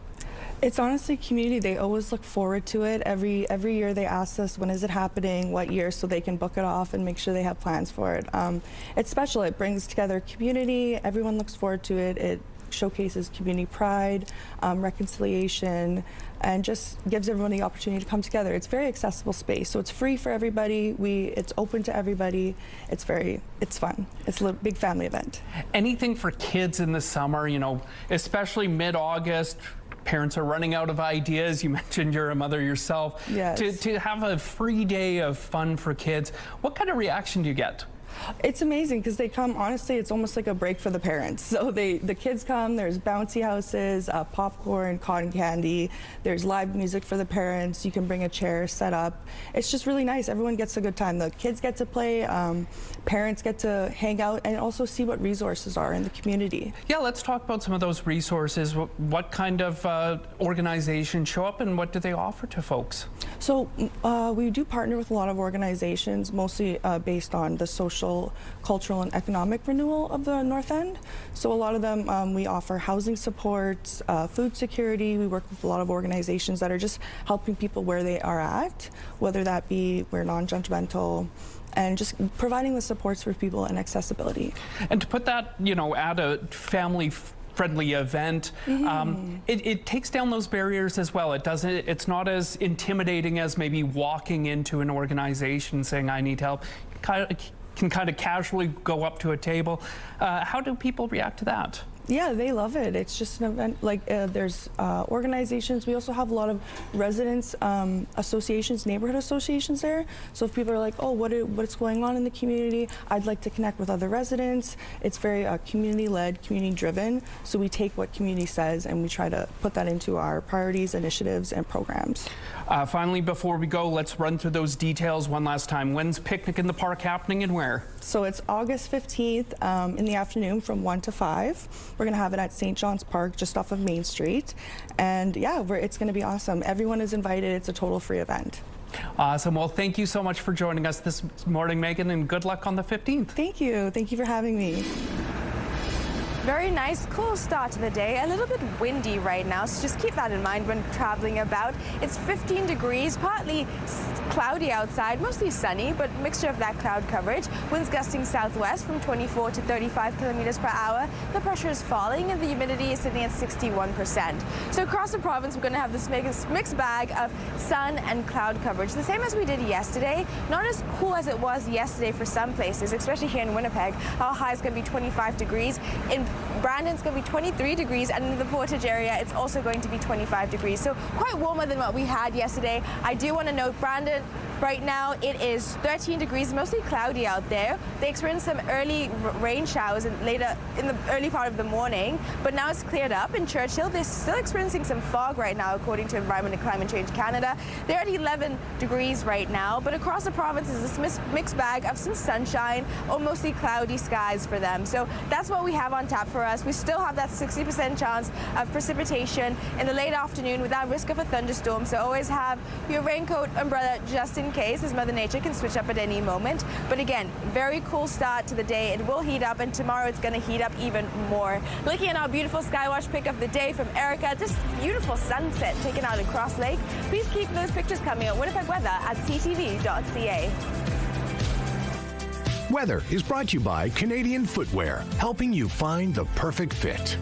It's honestly community. They always look forward to it. Every year they ask us, when is it happening, what year, so they can book it off and make sure they have plans for it. It's special. It brings together community. Everyone looks forward to it. It showcases community pride, reconciliation, and just gives everyone the opportunity to come together. It's very accessible space, so it's free for everybody. It's open to everybody. It's fun. It's a big family event. Anything for kids in the summer, you know, especially mid-August. Parents are running out of ideas. You mentioned you're a mother yourself. Yes. To have a free day of fun for kids, what kind of reaction do you get? It's amazing because they come, honestly, it's almost like a break for the parents. So the kids come, there's bouncy houses, popcorn, cotton candy, there's live music for the parents, you can bring a chair, set up. It's just really nice. Everyone gets a good time. The kids get to play, parents get to hang out and also see what resources are in the community. Yeah, let's talk about some of those resources. What kind of organizations show up and what do they offer to folks? So we do partner with a lot of organizations, mostly based on the social, cultural, and economic renewal of the North End. So a lot of them, we offer housing supports, food security. We work with a lot of organizations that are just helping people where they are at, whether that be we're non-judgmental, and just providing the supports for people and accessibility. And to put that, you know, at a family-friendly event, it takes down those barriers as well. It's not as intimidating as maybe walking into an organization saying I need help. can kind of casually go up to a table. How do people react to that? Yeah, they love it. It's just an event. Like there's organizations. We also have a lot of residents associations, neighborhood associations there. So if people are like, oh, what's going on in the community? I'd like to connect with other residents. It's very community-led, community-driven. So we take what community says and we try to put that into our priorities, initiatives, and programs. Finally, before we go, let's run through those details one last time. When's Picnic in the Park happening and where? So it's August 15th in the afternoon from 1 to 5. We're going to have it at St. John's Park, just off of Main Street. And yeah, it's going to be awesome. Everyone is invited. It's a total free event. Awesome. Well, thank you so much for joining us this morning, Megan, and good luck on the 15th. Thank you. Thank you for having me. Very nice, cool start to the day. A little bit windy right now, so just keep that in mind when traveling about. It's 15 degrees, partly cloudy outside, mostly sunny, but mixture of that cloud coverage. Winds gusting southwest from 24 to 35 kilometers per hour. The pressure is falling and the humidity is sitting at 61%. So across the province, we're going to have this mixed bag of sun and cloud coverage. The same as we did yesterday. Not as cool as it was yesterday for some places, especially here in Winnipeg. Our high is going to be 25 degrees. In Brandon's going to be 23 degrees, and in the Portage area, it's also going to be 25 degrees. So quite warmer than what we had yesterday. I do want to note, Brandon, right now it is 13 degrees, mostly cloudy out there. They experienced some early rain showers later in the early part of the morning, but now it's cleared up. In Churchill, they're still experiencing some fog right now, according to Environment and Climate Change Canada. They're at 11 degrees right now, but across the province is this mixed bag of some sunshine or mostly cloudy skies for them. So that's what we have on tap for us. We still have that 60% chance of precipitation in the late afternoon without risk of a thunderstorm. So always have your raincoat, umbrella just in case, as Mother Nature can switch up at any moment. But again, very cool start to the day. It will heat up, and tomorrow it's going to heat up even more. Looking at our beautiful Skywatch pick of the day from Erica, just beautiful sunset taken out at Cross Lake. Please keep those pictures coming at Winnipeg Weather at ctv.ca. Weather is brought to you by Canadian Footwear, helping you find the perfect fit.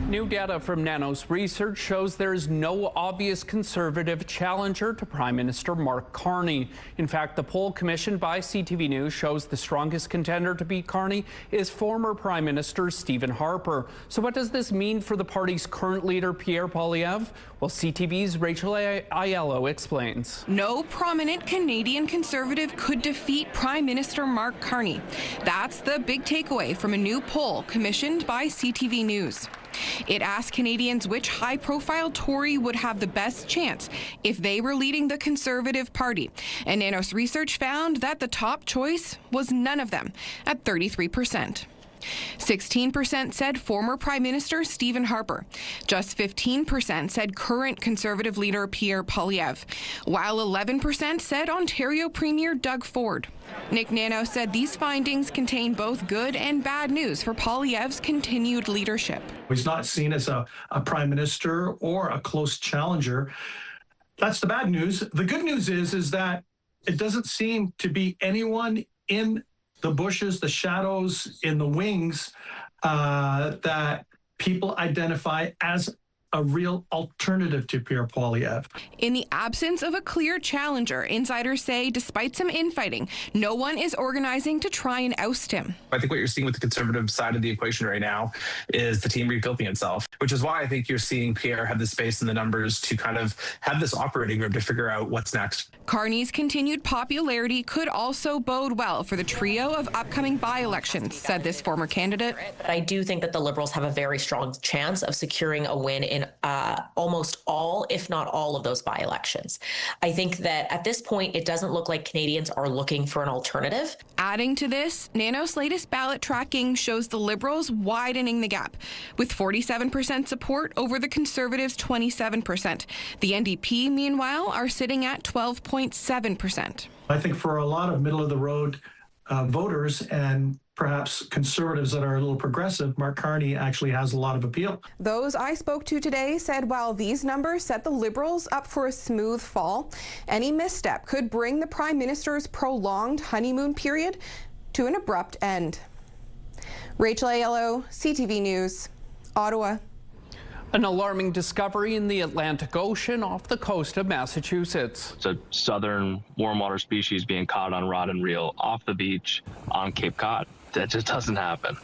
New data from Nanos research shows there is no obvious Conservative challenger to Prime Minister Mark Carney. In fact, the poll commissioned by CTV News shows the strongest contender to beat Carney is former Prime Minister Stephen Harper. So what does this mean for the party's current leader, Pierre Poilievre? Well, CTV's Rachel Aiello explains. No prominent Canadian Conservative could defeat Prime Minister Mark Carney. That's the big takeaway from a new poll commissioned by CTV News. It asked Canadians which high-profile Tory would have the best chance if they were leading the Conservative Party. And Nanos research found that the top choice was none of them, at 33%. 16% said former Prime Minister Stephen Harper. Just 15% said current Conservative leader Pierre Poilievre, while 11% said Ontario Premier Doug Ford. Nick Nanos said these findings contain both good and bad news for Poilievre's continued leadership. He's not seen as a prime minister or a close challenger. That's the bad news. The good news is that it doesn't seem to be anyone in the bushes, the shadows, in the wings that people identify as a real alternative to Pierre Poilievre. In the absence of a clear challenger, insiders say despite some infighting, no one is organizing to try and oust him. I think what you're seeing with the Conservative side of the equation right now is the team rebuilding itself, which is why I think you're seeing Pierre have the space and the numbers to kind of have this operating room to figure out what's next. Carney's continued popularity could also bode well for the trio of upcoming by-elections, said this former candidate. But I do think that the Liberals have a very strong chance of securing a win in almost all, if not all, of those by-elections. I think that at this point, it doesn't look like Canadians are looking for an alternative. Adding to this, Nanos' latest ballot tracking shows the Liberals widening the gap, with 47% support over the Conservatives' 27%. The NDP, meanwhile, are sitting at 12.7%. I think for a lot of middle-of-the-road voters and perhaps Conservatives that are a little progressive, Mark Carney actually has a lot of appeal. Those I spoke to today said while these numbers set the Liberals up for a smooth fall, any misstep could bring the Prime Minister's prolonged honeymoon period to an abrupt end. Rachel Aiello, CTV News, Ottawa. An alarming discovery in the Atlantic Ocean off the coast of Massachusetts. It's a southern warm water species being caught on rod and reel off the beach on Cape Cod. That just doesn't happen.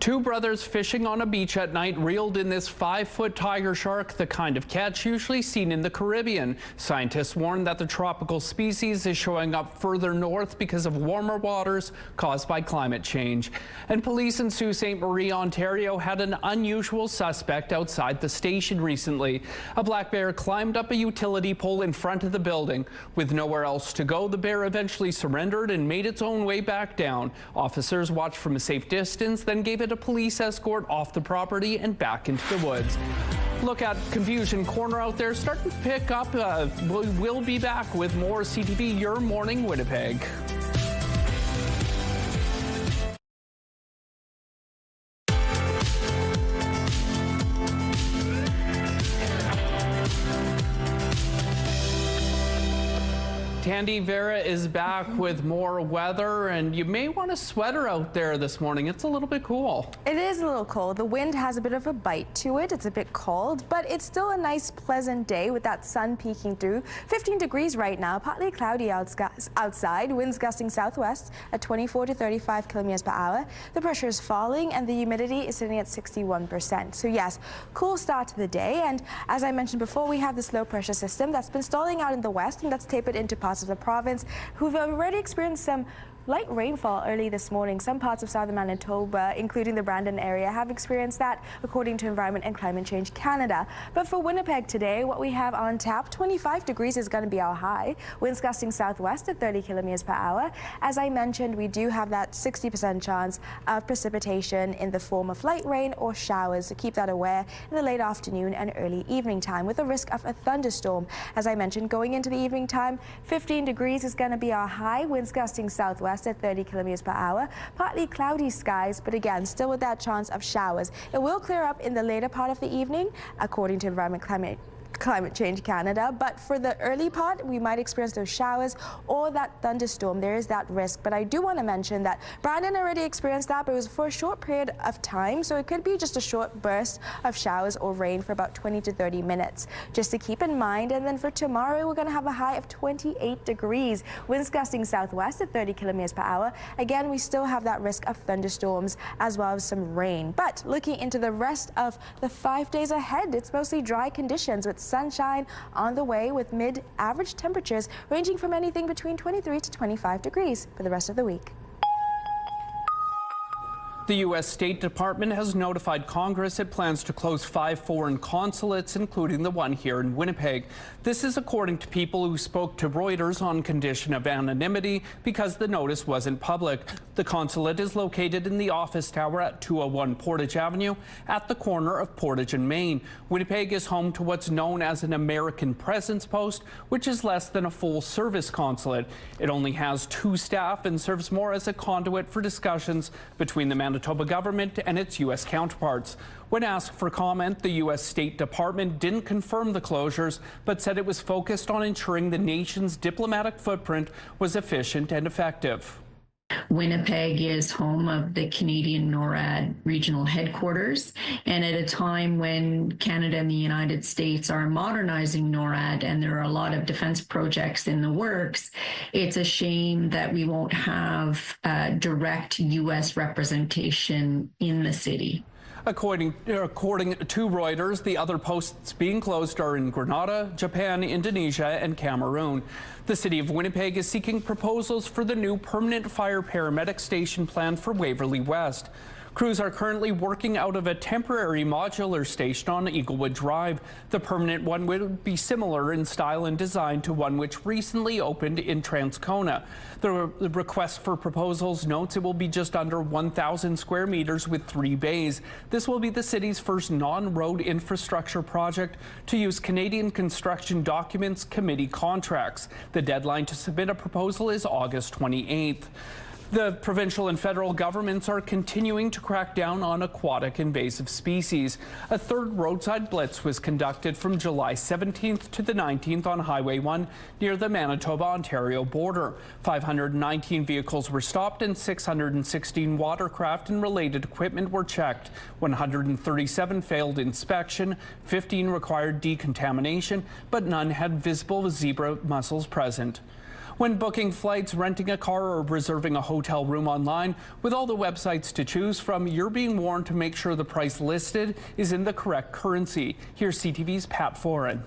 Two brothers fishing on a beach at night reeled in this 5-foot tiger shark, the kind of catch usually seen in the Caribbean. Scientists warn that the tropical species is showing up further north because of warmer waters caused by climate change. And police in Sault Ste. Marie, Ontario had an unusual suspect outside the station recently. A black bear climbed up a utility pole in front of the building. With nowhere else to go, the bear eventually surrendered and made its own way back down. Officers watched from a safe distance, then gave it a police escort off the property and back into the woods. Look at Confusion Corner out there starting to pick up. We'll be back with more CTV Your Morning Winnipeg. Tandy Vera is back with more weather, and you may want a sweater out there this morning. It's a little bit cool. It is a little cold. The wind has a bit of a bite to it. It's a bit cold, but it's still a nice, pleasant day with that sun peeking through. 15 degrees right now, partly cloudy outside. Winds gusting southwest at 24 to 35 kilometers per hour. The pressure is falling, and the humidity is sitting at 61%. So yes, cool start to the day. And as I mentioned before, we have this low pressure system that's been stalling out in the west, and that's tapered into parts of the province who've already experienced some light rainfall early this morning. Some parts of southern Manitoba, including the Brandon area, have experienced that, according to Environment and Climate Change Canada. But for Winnipeg today, what we have on tap, 25 degrees is going to be our high. Winds gusting southwest at 30 kilometers per hour. As I mentioned, we do have that 60% chance of precipitation in the form of light rain or showers, so keep that aware in the late afternoon and early evening time with a risk of a thunderstorm. As I mentioned, going into the evening time, 15 degrees is going to be our high. Winds gusting southwest at 30 kilometers per hour. Partly cloudy skies, but again, still with that chance of showers. It will clear up in the later part of the evening, according to Environment Climate Change Canada, but for the early part, we might experience those showers or that thunderstorm. There is that risk, but I do want to mention that Brandon already experienced that, but it was for a short period of time, so it could be just a short burst of showers or rain for about 20 to 30 minutes, just to keep in mind. And then for tomorrow, we're going to have a high of 28 degrees. Winds gusting southwest at 30 kilometers per hour. Again, we still have that risk of thunderstorms as well as some rain, but looking into the rest of the 5 days ahead, it's mostly dry conditions with sunshine on the way, with mid-average temperatures ranging from anything between 23 to 25 degrees for the rest of the week. The U.S. State Department has notified Congress it plans to close 5 foreign consulates, including the one here in Winnipeg. This is according to people who spoke to Reuters on condition of anonymity because the notice wasn't public. The consulate is located in the office tower at 201 Portage Avenue at the corner of Portage and Main. Winnipeg is home to what's known as an American Presence Post, which is less than a full-service consulate. It only has 2 staff and serves more as a conduit for discussions between the Manitoba government and its U.S. counterparts. When asked for comment, the U.S. State Department didn't confirm the closures, but said it was focused on ensuring the nation's diplomatic footprint was efficient and effective. Winnipeg is home of the Canadian NORAD regional headquarters, and at a time when Canada and the United States are modernizing NORAD and there are a lot of defense projects in the works, it's a shame that we won't have direct U.S. representation in the city. According to Reuters, the other posts being closed are in Grenada, Japan, Indonesia, and Cameroon. The city of Winnipeg is seeking proposals for the new permanent fire paramedic station plan for Waverly West. Crews are currently working out of a temporary modular station on Eaglewood Drive. The permanent one would be similar in style and design to one which recently opened in Transcona. The request for proposals notes it will be just under 1,000 square meters with 3 bays. This will be the city's first non-road infrastructure project to use Canadian Construction Documents Committee contracts. The deadline to submit a proposal is August 28th. The provincial and federal governments are continuing to crack down on aquatic invasive species. A third roadside blitz was conducted from July 17th to the 19th on Highway 1 near the Manitoba-Ontario border. 519 vehicles were stopped and 616 watercraft and related equipment were checked. 137 failed inspection, 15 required decontamination, but none had visible zebra mussels present. When booking flights, renting a car, or reserving a hotel room online, with all the websites to choose from, you're being warned to make sure the price listed is in the correct currency. Here's CTV's Pat Foran.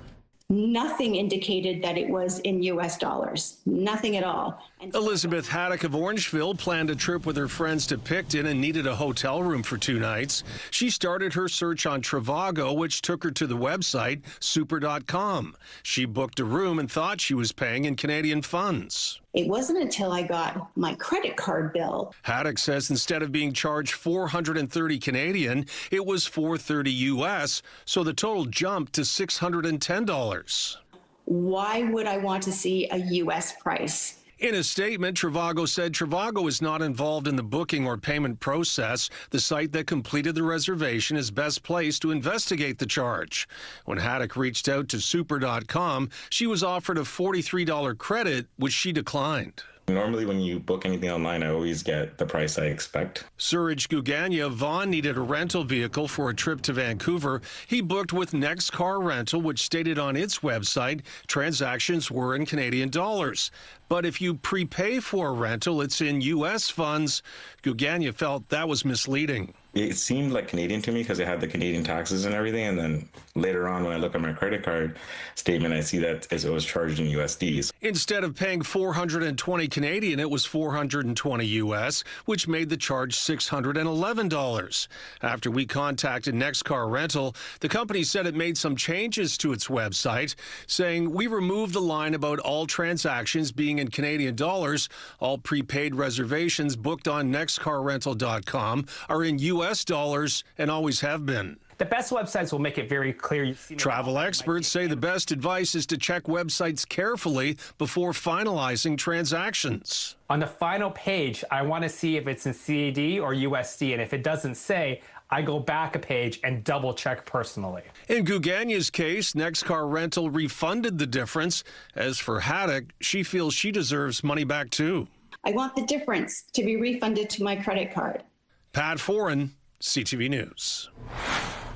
Nothing indicated that it was in U.S. dollars. Nothing at all. Elizabeth Haddock of Orangeville planned a trip with her friends to Picton and needed a hotel room for 2 nights. She started her search on Trivago, which took her to the website super.com. She booked a room and thought she was paying in Canadian funds. It wasn't until I got my credit card bill. Haddock says instead of being charged $430 Canadian, it was $430 US, so the total jumped to $610. Why would I want to see a U.S. price? In a statement, Trivago said Trivago is not involved in the booking or payment process. The site that completed the reservation is best placed to investigate the charge. When Haddock reached out to super.com, she was offered a $43 credit, which she declined. Normally, when you book anything online, I always get the price I expect. Suraj Guganya Vaughn needed a rental vehicle for a trip to Vancouver. He booked with Next Car Rental, which stated on its website transactions were in Canadian dollars. But if you prepay for a rental, it's in U.S. funds. Guganya felt that was misleading. It seemed like Canadian to me because it had the Canadian taxes and everything. And then later on, when I look at my credit card statement, I see that it was charged in USDs. Instead of paying $420 Canadian, it was $420 US, which made the charge $611. After we contacted Next Car Rental, the company said it made some changes to its website, saying we removed the line about all transactions being in Canadian dollars. All prepaid reservations booked on nextcarrental.com are in US dollars and always have been. The best websites will make it very clear. Travel experts say the best advice is to check websites carefully before finalizing transactions. On the final page, I want to see if it's in CAD or USD, and if it doesn't say, I go back a page and double check personally. In Guganya's case, Next Car Rental refunded the difference. As for Haddock, she feels she deserves money back too. I want the difference to be refunded to my credit card. Pat Foran, CTV News.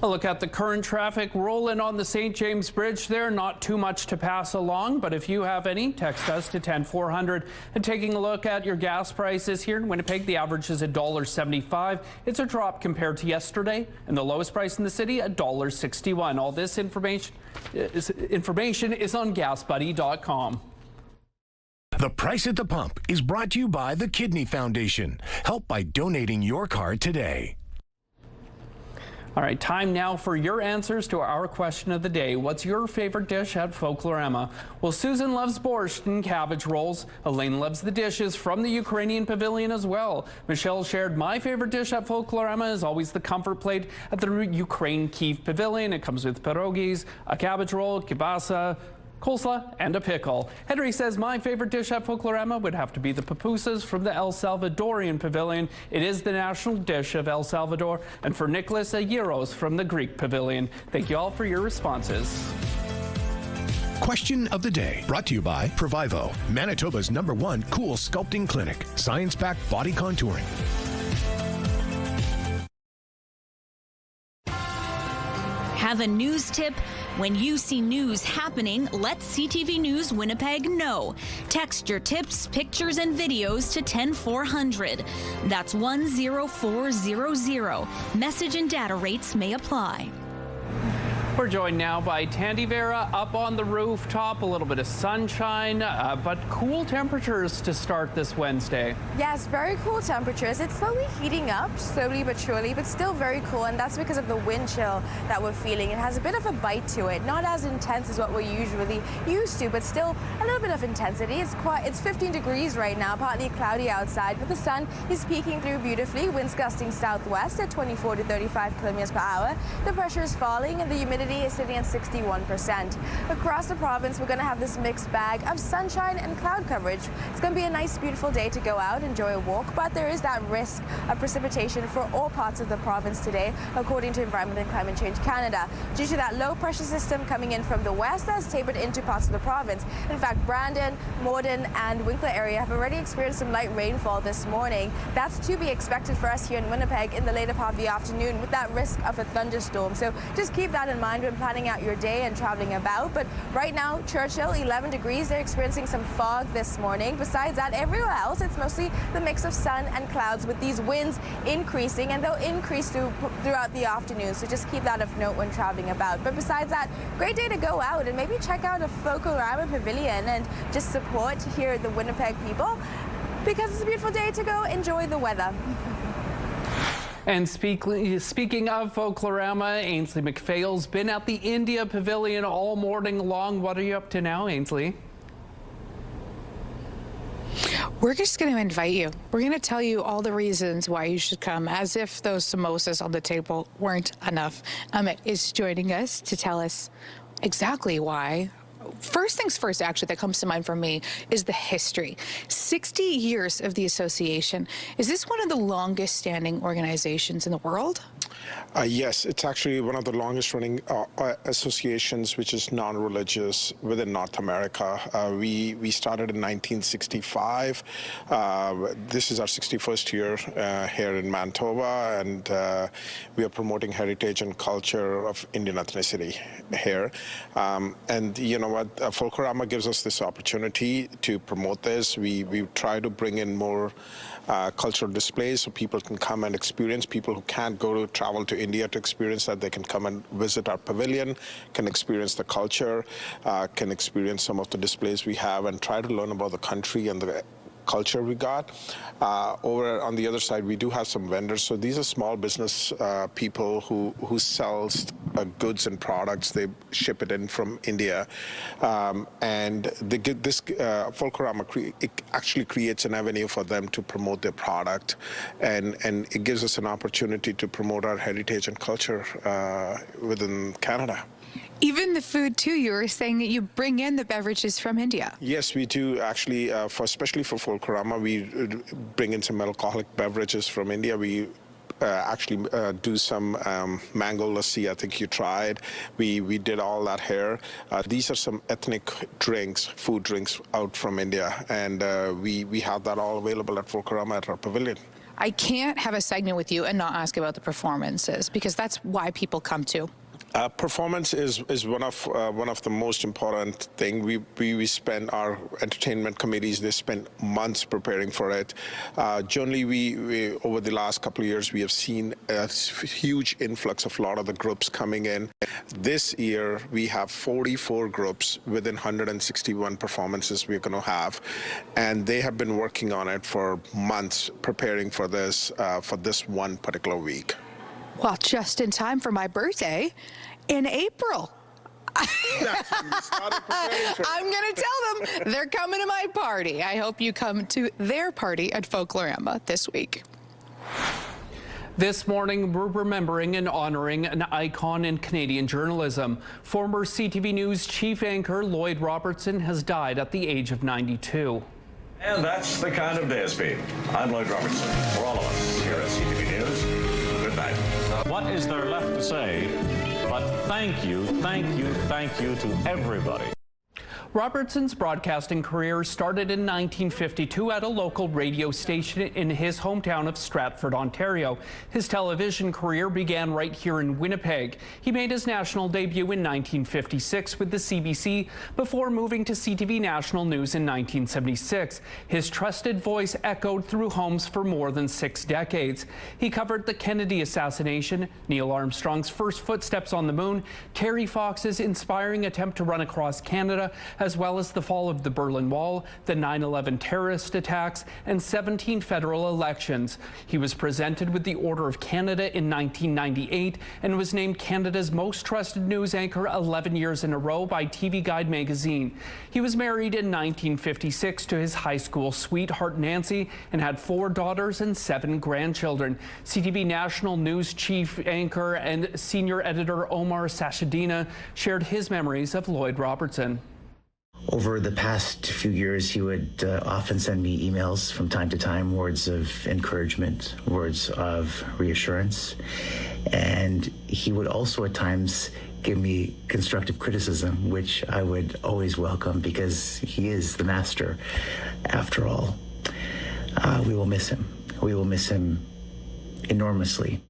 A look at the current traffic rolling on the St. James Bridge there. Not too much to pass along, but if you have any, text us to 10400. And taking a look at your gas prices here in Winnipeg, the average is $1.75. It's a drop compared to yesterday, and the lowest price in the city, $1.61. All this information is on gasbuddy.com. The Price at the Pump is brought to you by the Kidney Foundation. Help by donating your card today. All right, time now for your answers to our question of the day. What's your favorite dish at Folklorama? Well, Susan loves borscht and cabbage rolls. Elaine loves the dishes from the Ukrainian pavilion as well. Michelle shared my favorite dish at Folklorama is always the comfort plate at the Ukraine Kyiv pavilion. It comes with pierogies, a cabbage roll, kibasa, coleslaw, and a pickle. Henry says my favorite dish at Folklorama would have to be the pupusas from the El Salvadorian pavilion. It is the national dish of El Salvador. And for Nicholas, a gyros from the Greek pavilion. Thank you all for your responses. Question of the day brought to you by Provivo, Manitoba's #1 cool sculpting clinic. Science-backed body contouring. Have a news tip? When you see news happening, let CTV News Winnipeg know. Text your tips, pictures, and videos to 10400. That's 10400. Message and data rates may apply. We're joined now by Tandy Vera up on the rooftop. A little bit of sunshine, but cool temperatures to start this Wednesday. Yes, very cool temperatures. It's slowly heating up, slowly but surely, but still very cool, and that's because of the wind chill that we're feeling. It has a bit of a bite to it, not as intense as what we're usually used to, but still a little bit of intensity. It's 15 degrees right now, partly cloudy outside, but the sun is peeking through beautifully. Winds gusting southwest at 24 to 35 kilometers per hour. The pressure is falling, and the humidity humidity is sitting at 61%. Across the province, we're going to have this mixed bag of sunshine and cloud coverage. It's going to be a nice, beautiful day to go out, enjoy a walk, but there is that risk of precipitation for all parts of the province today, according to Environment and Climate Change Canada. Due to that low pressure system coming in from the west, that's tapered into parts of the province. In fact, Brandon, Morden, and Winkler area have already experienced some light rainfall this morning. That's to be expected for us here in Winnipeg in the later part of the afternoon with that risk of a thunderstorm. So just keep that in mind when planning out your day and traveling about. But right now, Churchill, 11 degrees. They're experiencing some fog this morning. Besides that, everywhere else, it's mostly the mix of sun and clouds with these winds increasing, and they'll increase throughout the afternoon. So just keep that of note when traveling about. But besides that, great day to go out and maybe check out a Folklorama Pavilion and just support here the Winnipeg people, because it's a beautiful day to go enjoy the weather. And speaking of Folklorama, Ainsley McPhail's been at the India Pavilion all morning long. What are you up to now, Ainsley? We're just going to invite you. We're going to tell you all the reasons why you should come, as if those samosas on the table weren't enough. Amit is joining us to tell us exactly why. First things first, actually, that comes to mind for me is the history. 60 years of the association. Is this one of the longest standing organizations in the world? Yes, it's actually one of the longest running associations which is non-religious within North America. We started in 1965. This is our 61st year here in Manitoba, and we are promoting heritage and culture of Indian ethnicity here. And you know what, Folklorama gives us this opportunity to promote this. We try to bring in more cultural displays so people can come and experience. People who can't travel to India to experience that, they can come and visit our pavilion, can experience the culture, can experience some of the displays we have, and try to learn about the country and the culture we got. Over on the other side, we do have some vendors. So these are small business people who sells goods and products. They ship it in from India, and they get this Folklorama actually creates an avenue for them to promote their product, and it gives us an opportunity to promote our heritage and culture within Canada. Even the food, too. You were saying that you bring in the beverages from India. Yes, we do. Actually, especially for Folklorama, we bring in some alcoholic beverages from India. We actually do some mango lassi. I think you tried. We did all that here. These are some ethnic drinks, food drinks out from India, and we have that all available at Folklorama at our pavilion. I can't have a segment with you and not ask about the performances, because that's why people come to. Performance is one of the most important thing. We spend, our entertainment committees, they spend months preparing for it. Generally, we over the last couple of years, we have seen a huge influx of a lot of the groups coming in. This year, we have 44 groups within 161 performances we're going to have, and they have been working on it for months, preparing for this one particular week. Well, just in time for my birthday in April. I'm going to tell them they're coming to my party. I hope you come to their party at Folklorama this week. This morning, we're remembering and honoring an icon in Canadian journalism. Former CTV News chief anchor Lloyd Robertson has died at the age of 92. And that's the kind of day it's been. I'm Lloyd Robertson. For all of us here at CTV News, good night. What is there left to say but thank you to everybody. Robertson's broadcasting career started in 1952 at a local radio station in his hometown of Stratford, Ontario. His television career began right here in Winnipeg. He made his national debut in 1956 with the CBC before moving to CTV National News in 1976. His trusted voice echoed through homes for more than 6 decades. He covered the Kennedy assassination, Neil Armstrong's first footsteps on the moon, Terry Fox's inspiring attempt to run across Canada, as well as the fall of the Berlin Wall, the 9/11 terrorist attacks, and 17 federal elections. He was presented with the Order of Canada in 1998 and was named Canada's most trusted news anchor 11 years in a row by TV Guide magazine. He was married in 1956 to his high school sweetheart Nancy and had 4 daughters and 7 grandchildren. CTV National News chief anchor and senior editor Omar Sashadina shared his memories of Lloyd Robertson. Over the past few years, he would often send me emails from time to time, words of encouragement, words of reassurance. And he would also at times give me constructive criticism, which I would always welcome because he is the master after all. We will miss him. We will miss him enormously.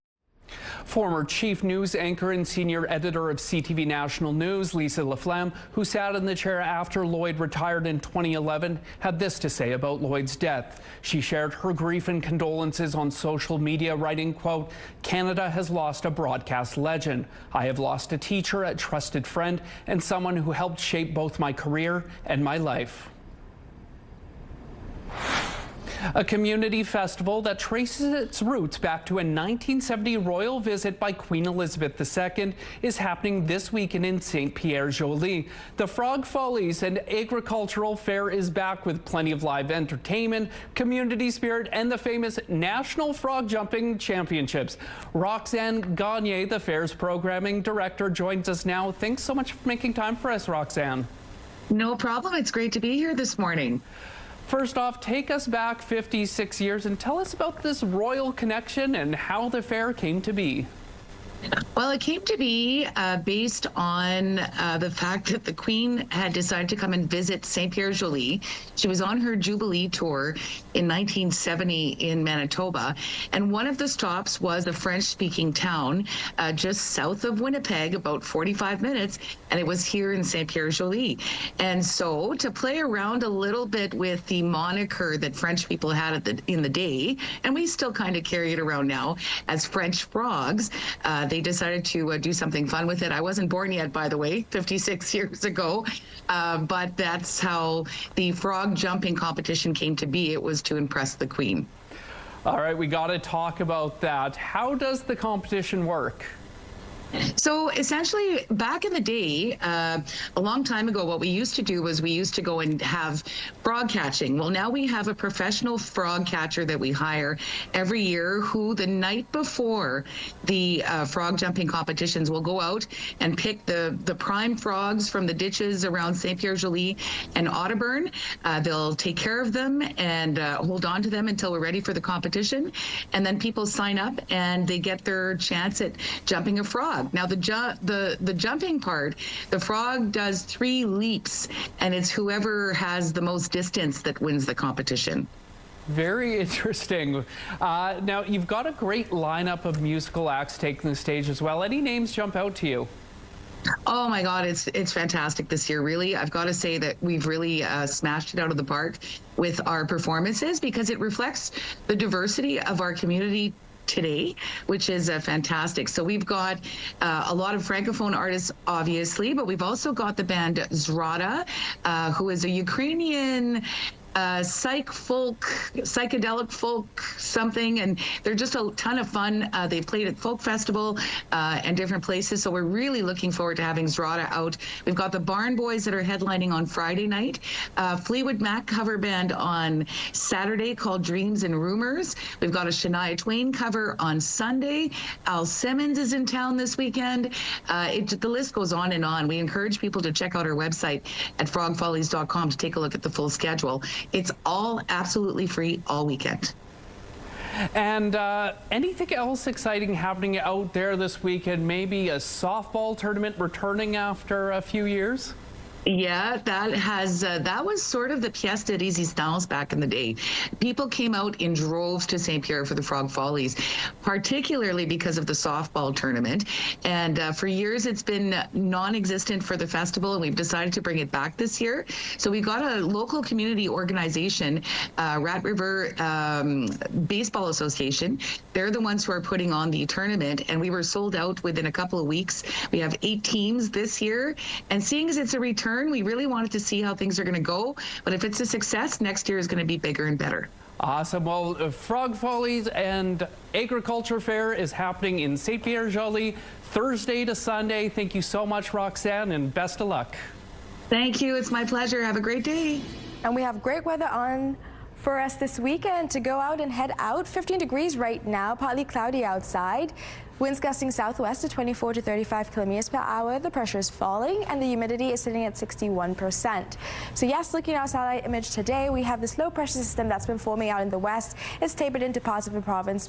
Former chief news anchor and senior editor of CTV National News, Lisa Laflamme, who sat in the chair after Lloyd retired in 2011, had this to say about Lloyd's death. She shared her grief and condolences on social media, writing, quote, "Canada has lost a broadcast legend. I have lost a teacher, a trusted friend, and someone who helped shape both my career and my life." A community festival that traces its roots back to a 1970 royal visit by Queen Elizabeth II is happening this weekend in St. Pierre-Jolie. The Frog Follies and Agricultural Fair is back with plenty of live entertainment, community spirit, and the famous National Frog Jumping Championships. Roxanne Gagne, the fair's programming director, joins us now. Thanks so much for making time for us, Roxanne. No problem. It's great to be here this morning. First off, take us back 56 years and tell us about this royal connection and how the fair came to be. Well, it came to be based on the fact that the Queen had decided to come and visit St. Pierre-Jolie. She was on her Jubilee tour in 1970 in Manitoba, and one of the stops was a French-speaking town just south of Winnipeg, about 45 minutes, and it was here in St. Pierre-Jolie. And so to play around a little bit with the moniker that French people had in the day, and we still kind of carry it around now as French frogs, they decided to do something fun with it. I wasn't born yet, by the way, 56 years ago, but that's how the frog jumping competition came to be. It was to impress the Queen. All right, we got to talk about that. How does the competition work? So essentially, back in the day, a long time ago, what we used to do was we used to go and have frog catching. Well, now we have a professional frog catcher that we hire every year who the night before the frog jumping competitions will go out and pick the prime frogs from the ditches around St. Pierre-Jolie and Otterburn. They'll take care of them and hold on to them until we're ready for the competition. And then people sign up and they get their chance at jumping a frog. Now, the jumping part, the frog does 3 leaps, and it's whoever has the most distance that wins the competition. Very interesting. Now, you've got a great lineup of musical acts taking the stage as well. Any names jump out to you? Oh my God, it's fantastic this year, really. I've got to say that we've really smashed it out of the park with our performances because it reflects the diversity of our community today, which is fantastic. So we've got a lot of Francophone artists, obviously, but we've also got the band Zrada, who is a Ukrainian psychedelic folk something, and they're just a ton of fun. They've played at Folk Festival and different places, so we're really looking forward to having Zrada out. We've got the Barn Boys that are headlining on Friday night, Fleetwood Mac cover band on Saturday called Dreams and Rumors. We've got a Shania Twain cover on Sunday. Al Simmons is in town this weekend. The list goes on and on. We encourage people to check out our website at frogfollies.com to take a look at the full schedule. It's all absolutely free all weekend. And anything else exciting happening out there this weekend? Maybe a softball tournament returning after a few years? Yeah, that was sort of the pièce de résistance back in the day. People came out in droves to St. Pierre for the Frog Follies, particularly because of the softball tournament. And for years, it's been non-existent for the festival, and we've decided to bring it back this year. So we've got a local community organization, Rat River Baseball Association. They're the ones who are putting on the tournament, and we were sold out within a couple of weeks. We have 8 teams this year, and seeing as it's a return turn. We really wanted to see how things are going to go. But if it's a success, next year is going to be bigger and better. Awesome. Well, Frog Follies and Agriculture Fair is happening in St. Pierre-Joli Thursday to Sunday. Thank you so much, Roxanne, and best of luck. Thank you. It's my pleasure. Have a great day. And we have great weather on for us this weekend to go out and head out. 15 degrees right now, partly cloudy outside. Winds gusting southwest to 24 to 35 kilometers per hour. The pressure is falling and the humidity is sitting at 61%. So yes, looking at our satellite image today, we have this low pressure system that's been forming out in the west. It's tapered into parts of the province,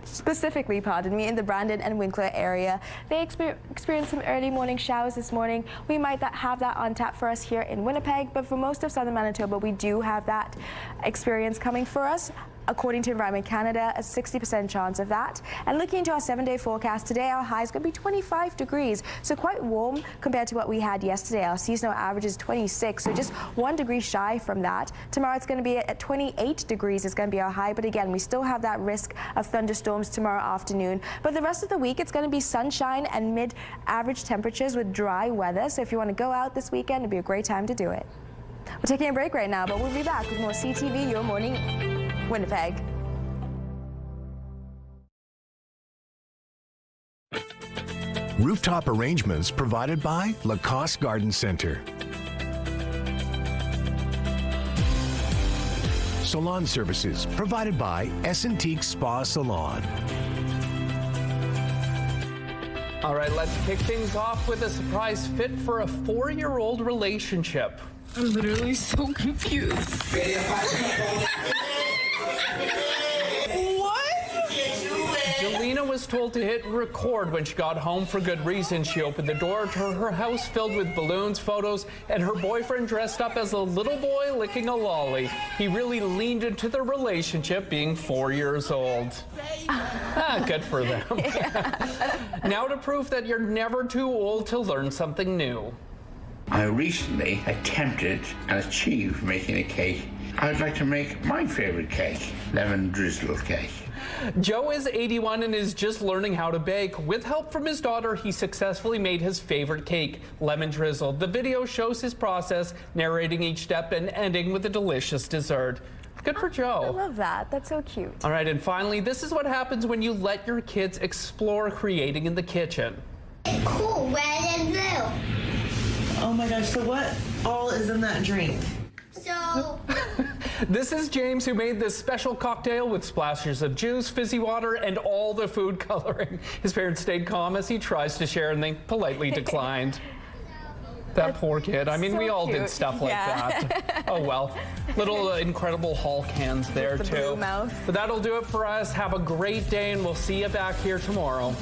specifically, in the Brandon and Winkler area. They experienced some early morning showers this morning. We might have that on tap for us here in Winnipeg, but for most of southern Manitoba, we do have that experience coming for us. According to Environment Canada, a 60% chance of that. And looking into our 7-day forecast, today our high is going to be 25 degrees, so quite warm compared to what we had yesterday. Our seasonal average is 26, so just 1 degree shy from that. Tomorrow it's going to be at 28 degrees. It's going to be our high, but again, we still have that risk of thunderstorms tomorrow afternoon. But the rest of the week, it's going to be sunshine and mid-average temperatures with dry weather. So if you want to go out this weekend, it'd be a great time to do it. We're taking a break right now, but we'll be back with more CTV Your Morning Winnipeg. Rooftop arrangements provided by Lacoste Garden Center. Salon services provided by Essentique Spa Salon. All right, let's kick things off with a surprise fit for a 4-year-old relationship. I'm literally so confused. Jelena was told to hit record when she got home for good reason. She opened the door to her house filled with balloons, photos, and her boyfriend dressed up as a little boy licking a lolly. He really leaned into the relationship, being 4 years old. Good for them. Now to prove that you're never too old to learn something new. I recently attempted and achieved making a cake. I'd like to make my favorite cake, lemon drizzle cake. Joe is 81 and is just learning how to bake. With help from his daughter, he successfully made his favorite cake, lemon drizzle. The video shows his process, narrating each step and ending with a delicious dessert. Good for Joe. I love that. That's so cute. All right, and finally, this is what happens when you let your kids explore creating in the kitchen. Cool, red and blue. Oh my gosh, so what all is in that drink? So... This is James, who made this special cocktail with splashes of juice, fizzy water, and all the food coloring. His parents stayed calm as he tries to share, and they politely declined. That poor kid. I mean, so we all cute. did stuff like that. Oh, well. Little Incredible Hulk hands there, with the too. blue mouth. But that'll do it for us. Have a great day, and we'll see you back here tomorrow.